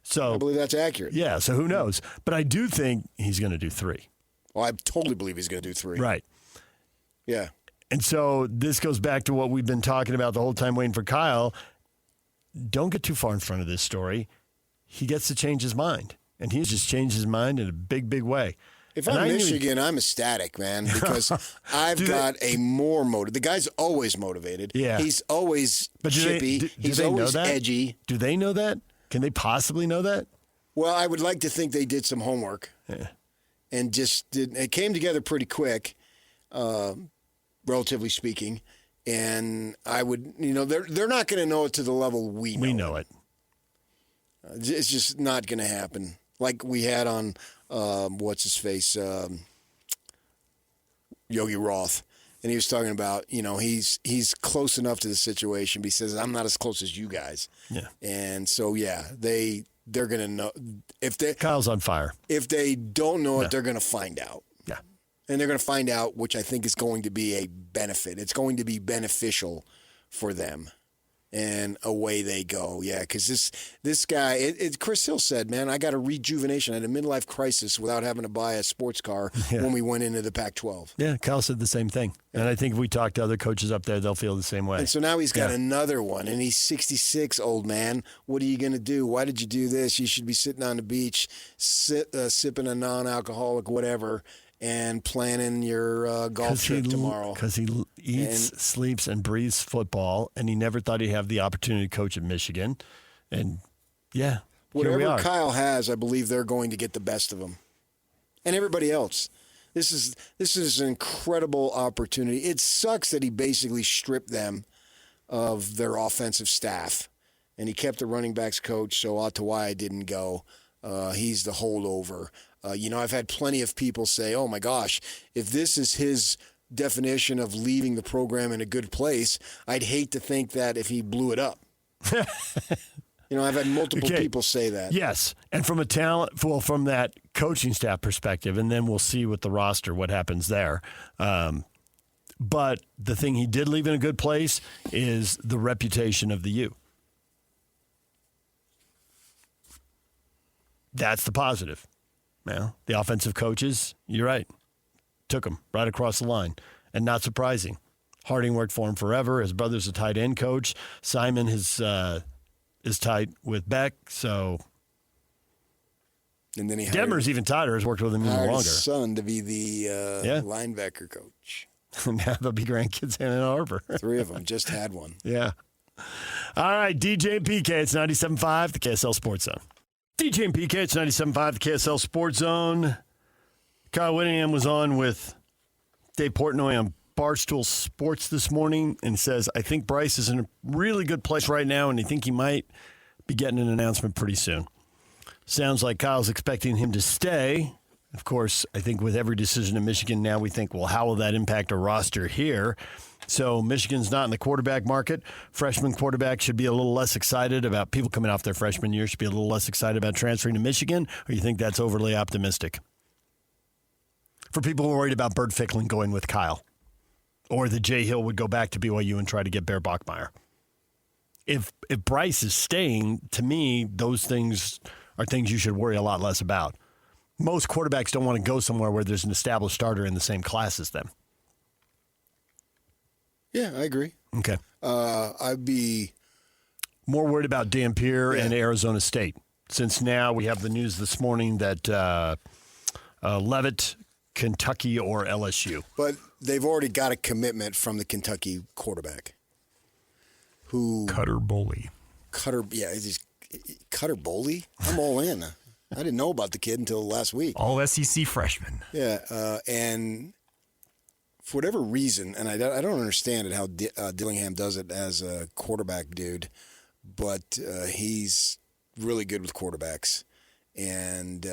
So I believe that's accurate. Yeah, so who knows? But I do think he's going to do 3. Well, I totally believe he's going to do 3. Right. Yeah. And so this goes back to what we've been talking about the whole time waiting for Kyle. Don't get too far in front of this story. He gets to change his mind. And he's just changed his mind in a big, big way. If I'm Michigan, I'm ecstatic, man, because I've got a more motive. The guy's always motivated. Yeah. He's always chippy. He's always edgy. Do they know that? Can they possibly know that? Well, I would like to think they did some homework. Yeah. And it came together pretty quick, relatively speaking. And I would, they're not going to know it to the level we know. We know it. It's just not going to happen. Like we had on, what's his face, Yogi Roth. And he was talking about, he's close enough to the situation, but he says, I'm not as close as you guys. Yeah. And so, yeah, they're going to know. Kyle's on fire. If they don't know it, they're going to find out. Yeah. And they're going to find out, which I think is going to be a benefit. It's going to be beneficial for them. And away they go. Yeah, because this guy, Chris Hill said, man, I got a rejuvenation. I had a midlife crisis without having to buy a sports car when we went into the Pac-12. Yeah, Kyle said the same thing. And I think if we talk to other coaches up there, they'll feel the same way. And so now he's got another one, and he's 66, old man. What are you going to do? Why did you do this? You should be sitting on the beach, sipping a non-alcoholic whatever, and planning your golf trip tomorrow. Because he eats, sleeps, and breathes football, and he never thought he'd have the opportunity to coach at Michigan. And, yeah, whatever Kyle has, I believe they're going to get the best of him. And everybody else. This is an incredible opportunity. It sucks that he basically stripped them of their offensive staff, and he kept the running backs coach, so Atawai didn't go. He's the holdover. I've had plenty of people say, oh, my gosh, if this is his definition of leaving the program in a good place, I'd hate to think that if he blew it up. I've had multiple people say that. Yes, and from that coaching staff perspective, and then we'll see with the roster what happens there. But the thing he did leave in a good place is the reputation of the U. That's the positive. Now, the offensive coaches, you're right, took him right across the line. And not surprising. Harding worked for him forever. His brother's a tight end coach. Simon is tight with Beck. So, and then he Detmer's even tighter. Has worked with him even hired longer. His son to be the linebacker coach. Now they'll be grandkids in Ann Arbor. 3 of them. Just had one. Yeah. All right, DJ and PK. It's 97.5, the KSL Sports Zone. DJ and PK. It's 97.5, the KSL Sports Zone. Kyle Whittingham was on with Dave Portnoy on Barstool Sports this morning and says, I think Bryce is in a really good place right now, and I think he might be getting an announcement pretty soon. Sounds like Kyle's expecting him to stay. Of course, I think with every decision in Michigan now, we think, well, how will that impact a roster here? So Michigan's not in the quarterback market. Freshman quarterback should be a little less excited about people coming off their freshman year, should be a little less excited about transferring to Michigan, or you think that's overly optimistic? For people who are worried about Bert Fickling going with Kyle, or that Jay Hill would go back to BYU and try to get Bear Bachmeier. If Bryce is staying, to me, those things are things you should worry a lot less about. Most quarterbacks don't want to go somewhere where there's an established starter in the same class as them. Yeah, I agree. Okay. I'd be more worried about Dampier and Arizona State, since now we have the news this morning that Leavitt, Kentucky, or LSU. But they've already got a commitment from the Kentucky quarterback. Cutter Boley. Is he Cutter Boley? I'm all in. I didn't know about the kid until last week. All SEC freshman. Yeah, and for whatever reason, and I don't understand it how Dillingham does it as a quarterback dude, but he's really good with quarterbacks. And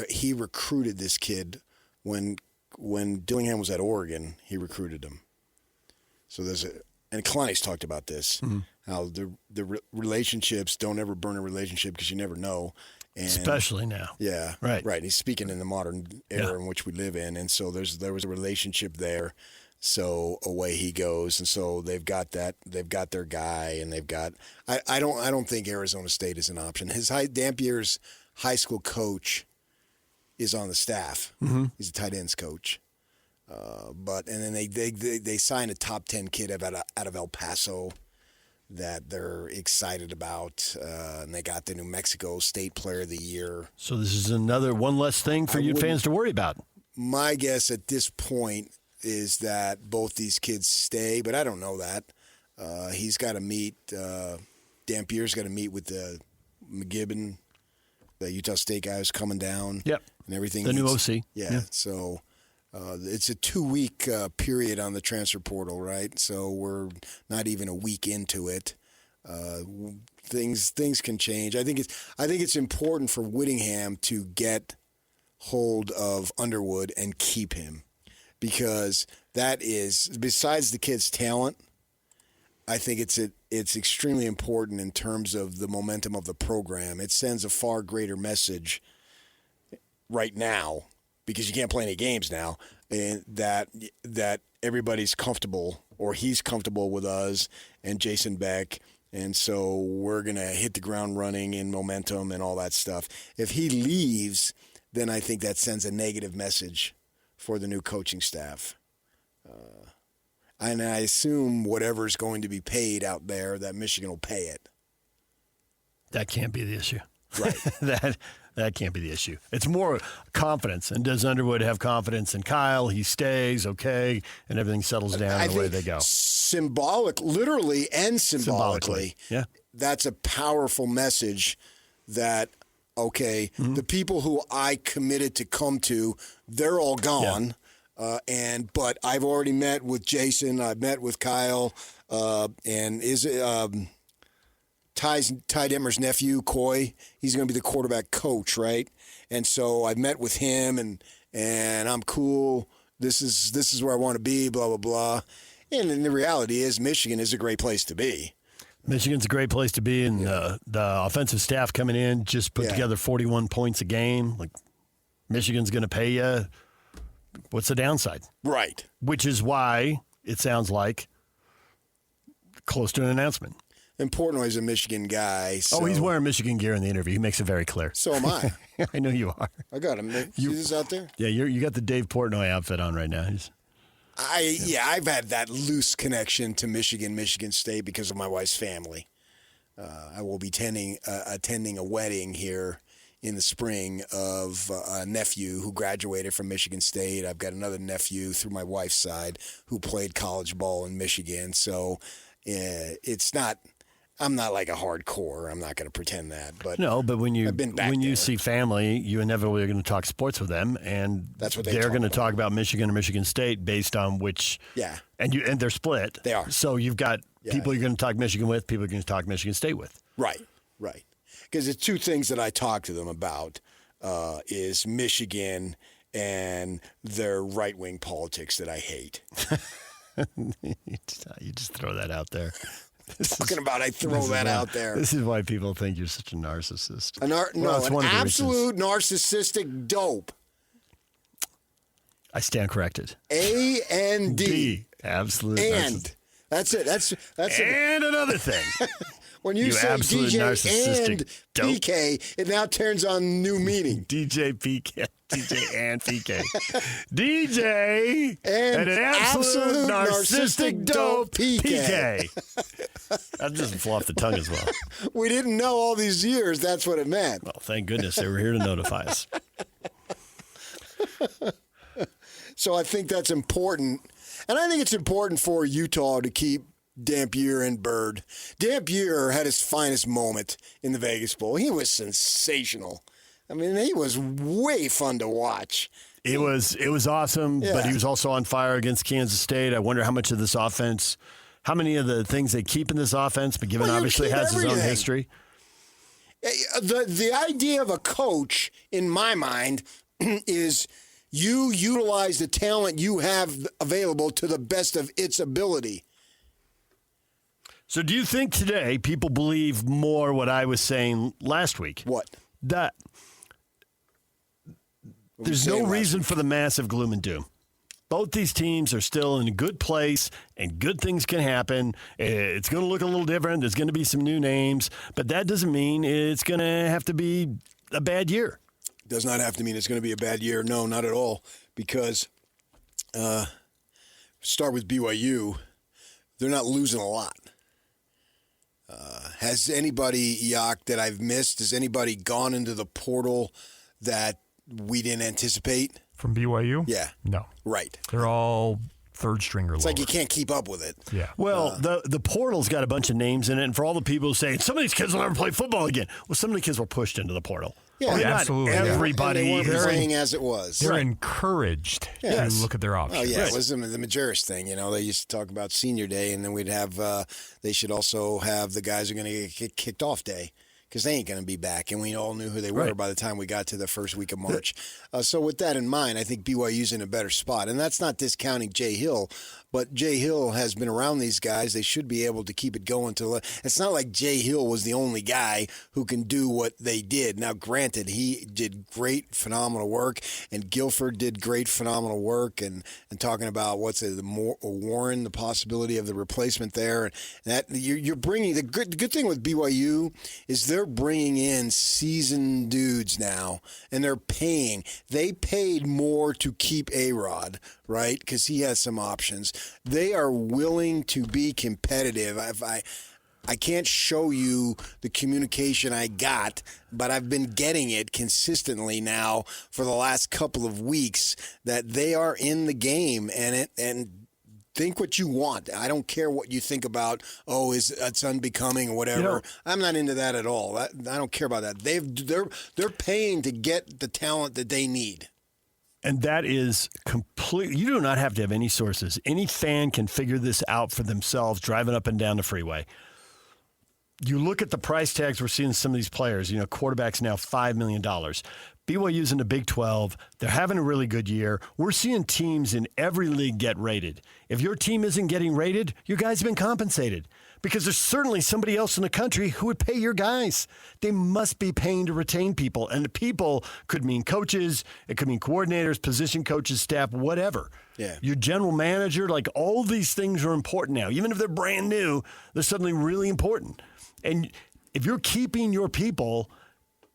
he recruited this kid when Dillingham was at Oregon. He recruited him. So and Kalani's talked about this, how the relationships, don't ever burn a relationship because you never know. And, especially now. Yeah. Right. Right. He's speaking in the modern era in which we live in. And so there was a relationship there. So away he goes. And so they've got that. They've got their guy, and they've got I don't think Arizona State is an option. Dampier's high school coach is on the staff. Mm-hmm. He's a tight ends coach. And then they signed a top 10 kid out of El Paso that they're excited about, and they got the New Mexico State Player of the Year. So this is one less thing for you fans to worry about. My guess at this point is that both these kids stay, but I don't know that. He's got to meet, Dampier's got to meet with the McGibbon, the Utah State guy who's coming down. Yep. And everything. The new OC. Yeah. So it's a 2-week period on the transfer portal, right? So we're not even a week into it. Things can change. I think it's important for Whittingham to get hold of Underwood and keep him, because that is, besides the kid's talent, I think it's extremely important in terms of the momentum of the program. It sends a far greater message right now, because you can't play any games now, and that everybody's comfortable, or he's comfortable with us and Jason Beck, and so we're going to hit the ground running in momentum and all that stuff. If he leaves, then I think that sends a negative message for the new coaching staff. And I assume whatever's going to be paid out there, that Michigan will pay it. That can't be the issue. Right. That can't be the issue. It's more confidence. And does Underwood have confidence in Kyle? He stays, okay, and everything settles down and away they go. Literally and symbolically. Yeah. That's a powerful message that, okay, the people who I committed to come to, they're all gone. Yeah. But I've already met with Jason. I've met with Kyle, and Ty Detmer's nephew, Coy. He's going to be the quarterback coach, right? And so I've met with him, and I'm cool. This is where I want to be. Blah blah blah. And the reality is, Michigan is a great place to be. Michigan's a great place to be, and the offensive staff coming in just put together 41 points a game. Like, Michigan's going to pay you. What's the downside? Right. Which is why it sounds like close to an announcement. And Portnoy's a Michigan guy. So. Oh, he's wearing Michigan gear in the interview. He makes it very clear. So am I. I know you are. I got him. See this out there? Yeah, you got the Dave Portnoy outfit on right now. I've had that loose connection to Michigan State because of my wife's family. I will be attending a wedding here in the spring of a nephew who graduated from Michigan State. I've got another nephew through my wife's side who played college ball in Michigan. So it's not. I'm not like a hardcore. I'm not going to pretend that. But no, but when you there. see family, you inevitably are going to talk sports with them, and that's what they're going to talk about Michigan or Michigan State based on which. Yeah. And they're split. They are. So you've got people you're going to talk Michigan with, people you're going to talk Michigan State with. Right. Because the two things that I talk to them about is Michigan and their right-wing politics that I hate. You just throw that out there. I throw that out there. This is why people think you're such a narcissist. An absolute narcissistic dope. I stand corrected. A-N-D. Absolute and. That's it. That's it. And another thing. When you say DJ and PK, it now turns on new meaning. DJ PK. DJ and PK. DJ and an absolute narcissistic dope PK. That doesn't flow off the tongue as well. We didn't know all these years that's what it meant. Well, thank goodness they were here to notify us. So I think that's important. And I think it's important for Utah to keep Dampier and Bird. Dampier had his finest moment in the Vegas Bowl. He was sensational. I mean, he was way fun to watch. It was awesome, but he was also on fire against Kansas State. I wonder how much of this offense, how many of the things they keep in this offense, but given obviously has his own history. The idea of a coach, in my mind, is you utilize the talent you have available to the best of its ability. So do you think today people believe more what I was saying last week? What? That there's no reason for the massive gloom and doom. Both these teams are still in a good place, and good things can happen. It's going to look a little different. There's going to be some new names, but that doesn't mean it's going to have to be a bad year. Does not have to mean it's going to be a bad year. No, not at all. Because start with BYU, they're not losing a lot. Has anybody, Yak, that I've missed, has anybody gone into the portal that we didn't anticipate? From BYU? Yeah. No. Right. They're all third stringer. It's like you can't keep up with it. Yeah. Well, the portal's got a bunch of names in it, and for all the people who say some of these kids will never play football again, well, some of the kids were pushed into the portal. Yeah, absolutely. Everybody. And they weren't playing as it was. They're encouraged to look at their options. Oh, yeah. It was the Majerus thing. You know, they used to talk about senior day, and then we'd have, they should also have the guys who are going to get kicked off day because they ain't going to be back. And we all knew who they were by the time we got to the first week of March. So with that in mind, I think BYU's in a better spot. And that's not discounting Jay Hill, but Jay Hill has been around these guys. They should be able to keep it going. It's not like Jay Hill was the only guy who can do what they did. Now, granted, he did great, phenomenal work, and Gilford did great, phenomenal work. And talking about Warren, the possibility of the replacement there, and that you're bringing the good thing with BYU is they're bringing in seasoned dudes now, and they're paying. They paid more to keep A-Rod, right? Because he has some options. They are willing to be competitive. I can't show you the communication I got, but I've been getting it consistently now for the last couple of weeks that they are in the game and think what you want. I don't care what you think about, it's unbecoming or whatever. You know, I'm not into that at all. I don't care about that. They're paying to get the talent that they need. And that is completely, you do not have to have any sources. Any fan can figure this out for themselves driving up and down the freeway. You look at the price tags we're seeing some of these players, quarterback's now $5 million. BYU's in the Big 12. They're having a really good year. We're seeing teams in every league get rated. If your team isn't getting rated, your guys have been compensated. Because there's certainly somebody else in the country who would pay your guys. They must be paying to retain people. And the people could mean coaches, it could mean coordinators, position coaches, staff, whatever. Yeah. Your general manager, like all these things are important now. Even if they're brand new, they're suddenly really important. And if you're keeping your people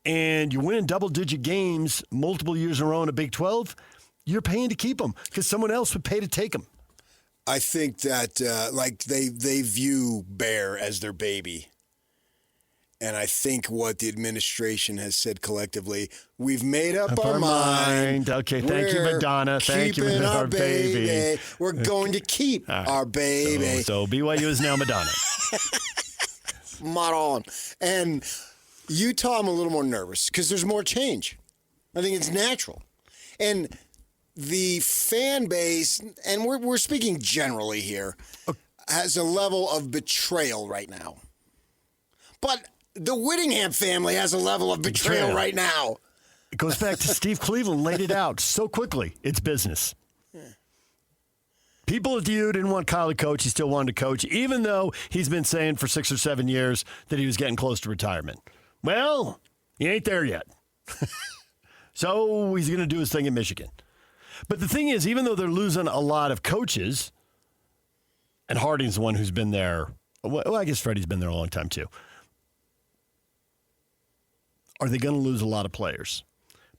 and you win double-digit games multiple years in a row in a Big 12, you're paying to keep them because someone else would pay to take them. I think that they view Bear as their baby. And I think what the administration has said collectively, we've made up our mind. Okay, thank you, Madonna. Thank you, keeping our our baby. We're going to keep our baby. So BYU is now Madonna. Mod on. And Utah, I'm a little more nervous because there's more change. I think it's natural. And the fan base, and we're speaking generally here, has a level of betrayal right now. But the Whittingham family has a level of betrayal right now. It goes back to Steve Cleveland laid it out so quickly. It's business. Yeah. People at U didn't want Kyle to coach. He still wanted to coach, even though he's been saying for 6 or 7 years that he was getting close to retirement. Well, he ain't there yet. So he's going to do his thing in Michigan. But the thing is, even though they're losing a lot of coaches, and Harding's the one who's been there, well, I guess Freddie's been there a long time too. Are they going to lose a lot of players?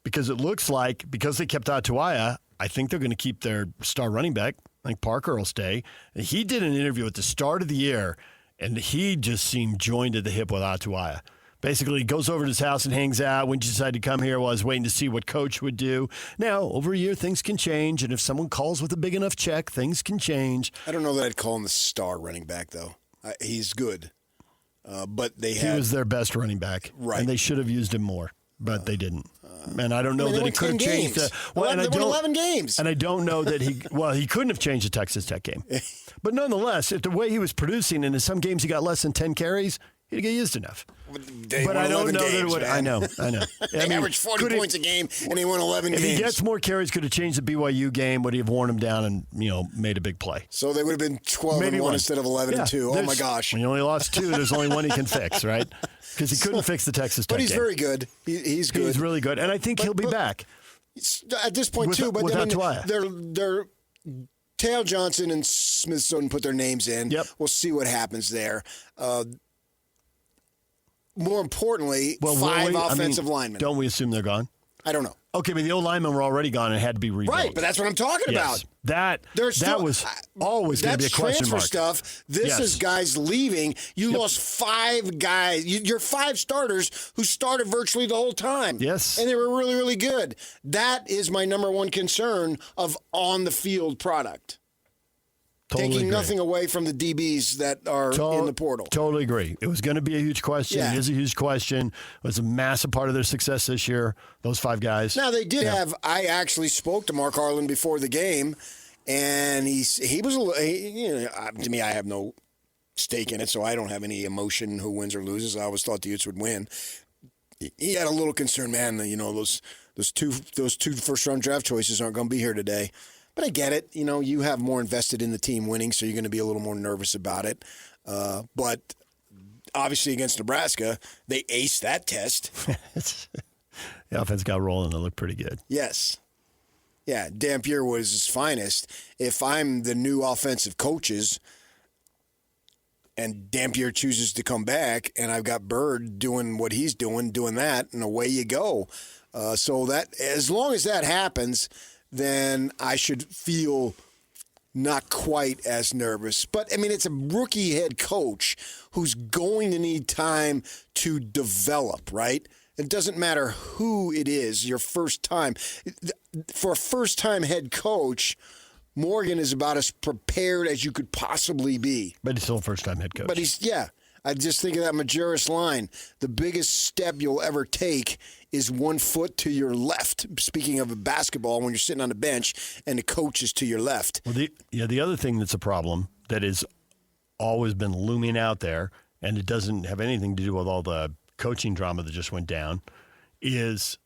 Because it looks like, because they kept Atuaya, I think they're going to keep their star running back. I think Parker will stay. He did an interview at the start of the year, and he just seemed joined at the hip with Atuaya. Basically, he goes over to his house and hangs out. When you decided to come here, well, I was waiting to see what coach would do. Now, over a year, things can change, and if someone calls with a big enough check, things can change. I don't know that I'd call him the star running back, though. He's good. But he was their best running back, right? And they should have used him more, but they didn't. And I don't know that he could have changed the. Well, they won 11 games. And I don't know that he couldn't have changed the Texas Tech game. But nonetheless, if the way he was producing, and in some games he got less than 10 carries, he'd get used enough. But I don't know that it would. I know. They averaged 40 points a game, and he won 11 games. If he gets more carries, could have changed the BYU game. Would he have worn him down and made a big play? So they would have been 12-1 instead of 11-2. Oh my gosh! When you only lost 2, there's only one he can fix, right? Because he couldn't fix the Texas Tech game. But he's game. very good. He's good. He's really good, and I think he'll be back at this point too. But they're Tail Johnson and Smith Soden put their names in. Yep. We'll see what happens there. More importantly, 5 offensive linemen. Don't we assume they're gone? I don't know. Okay, but the old linemen were already gone and had to be rebuilt. Right, but that's what I'm talking about. That was always going to be a question mark. That's transfer stuff. This is guys leaving. You lost 5 guys. Your 5 starters who started virtually the whole time. Yes. And they were really, really good. That is my number one concern of on-the-field product. Totally Taking agree. nothing away from the DBs that are in the portal. Totally agree. It was going to be a huge question. Yeah. It is a huge question. It was a massive part of their success this year, those 5 guys. Now, they did have – I actually spoke to Mark Harlan before the game, and he was – to me, I have no stake in it, so I don't have any emotion who wins or loses. I always thought the Utes would win. He had a little concern, man, those two first-round draft choices aren't going to be here today. But I get it. You have more invested in the team winning, so you're going to be a little more nervous about it. But obviously against Nebraska, they aced that test. The offense got rolling. It looked pretty good. Yes. Yeah, Dampier was his finest. If I'm the new offensive coaches and Dampier chooses to come back and I've got Bird doing what he's doing that, and away you go. So that as long as that happens – then I should feel not quite as nervous. But, it's a rookie head coach who's going to need time to develop, right? It doesn't matter who it is, your first time. For a first-time head coach, Morgan is about as prepared as you could possibly be. But he's still a first-time head coach. But I just think of that Majerus line. The biggest step you'll ever take is 1 foot to your left. Speaking of basketball, when you're sitting on the bench and the coach is to your left. Well, the other thing that's a problem that has always been looming out there, and it doesn't have anything to do with all the coaching drama that just went down, is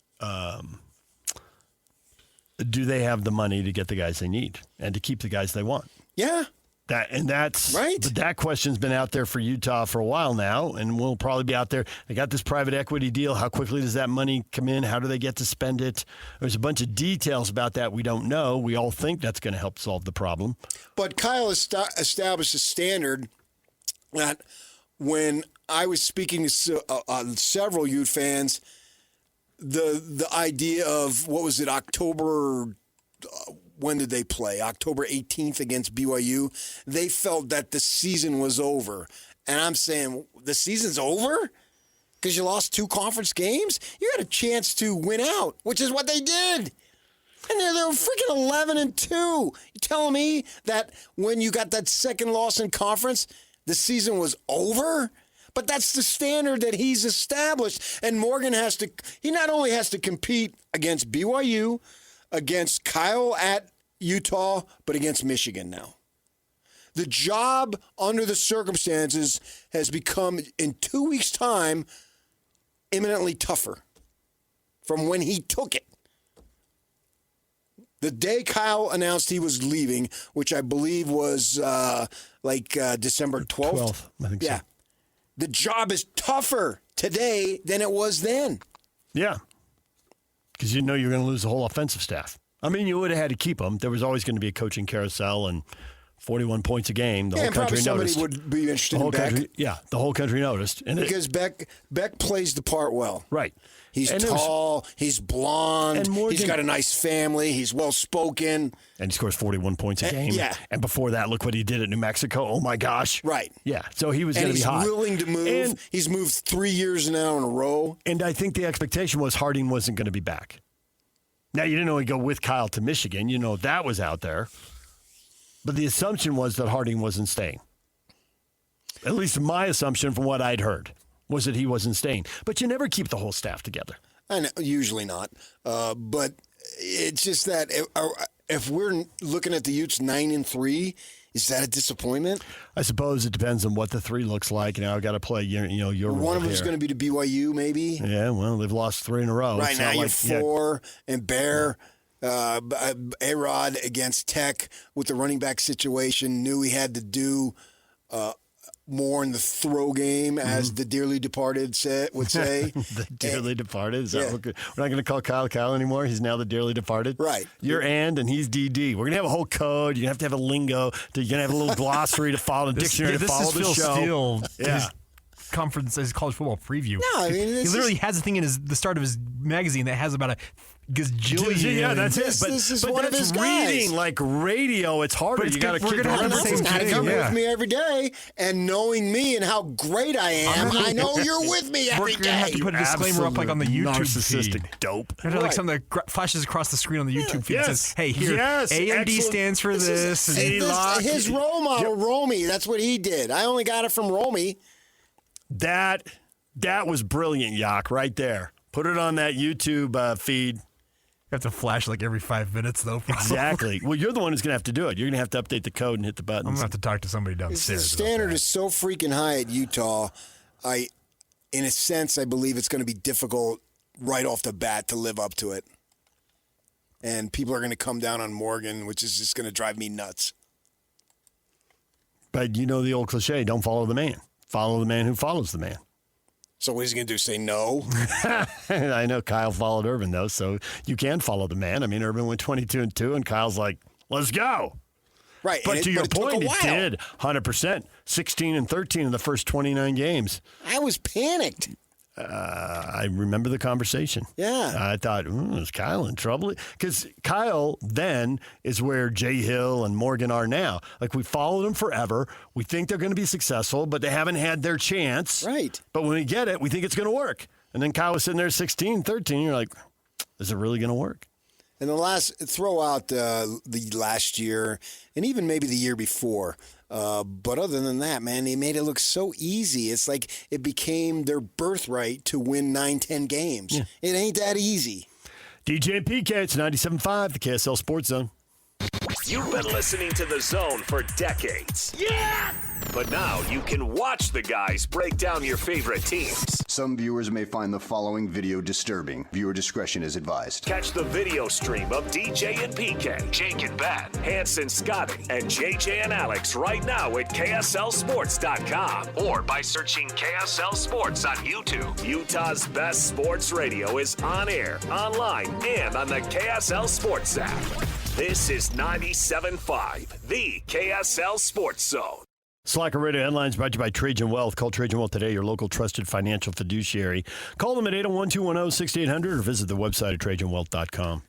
do they have the money to get the guys they need and to keep the guys they want? Yeah. That's right. But that question's been out there for Utah for a while now, and will probably be out there. They got this private equity deal. How quickly does that money come in? How do they get to spend it? There's a bunch of details about that we don't know. We all think that's going to help solve the problem. But Kyle established a standard that when I was speaking to several Ute fans, the idea of, what was it, October when did they play? October 18th against BYU. They felt that the season was over. And I'm saying, the season's over? Because you lost 2 conference games? You had a chance to win out, which is what they did. And they were freaking 11-2. You telling me that when you got that second loss in conference, the season was over? But that's the standard that he's established. And Morgan he not only has to compete against BYU, against Kyle at Utah, but against Michigan now. The job under the circumstances has become, in 2 weeks' time, imminently tougher from when he took it. The day Kyle announced he was leaving, which I believe was December 12th. I think so. The job is tougher today than it was then. Yeah. Because you know you're going to lose the whole offensive staff. I mean, you would have had to keep them. There was always going to be a coaching carousel and 41 points a game. The whole country noticed. Somebody would be interested in Beck. The whole country noticed. And because Beck plays the part well. Right. He's tall, he's blonde, and Morgan, he's got a nice family, he's well-spoken. And he scores 41 points a game. Yeah. And before that, look what he did at New Mexico. Oh, my gosh. Right. Yeah. So he was going to be hot. And he's willing to move. And he's moved 3 years now in a row. And I think the expectation was Harding wasn't going to be back. Now, you didn't know he'd go with Kyle to Michigan. You know that was out there. But the assumption was that Harding wasn't staying. At least my assumption from what I'd heard was that he wasn't staying. But you never keep the whole staff together. I know, usually not. But it's just that if we're looking at the Utes 9-3, is that a disappointment? I suppose it depends on what the 3 looks like. Now I've got to play your one of them here. is going to be to BYU, maybe. Yeah, well, they've lost 3 in a row. Right now, you're 4 and Bear. A-Rod against Tech with the running back situation, knew he had to do more in the throw game, as the dearly departed would say. The dearly departed? Is that what, we're not going to call Kyle anymore? He's now the dearly departed? Right. You're and he's DD. We're going to have a whole code. You're going to have a lingo. You're going to have a little glossary to follow, a dictionary to follow the show. Steele, his conference, his college football preview. No, I mean, he literally has a thing in the start of his magazine that has about a gazillion. Yeah, that's it. This is but one that's of his guys. reading like radio. It's harder. But You got to keep Come with me every day, and knowing me and how great I am, I know you're with me every day. We're gonna have to put a disclaimer up, like on the YouTube feed. Dope. Like something that flashes across the screen on the YouTube feed. Yes. That says, "Hey, here, AMD stands for this." His role model, Romy. That's what he did. I only got it from Romy. That was brilliant, Yak, right there. Put it on that YouTube feed. You have to flash like every 5 minutes, though. Probably. Exactly. Well, you're the one who's going to have to do it. You're going to have to update the code and hit the buttons. I'm going to have to talk to somebody downstairs. The standard is so freaking high at Utah. In a sense, I believe it's going to be difficult right off the bat to live up to it. And people are going to come down on Morgan, which is just going to drive me nuts. But you know the old cliche, don't follow the man. Follow the man who follows the man. So what is he going to do, say no? I know Kyle followed Urban, though, so you can follow the man. I mean, Urban went 22-2, and Kyle's like, let's go. Right. But to your point, it did 100%. 16-13 in the first 29 games. I was panicked. I remember the conversation. Yeah. I thought, is Kyle in trouble? Because Kyle then is where Jay Hill and Morgan are now. Like, we followed them forever. We think they're going to be successful, but they haven't had their chance. Right. But when we get it, we think it's going to work. And then Kyle was sitting there 16-13. You're like, is it really going to work? And throw out the last year and even maybe the year before. But other than that, man, they made it look so easy. It's like it became their birthright to win 9-10 games. Yeah. It ain't that easy. DJ and PK, it's 97.5, the KSL Sports Zone. You've been listening to The Zone for decades. Yes! But now you can watch the guys break down your favorite teams. Some viewers may find the following video disturbing. Viewer discretion is advised. Catch the video stream of DJ and PK, Jake and Ben, Hanson, Scotty, and JJ and Alex right now at KSLSports.com or by searching KSL Sports on YouTube. Utah's best sports radio is on air, online, and on the KSL Sports app. This is 97.5, the KSL Sports Zone. Slacker Radio headlines brought to you by Trajan Wealth. Call Trajan Wealth today, your local trusted financial fiduciary. Call them at 801-210-6800 or visit the website at TrajanWealth.com.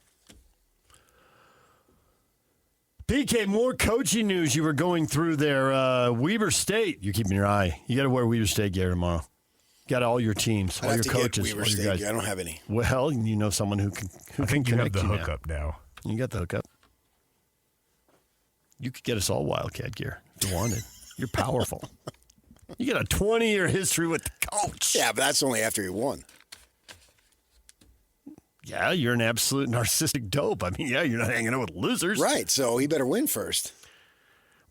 PK, more coaching news you were going through there. Weber State, you're keeping your eye. You got to wear Weber State gear tomorrow. Got all your teams, all your coaches, all your guys. I don't have any. Well, you know someone who can. I think you have the hookup now. You got the hookup. You could get us all Wildcat gear if you wanted. You're powerful. You got a 20-year history with the coach. Yeah, but that's only after he won. Yeah, you're an absolute narcissistic dope. I mean, yeah, you're not hanging out with losers. Right, so he better win first.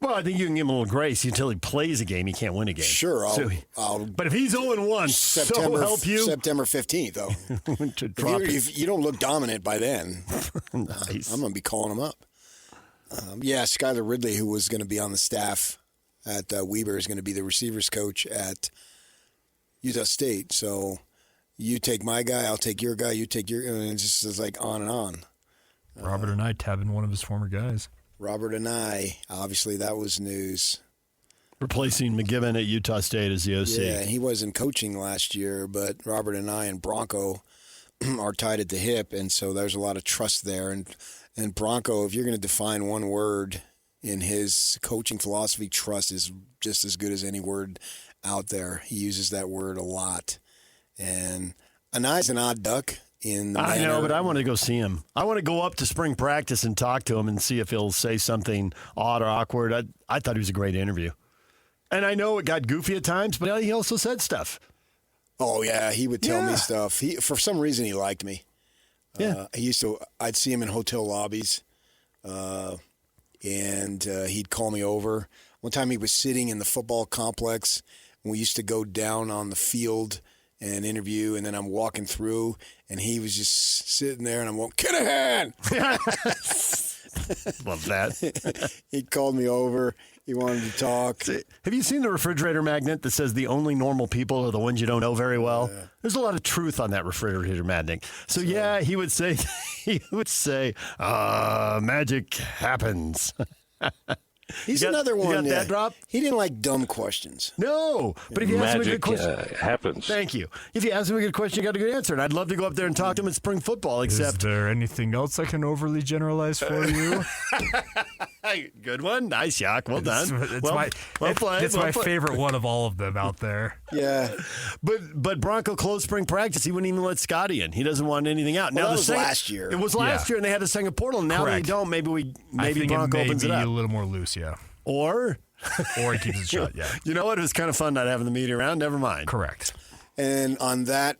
Well, I think you can give him a little grace until he plays a game. He can't win a game. Sure, but if he's 0-1, so help you. September 15th, though. If you don't look dominant by then, nice. I'm going to be calling him up. Skylar Ridley, who was going to be on the staff at Weber, is going to be the receivers coach at Utah State. So you take my guy, I'll take your guy, you take your, and it's just like on and on. Robert and I tabbing one of his former guys. Robert and I, obviously that was news. Replacing McGibbon at Utah State as the OC. Yeah, he wasn't coaching last year, but Robert and I and Bronco are tied at the hip, and so there's a lot of trust there. And Bronco, if you're going to define one word in his coaching philosophy, trust is just as good as any word out there. He uses that word a lot. And Anai's an odd duck. I know, but I want to go see him. I want to go up to spring practice and talk to him and see if he'll say something odd or awkward. I thought he was a great interview. And I know it got goofy at times, but he also said stuff. Oh, yeah, he would tell me stuff. For some reason, he liked me. Yeah. I'd see him in hotel lobbies, and he'd call me over. One time he was sitting in the football complex, and we used to go down on the field and interview, and then I'm walking through, and he was just sitting there, and I'm going, Kinahan! Love that. He called me over. He wanted to talk. Have you seen the refrigerator magnet that says the only normal people are the ones you don't know very well? Yeah. There's a lot of truth on that refrigerator magnet. So yeah, he would say, magic happens. He's another one. You got that drop? He didn't like dumb questions. No, but if you ask him a good question, happens. Thank you. If you ask him a good question, you got a good answer, and I'd love to go up there and talk to him in spring football. Except, is there anything else I can overly generalize for you? Good one, nice, Yak. Well done. It's my favorite one of all of them out there. Yeah, but Bronco closed spring practice. He wouldn't even let Scotty in. He doesn't want anything out. Well, that was last year. It was last year, and they had a second portal. And now they don't. Maybe Bronco opens it up a little more loose. Yeah. Or he keeps it shut, yeah. You know what? It was kind of fun not having the media around. Never mind. Correct. And on that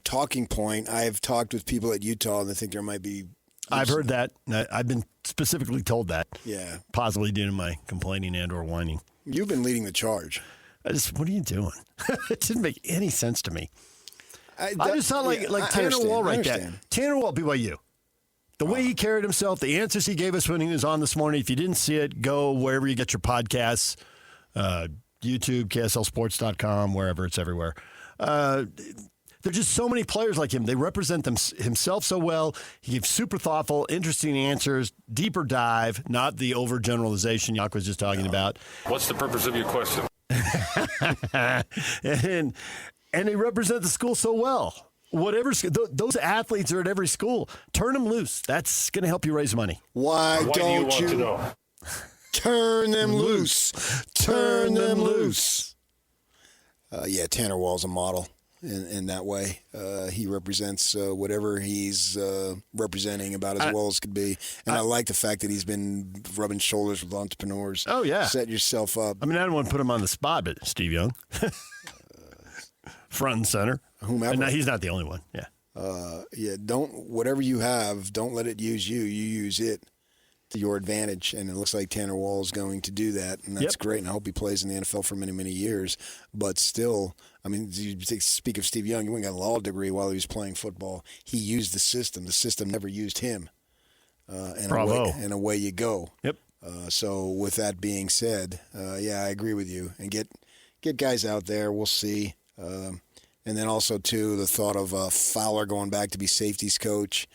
talking point, I've talked with people at Utah, and they think there might be... I've heard that. I've been specifically told that. Yeah. Possibly due to my complaining and or whining. You've been leading the charge. What are you doing? It didn't make any sense to me. I just saw like Tanner Wall right there. Tanner Wall, BYU. The way he carried himself, the answers he gave us when he was on this morning. If you didn't see it, go wherever you get your podcasts, YouTube, KSLSports.com, wherever. It's everywhere. There's just so many players like him. They represent himself so well. He gives super thoughtful, interesting answers, deeper dive, not the overgeneralization Yak was just talking about. What's the purpose of your question? and they represent the school so well. Whatever those athletes are at every school, turn them loose. That's going to help you raise money. Why do you want to know? Turn them loose. Turn them loose. Tanner Wall's a model in that way. He represents whatever he's representing about as well as could be. And I like the fact that he's been rubbing shoulders with entrepreneurs. Oh, yeah. Set yourself up. I mean, I don't want to put him on the spot, but Steve Young. Front and center. Whomever. No, he's not the only one. Yeah. Whatever you have, don't let it use you. You use it. to your advantage, and it looks like Tanner Wall is going to do that, and that's great, and I hope he plays in the NFL for many, many years. But still, I mean, you speak of Steve Young, he went and got a law degree while he was playing football. He used the system. The system never used him. And away you go. Yep. So with that being said, I agree with you. And get guys out there. We'll see. And then also, too, the thought of Fowler going back to be safeties coach.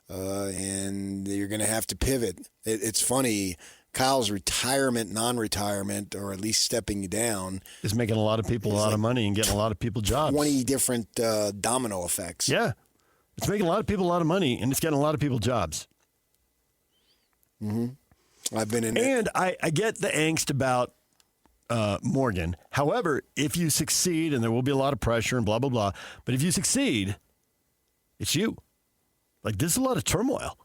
And you're going to have to pivot. It's funny. Kyle's retirement, non-retirement, or at least stepping down, is making a lot of people a lot of money and getting a lot of people jobs. 20 different domino effects. Yeah. It's making a lot of people a lot of money, and it's getting a lot of people jobs. Mm-hmm. I've been in it. And I get the angst about Morgan. However, if you succeed, and there will be a lot of pressure and blah, blah, blah, but if you succeed, it's you. Like, this is a lot of turmoil.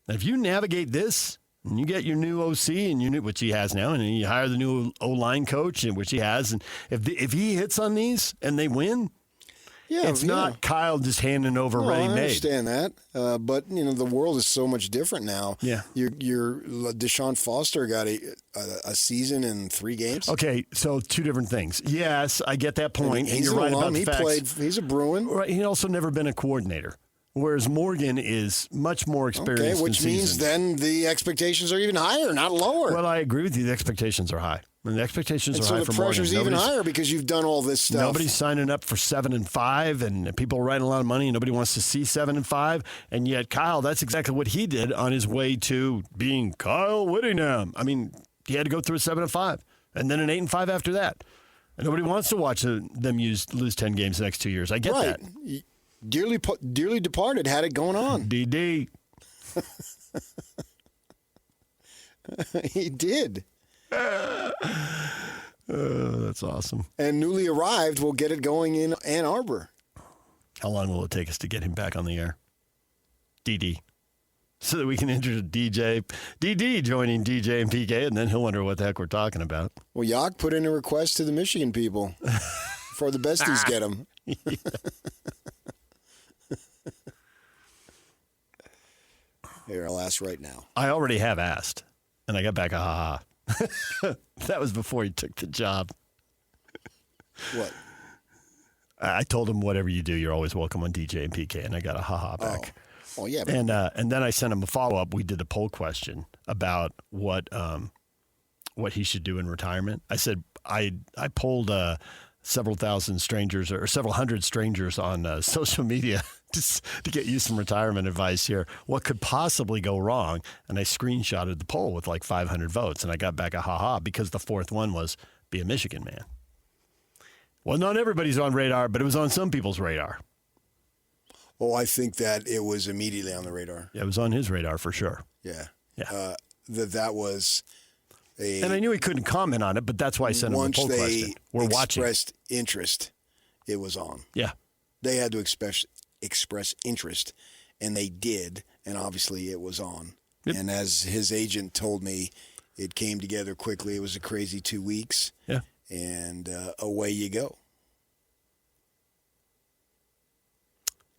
And if you navigate this, and you get your new OC, and which he has now, and you hire the new O-line coach, which he has, and if he hits on these and they win, it's not Kyle just handing over ready-made. I understand that, but the world is so much different now. Yeah, your Deshaun Foster got a season in 3 games. Okay, so 2 different things. Yes, I get that point, and you're right about the facts. He's a Bruin. Right, he also never been a coordinator. Whereas Morgan is much more experienced. Okay, which means then the expectations are even higher, not lower. Well, I agree with you. The expectations are high. And the expectations are high for Morgan. So the pressure's even higher because you've done all this stuff. Nobody's signing up for 7-5, and people are writing a lot of money, and nobody wants to see 7-5. And yet, Kyle, that's exactly what he did on his way to being Kyle Whittingham. I mean, he had to go through a 7-5, and then an 8-5 after that. And nobody wants to watch them lose 10 games the next 2 years. I get that. Dearly departed had it going on. DD. He did. That's awesome. And newly arrived will get it going in Ann Arbor. How long will it take us to get him back on the air? DD. So that we can introduce DD joining DJ and PK, and then he'll wonder what the heck we're talking about. Well, Yak put in a request to the Michigan people for the besties get him. Here, I'll ask right now. I already have asked, and I got back a ha-ha. That was before he took the job. What? I told him, whatever you do, you're always welcome on DJ and PK, and I got a ha-ha back. Oh yeah. And then I sent him a follow-up. We did a poll question about what he should do in retirement. I said I polled several thousand strangers or several hundred strangers on social media just to get you some retirement advice here. What could possibly go wrong? And I screenshotted the poll with like 500 votes, and I got back a ha-ha because the 4th one was be a Michigan man. Well, not everybody's on radar, but it was on some people's radar. Oh, I think that it was immediately on the radar. Yeah, it was on his radar for sure. Yeah. Yeah. That was a... And I knew he couldn't comment on it, but that's why I sent him the poll question. We're watching. Once they expressed interest, it was on. Yeah. They had to express interest, and they did, and obviously it was on. Yep. And as his agent told me, it came together quickly. It was a crazy 2 weeks. Yeah. And away you go.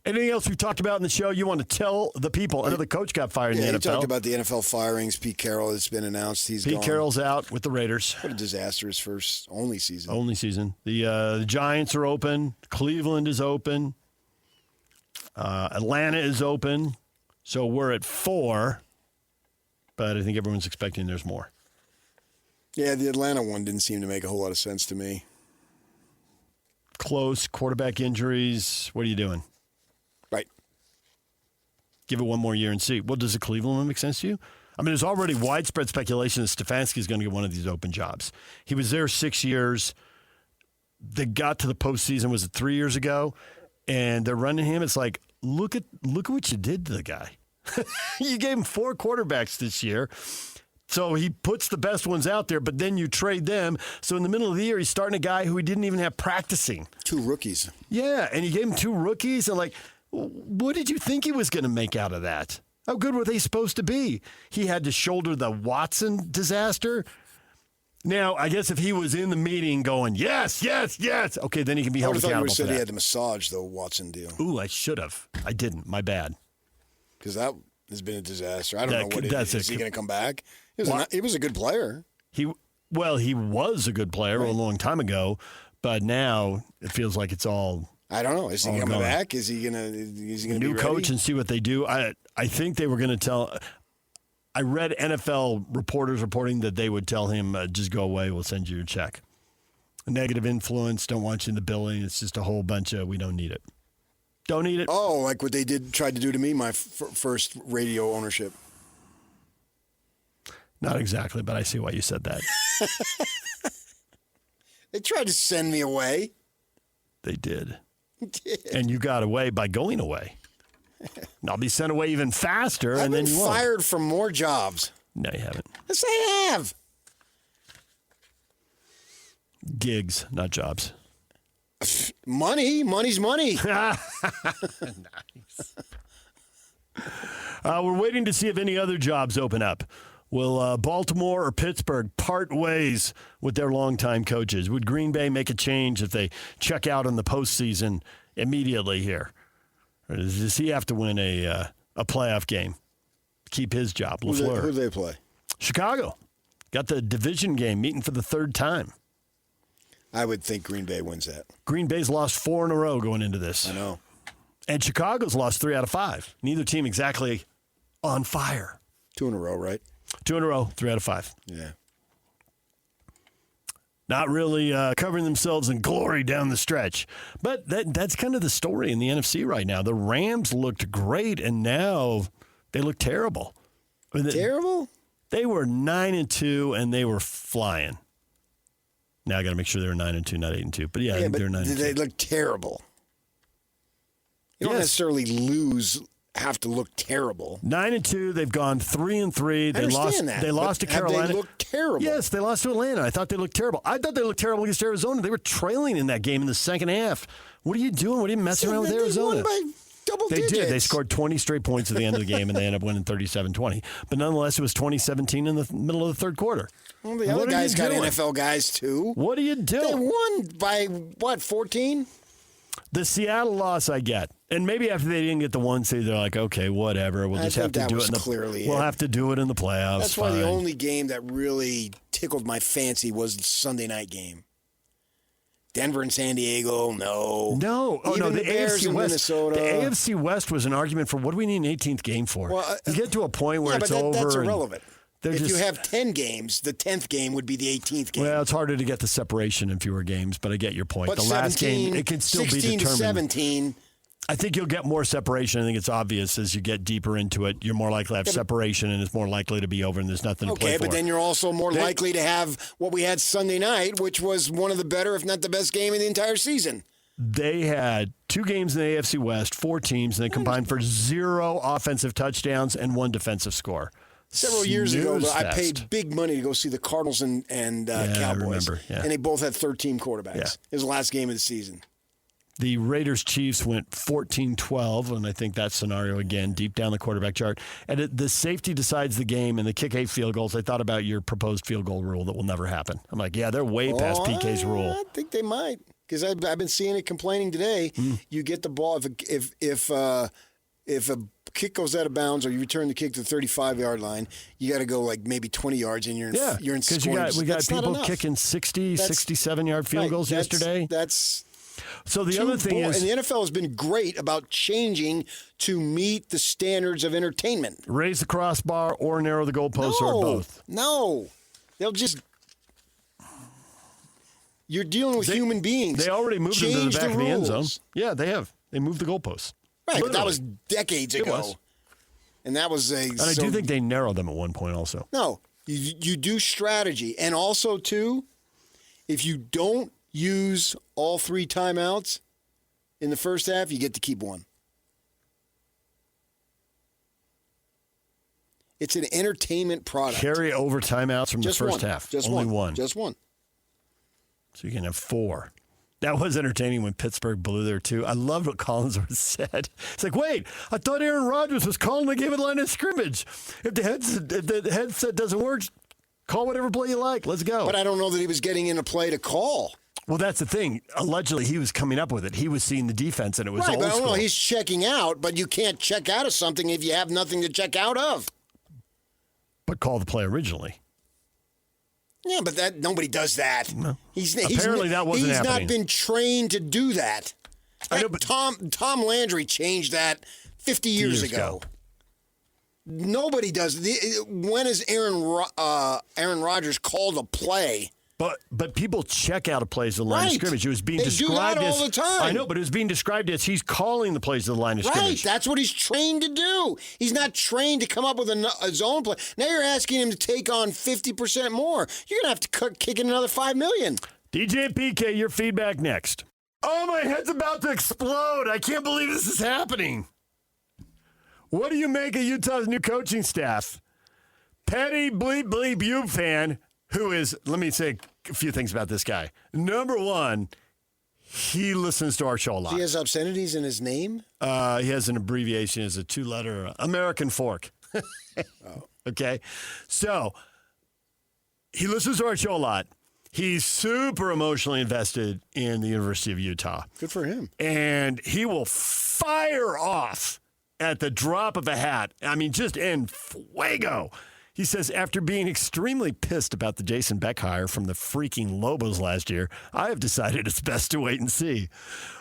Anything else we talked about in the show you want to tell the people? Another coach got fired in the NFL. You talked about the NFL firings. Pete Carroll has been announced. He's gone. Carroll's out with the Raiders. What a disaster, his first only season. Only season. The Giants are open. Cleveland is open. Atlanta is open. So we're at 4. But I think everyone's expecting there's more. Yeah, the Atlanta one didn't seem to make a whole lot of sense to me. Close, quarterback injuries. What are you doing? Right. Give it one more year and see. Well, does the Cleveland one make sense to you? I mean, there's already widespread speculation that Stefanski is going to get one of these open jobs. He was there 6 years. They got to the postseason, was it 3 years ago? And they're running him. It's like, look at what you did to the guy. You gave him 4 quarterbacks this year. So he puts the best ones out there, but then you trade them. So in the middle of the year, he's starting a guy who he didn't even have practicing. 2 rookies. Yeah, and you gave him 2 rookies. And, like, what did you think he was going to make out of that? How good were they supposed to be? He had to shoulder the Watson disaster. Now, I guess if he was in the meeting going, yes, yes, yes, okay, then he can be held accountable for that. I would have thought you said he had to massage the Watson deal. Ooh, I should have. I didn't. My bad. Because that has been a disaster. I don't know what it is. Is he going to come back? He was a good player. He was a good player a long time ago, but now it feels like it's all. I don't know. Is he coming back? Is he going to new be coach ready? and see what they do? I think they were going to tell. I read NFL reporters reporting that they would tell him, just go away. We'll send you your check. A negative influence. Don't want you in the building. It's just a whole bunch of we don't need it. Don't need it. Oh, like what they tried to do to me, my first radio ownership. Not exactly, but I see why you said that. They tried to send me away. They did. And you got away by going away. And I'll be sent away even faster, and then you won't. I've been fired from more jobs. No, you haven't. Yes, I have. Gigs, not jobs. Money's money. Nice. We're waiting to see if any other jobs open up. Will Baltimore or Pittsburgh part ways with their longtime coaches? Would Green Bay make a change if they check out in the postseason immediately here? Or does he have to win a playoff game to keep his job? LaFleur. Who do they play? Chicago. Got the division game meeting for the third time. I would think Green Bay wins that. Green Bay's lost 4 in a row going into this. I know. And Chicago's lost 3 out of 5. Neither team exactly on fire. 2 in a row, right? 2 in a row, 3 out of 5. Yeah. Not really covering themselves in glory down the stretch. But that's kind of the story in the NFC right now. The Rams looked great, and now they look terrible. Terrible? They were 9-2, and they were flying. Now I got to make sure they were 9-2, not 8-2. But I think they're 9-2. They look terrible. You don't necessarily have to look terrible. 9-2. They've gone 3-3. I understand that. They lost to Carolina. They look terrible. Yes, they lost to Atlanta. I thought they looked terrible. I thought they looked terrible against Arizona. They were trailing in that game in the second half. What are you doing? What are you messing around with Arizona? They won by double digits. They did. They scored 20 straight points at the end of the game, and they ended up winning 37-20. But nonetheless, it was 20-17 in the middle of the third quarter. Well, the other guys got NFL guys, too. What are you doing? They won by, 14? The Seattle loss I get. And maybe after they didn't get the 1 seed, they're like, okay, whatever. We'll just have to do it. We'll have to do it in the playoffs. That's why the only game that really tickled my fancy was the Sunday night game. Denver and San Diego, no. Oh, Even no, the Bears AFC in West. Minnesota. The AFC West was an argument for what do we need an 18th game for? Well, you get to a point where it's over. That's irrelevant. If you just, have 10 games, the 10th game would be the 18th game. Well, it's harder to get the separation in fewer games, but I get your point. But the last game, it can still be 16 determined. to 17. I think you'll get more separation. I think it's obvious as you get deeper into it. You're more likely to have separation, and it's more likely to be over, and there's nothing to play for. Okay, but then you're also more likely to have what we had Sunday night, which was one of the better, if not the best game in the entire season. They had 2 games in the AFC West, 4 teams, and they combined for 0 offensive touchdowns and 1 defensive score. Several years ago, I paid big money to go see the Cardinals and Cowboys. I remember, and they both had 13 quarterbacks. Yeah. It was the last game of the season. The Raiders-Chiefs went 14-12, and I think that scenario, again, deep down the quarterback chart. And the safety decides the game, and the kick 8 field goals. I thought about your proposed field goal rule that will never happen. I'm like, yeah, they're way past PK's rule. I think they might, because I've been seeing it complaining today. You get the ball, if a kick goes out of bounds or you return the kick to the 35-yard line, you got to go like maybe 20 yards, and you're in scoring. We got people kicking 60, 67-yard field goals yesterday. So the other thing is, and the NFL has been great about changing to meet the standards of entertainment. Raise the crossbar or narrow the goalpost or both. No, they'll just. You're dealing with human beings. They already moved them to the back of the end zone. Yeah, they have. They moved the goalposts. Right, but that was decades ago. It was. And that was And I do think they narrowed them at one point also. No, you do strategy. And also, too, if you don't use all 3 timeouts in the first half, you get to keep 1. It's an entertainment product. Carry over timeouts from the first half. Only one. Just 1. So you can have 4. That was entertaining when Pittsburgh blew their 2. I loved what Collinsworth said. It's like, wait, I thought Aaron Rodgers was calling the game at line of scrimmage. If the headset doesn't work, call whatever play you like. Let's go. But I don't know that he was getting in a play to call. Well, that's the thing. Allegedly, he was coming up with it. He was seeing the defense, and it was right, old but I don't school. know. He's checking out, but you can't check out of something if you have nothing to check out of. But call the play originally. Yeah, but that nobody does that. No. Apparently, that wasn't happening. He's not been trained to do that. I know, but Tom Landry changed that 50 years ago. Nobody does. When has Aaron Rodgers called a play? But people check out of plays to the line of scrimmage. It was being described do that as all the time. I know, but it was being described as he's calling the plays to the line of scrimmage. Right, that's what he's trained to do. He's not trained to come up with his own play. Now you're asking him to take on 50% more. You're gonna have to kick in another $5 million. DJ and PK, your feedback next. Oh, my head's about to explode. I can't believe this is happening. What do you make of Utah's new coaching staff? Petty bleep you fan. Who is, let me say a few things about this guy. Number one, he listens to our show a lot. He has obscenities in his name? He has an abbreviation. It's a 2-letter American fork. Okay? So, he listens to our show a lot. He's super emotionally invested in the University of Utah. Good for him. And he will fire off at the drop of a hat. I mean, just en fuego. He says, after being extremely pissed about the Jason Beck hire from the freaking Lobos last year, I have decided it's best to wait and see.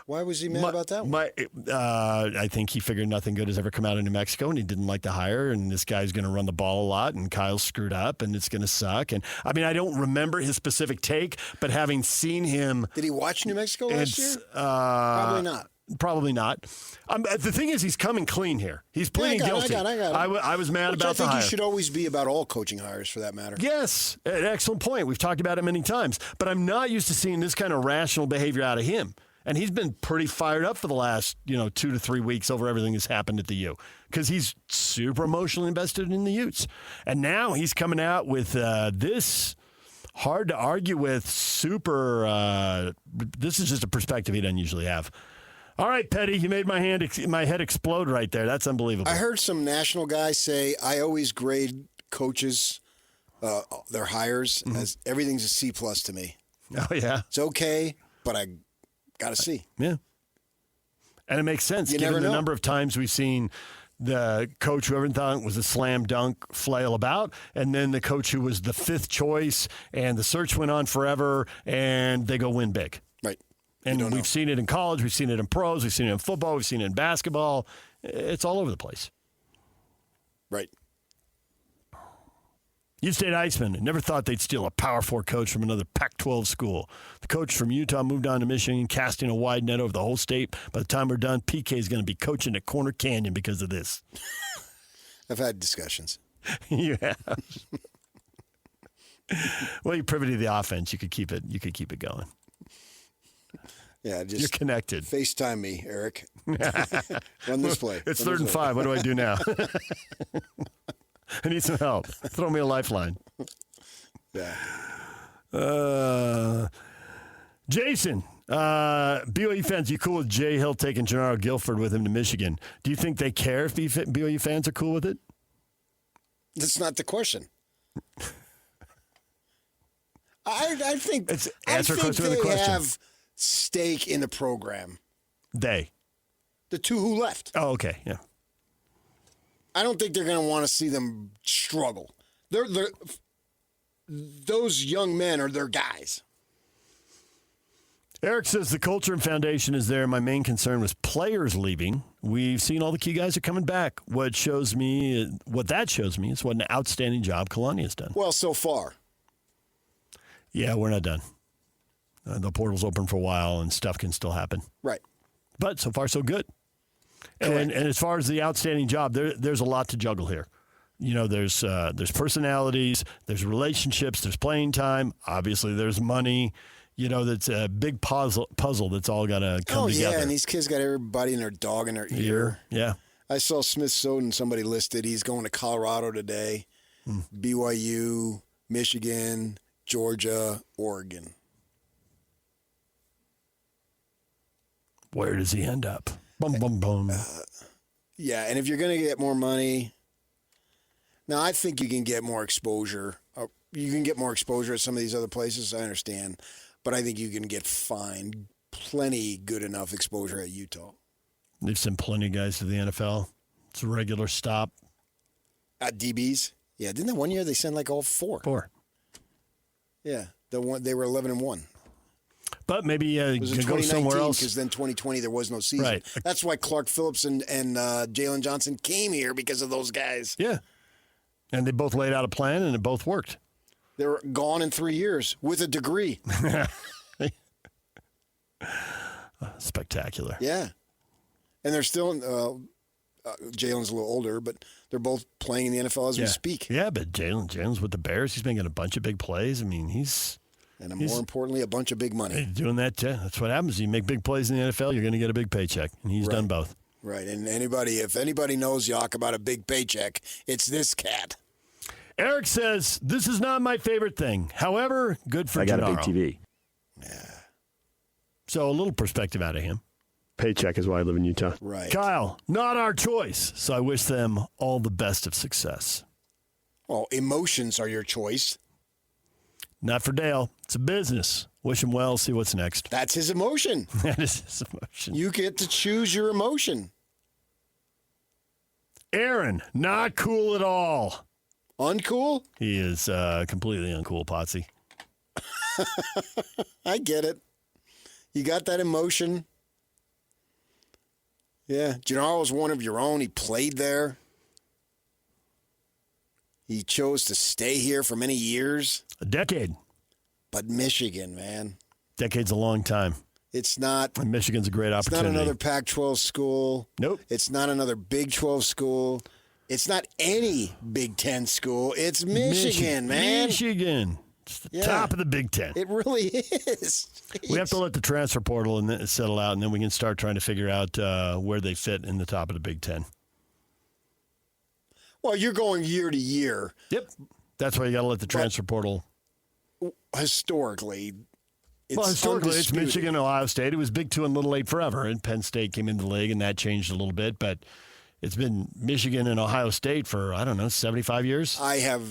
Why was he mad about that one? I think he figured nothing good has ever come out of New Mexico, and he didn't like the hire, and this guy's going to run the ball a lot, and Kyle's screwed up, and it's going to suck. And I mean, I don't remember his specific take, but having seen him... Did he watch New Mexico last year? Probably not. Probably not. The thing is, he's coming clean here. He's pleading guilty. I got it. I was mad about the hire. I think you should always be about all coaching hires, for that matter. Yes, an excellent point. We've talked about it many times. But I'm not used to seeing this kind of rational behavior out of him. And he's been pretty fired up for the last 2 to 3 weeks over everything that's happened at the U. Because he's super emotionally invested in the Utes. And now he's coming out with this hard to argue with super this is just a perspective he doesn't usually have. All right, Petty, you made my head explode right there. That's unbelievable. I heard some national guy say, I always grade coaches, their hires, as everything's a C+ to me. Oh, yeah. It's okay, but I got a C. Yeah. And it makes sense, given the number of times we've seen the coach who everyone thought was a slam dunk flail about, and then the coach who was the 5th choice, and the search went on forever, and they go win big. Right. And we've seen it in college, we've seen it in pros, we've seen it in football, we've seen it in basketball. It's all over the place. Right. U-State Iceman never thought they'd steal a Power 4 coach from another Pac-12 school. The coach from Utah moved on to Michigan, casting a wide net over the whole state. By the time we're done, PK is going to be coaching at Corner Canyon because of this. I've had discussions. You have. Well, you're privy to the offense. You could keep it going. Yeah, just you're connected. FaceTime me, Eric. Run this play. It's 3rd and 5. What do I do now? I need some help. Throw me a lifeline. Yeah. Jason, BYU fans, you cool with Jay Hill taking Jernaro Gilford with him to Michigan? Do you think they care if BYU fans are cool with it? That's not the question. I think it's answer a question with a they question. have stake in the program. They? The 2 who left. Oh, okay. Yeah. I don't think they're going to want to see them struggle. Those young men are their guys. Eric says the culture and foundation is there. My main concern was players leaving. We've seen all the key guys are coming back. What that shows me is what an outstanding job Kalani has done. Well, so far. Yeah, we're not done. The portal's open for a while, and stuff can still happen. Right. But so far, so good. And as far as the outstanding job, there's a lot to juggle here. There's personalities, there's relationships, there's playing time. Obviously, there's money. That's a big puzzle that's all got to come together. Oh, yeah, and these kids got everybody and their dog in their ear. Yeah. I saw Smith Soden, somebody listed. He's going to Colorado today, BYU, Michigan, Georgia, Oregon. Where does he end up? Boom, boom, boom. Yeah, and if you're going to get more money, now I think you can get more exposure. You can get more exposure at some of these other places, I understand. but I think you can get fined plenty good enough exposure at Utah. They've sent plenty of guys to the NFL. It's a regular stop. At DBs? Yeah, didn't that one year they sent like all 4? 4. Yeah, they were 11-1. But maybe you can go somewhere else. Because then 2020 there was no season. Right. That's why Clark Phillips and Jalen Johnson came here because of those guys. Yeah. And they both laid out a plan, and it both worked. They were gone in 3 years with a degree. Spectacular. Yeah. And they're still, Jalen's a little older, but they're both playing in the NFL as we speak. Yeah, but Jalen's with the Bears. He's making a bunch of big plays. I mean, And more importantly, a bunch of big money. He's doing that, too. That's what happens. You make big plays in the NFL, you're going to get a big paycheck. And he's done both. Right. And if anybody knows Yock about a big paycheck, it's this cat. Eric says, this is not my favorite thing. However, good for Jernaro. I got a big TV. Yeah. So a little perspective out of him. Paycheck is why I live in Utah. Right. Kyle, not our choice. So I wish them all the best of success. Well, emotions are your choice. Not for Dale. It's a business. Wish him well. See what's next. That's his emotion. That is his emotion. You get to choose your emotion. Aaron, not cool at all. Uncool? He is completely uncool, Potsy. I get it. You got that emotion. Yeah, Jernaro was one of your own. He played there. He chose to stay here for many years. A decade. But Michigan, man. Decade's a long time. It's not. And Michigan's a great opportunity. It's not another Pac-12 school. Nope. It's not another Big 12 school. It's not any Big 10 school. It's Michigan, man. Michigan. It's the top of the Big 10. It really is. Jeez. We have to let the transfer portal settle out, and then we can start trying to figure out where they fit in the top of the Big 10. Well, you're going year to year. Yep. That's why you got to let the transfer portal. Historically, it's it's Michigan, Ohio State. It was Big 2 and Little 8 forever, and Penn State came into the league, and that changed a little bit. But it's been Michigan and Ohio State for, 75 years. I have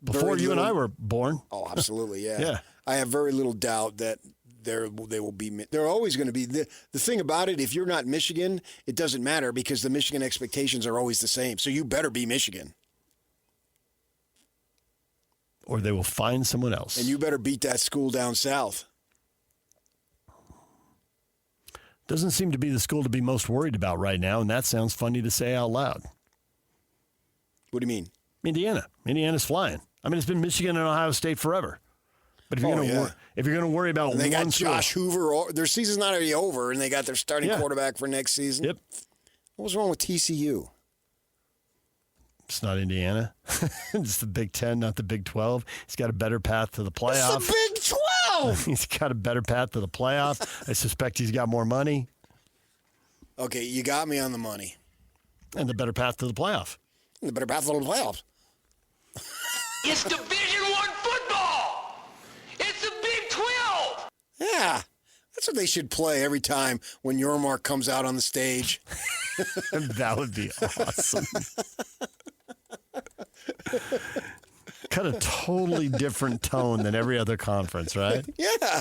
before you and I were born. Oh, absolutely, yeah. Yeah. I have very little doubt that they will be. They're always going to be. The thing about it, if you're not Michigan, it doesn't matter because the Michigan expectations are always the same. So you better be Michigan. Or they will find someone else. And you better beat that school down south. Doesn't seem to be the school to be most worried about right now, and that sounds funny to say out loud. What do you mean? Indiana. Indiana's flying. I mean, it's been Michigan and Ohio State forever. But if you're going to worry about and they one got Josh Hoover. Their season's not already over, and they got their starting quarterback for next season. Yep. What was wrong with TCU? It's not Indiana. It's the Big 10, not the Big 12. He's got a better path to the playoff. It's the Big 12! He's got a better path to the playoff. I suspect he's got more money. Okay, you got me on the money. And the better path to the playoff. And the better path to the playoffs. It's Division I football! It's the Big 12! Yeah, that's what they should play every time when Yormark comes out on the stage. That would be awesome. Cut a totally different tone than every other conference, right? Yeah.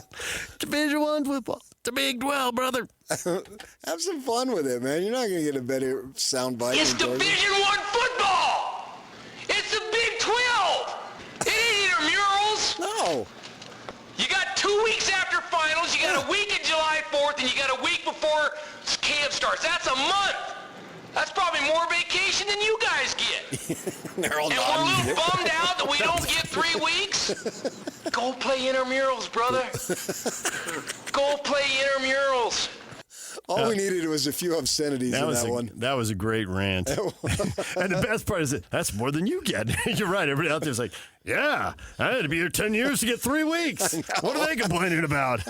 Division I football. The Big 12, brother. Have some fun with it, man. You're not going to get a better sound bite. It's Division I football! It's the Big 12! It ain't intramurals! No. You got 2 weeks after finals, you got a week in July 4th, and you got a week before camp starts. That's a month. That's probably more vacation than you guys get. They're all and we're a little bummed out that we don't get 3 weeks. Go play intramurals, brother. Go play intramurals. All we needed was a few obscenities in that one. That was a great rant. And the best part is that's more than you get. You're right. Everybody out there's like, yeah, I had to be here 10 years to get 3 weeks. What are they complaining about?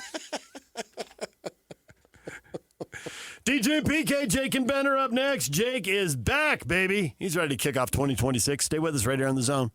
DJ and PK, Jake and Ben are up next. Jake is back, baby. He's ready to kick off 2026. Stay with us right here on The Zone.